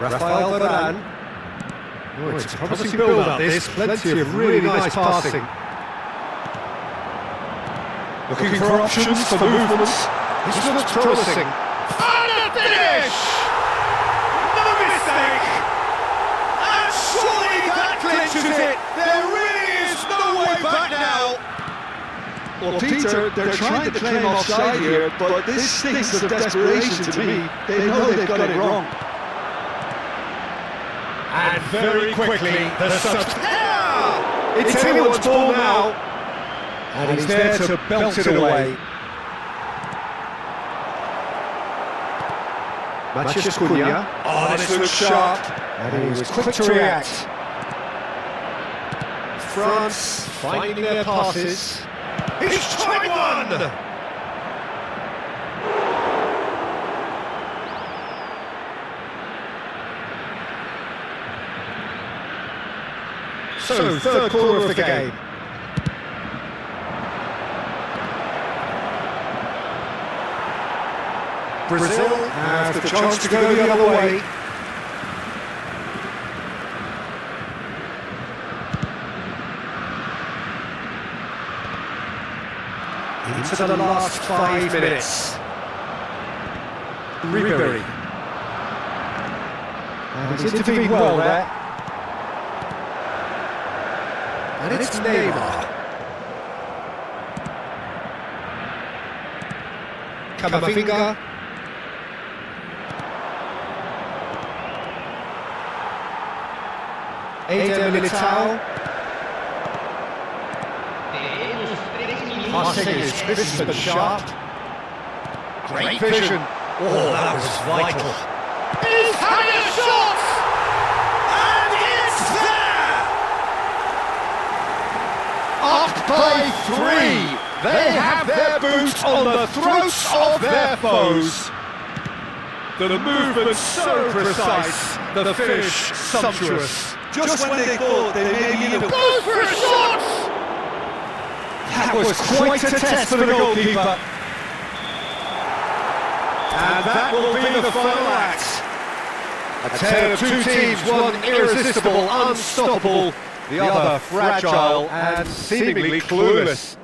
Rafael Varane. Oh, it's a promising build-up this. Plenty of really nice passing. Looking for options for movements. This looks promising. And a finish! No mistake! And surely that clinches it! There really is no way back now! Well, Peter, they're trying to claim offside here, but this stinks of desperation to me. They know they've got it wrong. And very quickly, the subs... It's anyone's ball now. And he's there to belt it away. Mathias Cunha. Oh, this looks sharp. And he was quick to react. France finding their passes. He's tried one! So, third quarter of the game. Brazil has the chance to go the other way. Into the last 5 minutes. Ribery. And he's intervened well there. And it's Neymar. Camavinga. Eder Militao. Passing is crisp and sharp. Great vision. Oh, that was vital. He's having a shot! And it's there! Up by 3. They have their boots on the throats of their foes. The movement so precise, the finish sumptuous. Just when they thought they may be in a... Goes for a shot! That was quite a test for the goalkeeper. And that will be the final act. A tale of two teams, one irresistible, unstoppable, the other fragile and seemingly clueless.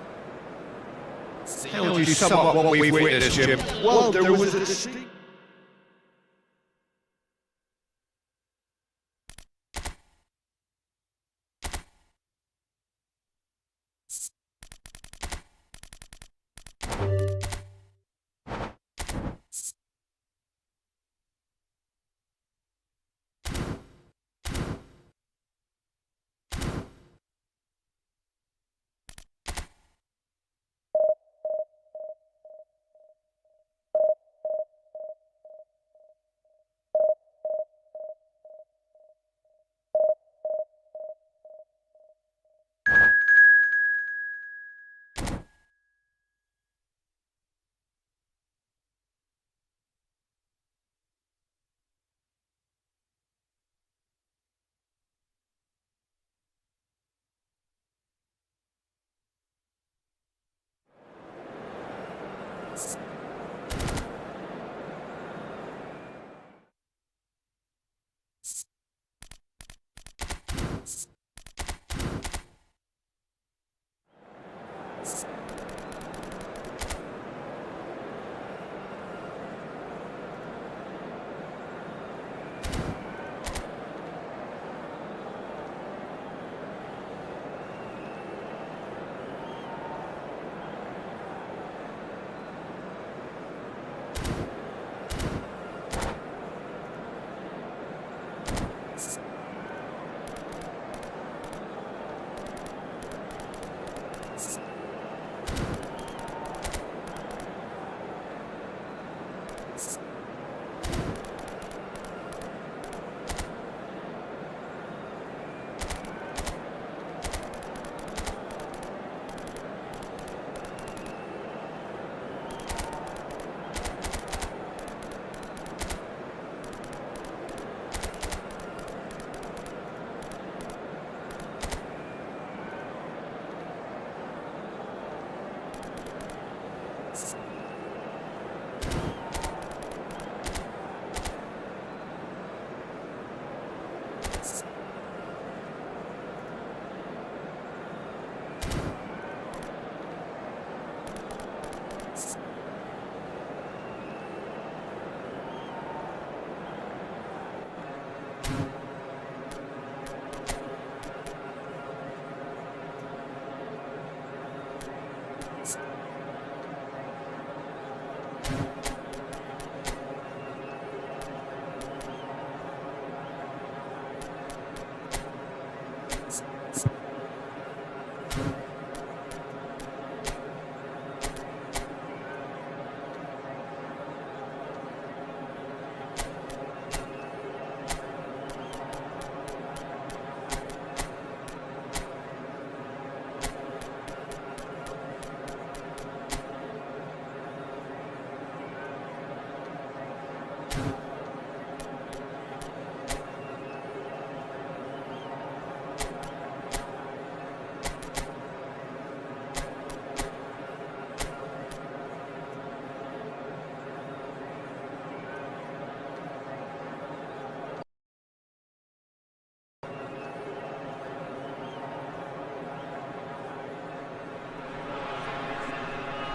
How would you sum up what we've witnessed, Jim? Well, there was a distinct...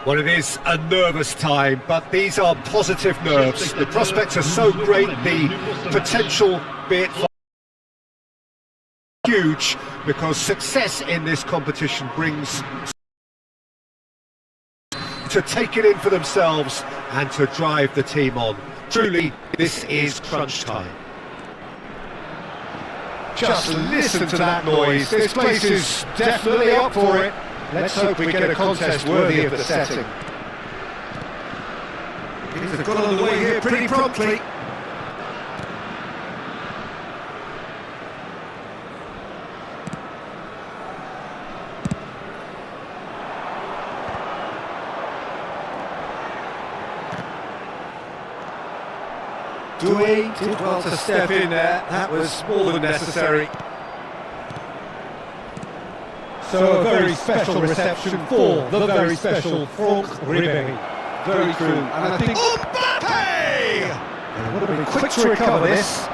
Well, it is a nervous time, but these are positive nerves. The prospects are so great, the potential bit huge, because success in this competition brings to take it in for themselves and to drive the team on. Truly, this is crunch time. Just listen to that noise. This place is definitely up for it. Let's hope we get a contest worthy of the setting. Things have got underway here pretty promptly. Dewey did well to step in there. That was more than necessary. So a very special reception for the very special Franck Ribéry. Very true. And I think Mbappe! They would have been quick to recover this.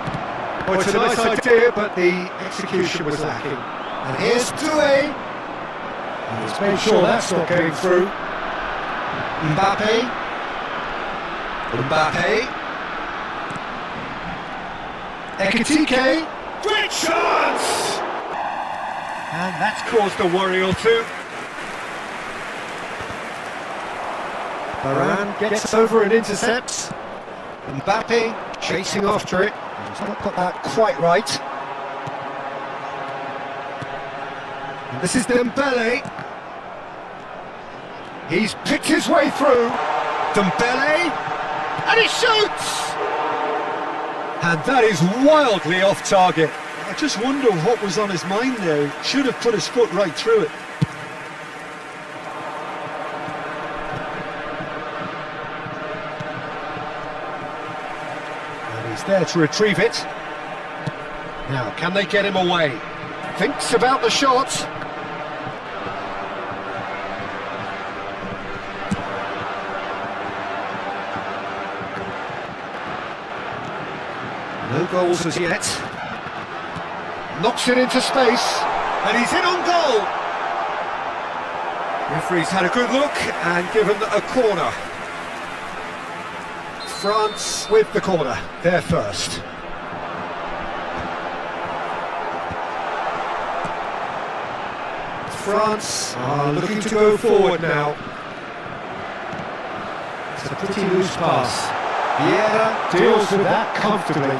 Well, it's a nice idea, but the execution was lacking. And here's Dewey. he's made sure that's not getting through. Mbappe. Ekitike. Great chance! And that's caused a worry or two. Varane gets over and intercepts. Mbappe chasing after it. He's not got that quite right. And this is Dembele. He's picked his way through. Dembele. And he shoots! And that is wildly off target. I just wonder what was on his mind there. Should have put his foot right through it. And he's there to retrieve it. Now, can they get him away? Thinks about the shot. No goals as yet. Knocks it into space, and he's in on goal. Referee's had a good look and given a corner. France with the corner, they're first. France are looking to go forward now. It's a pretty loose pass. Vieira deals with that comfortably.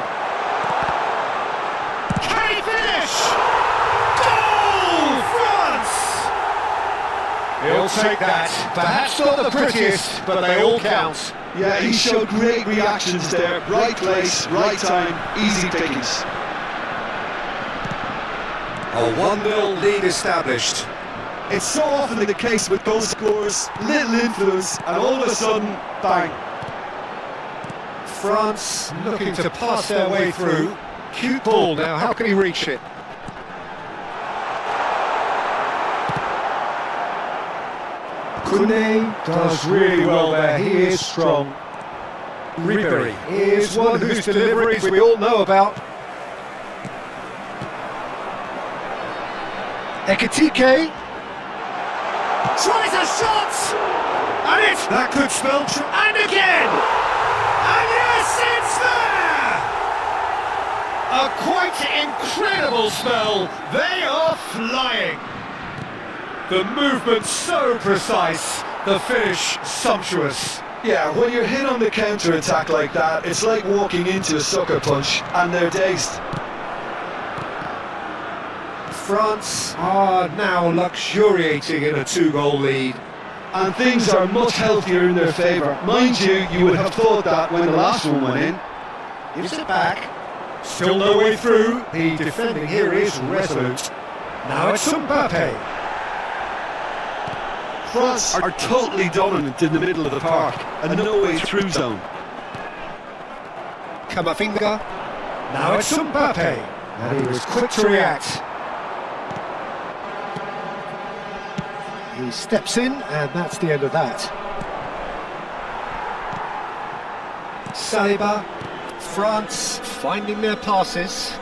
He'll take that. Perhaps not the prettiest, but they all count. Yeah, he showed great reactions there. Right place, right time, easy pickings. A 1-0 lead established. It's so often the case with goal scorers, little influence, and all of a sudden, bang. France looking to pass their way through. Cute ball now, how can he reach it? Koundé does really well there, he is strong. Ribéry is one whose deliveries we all know about. Ekitike tries a shot! And that could spell and again! And yes, it's there! A quite incredible spell. They are flying. The movement so precise, the finish sumptuous. Yeah, when you're hit on the counter-attack like that, it's like walking into a sucker punch, and they're dazed. France are now luxuriating in a 2-goal lead. And things are much healthier in their favour. Mind you, you would have thought that when the last one went in. Gives it back. Still no way through. The defending here is resolute. Now it's Mbappe. France are totally dominant in the middle of the park, and no way through zone. Kamavinga. Now it's Mbappe. And he was quick to react. He steps in, and that's the end of that. Saliba. France finding their passes.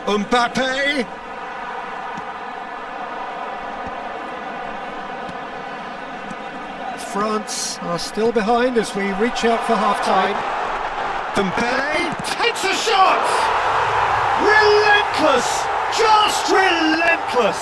Mbappe. France are still behind as we reach out for half-time. Dembele takes a shot! Relentless! Just relentless!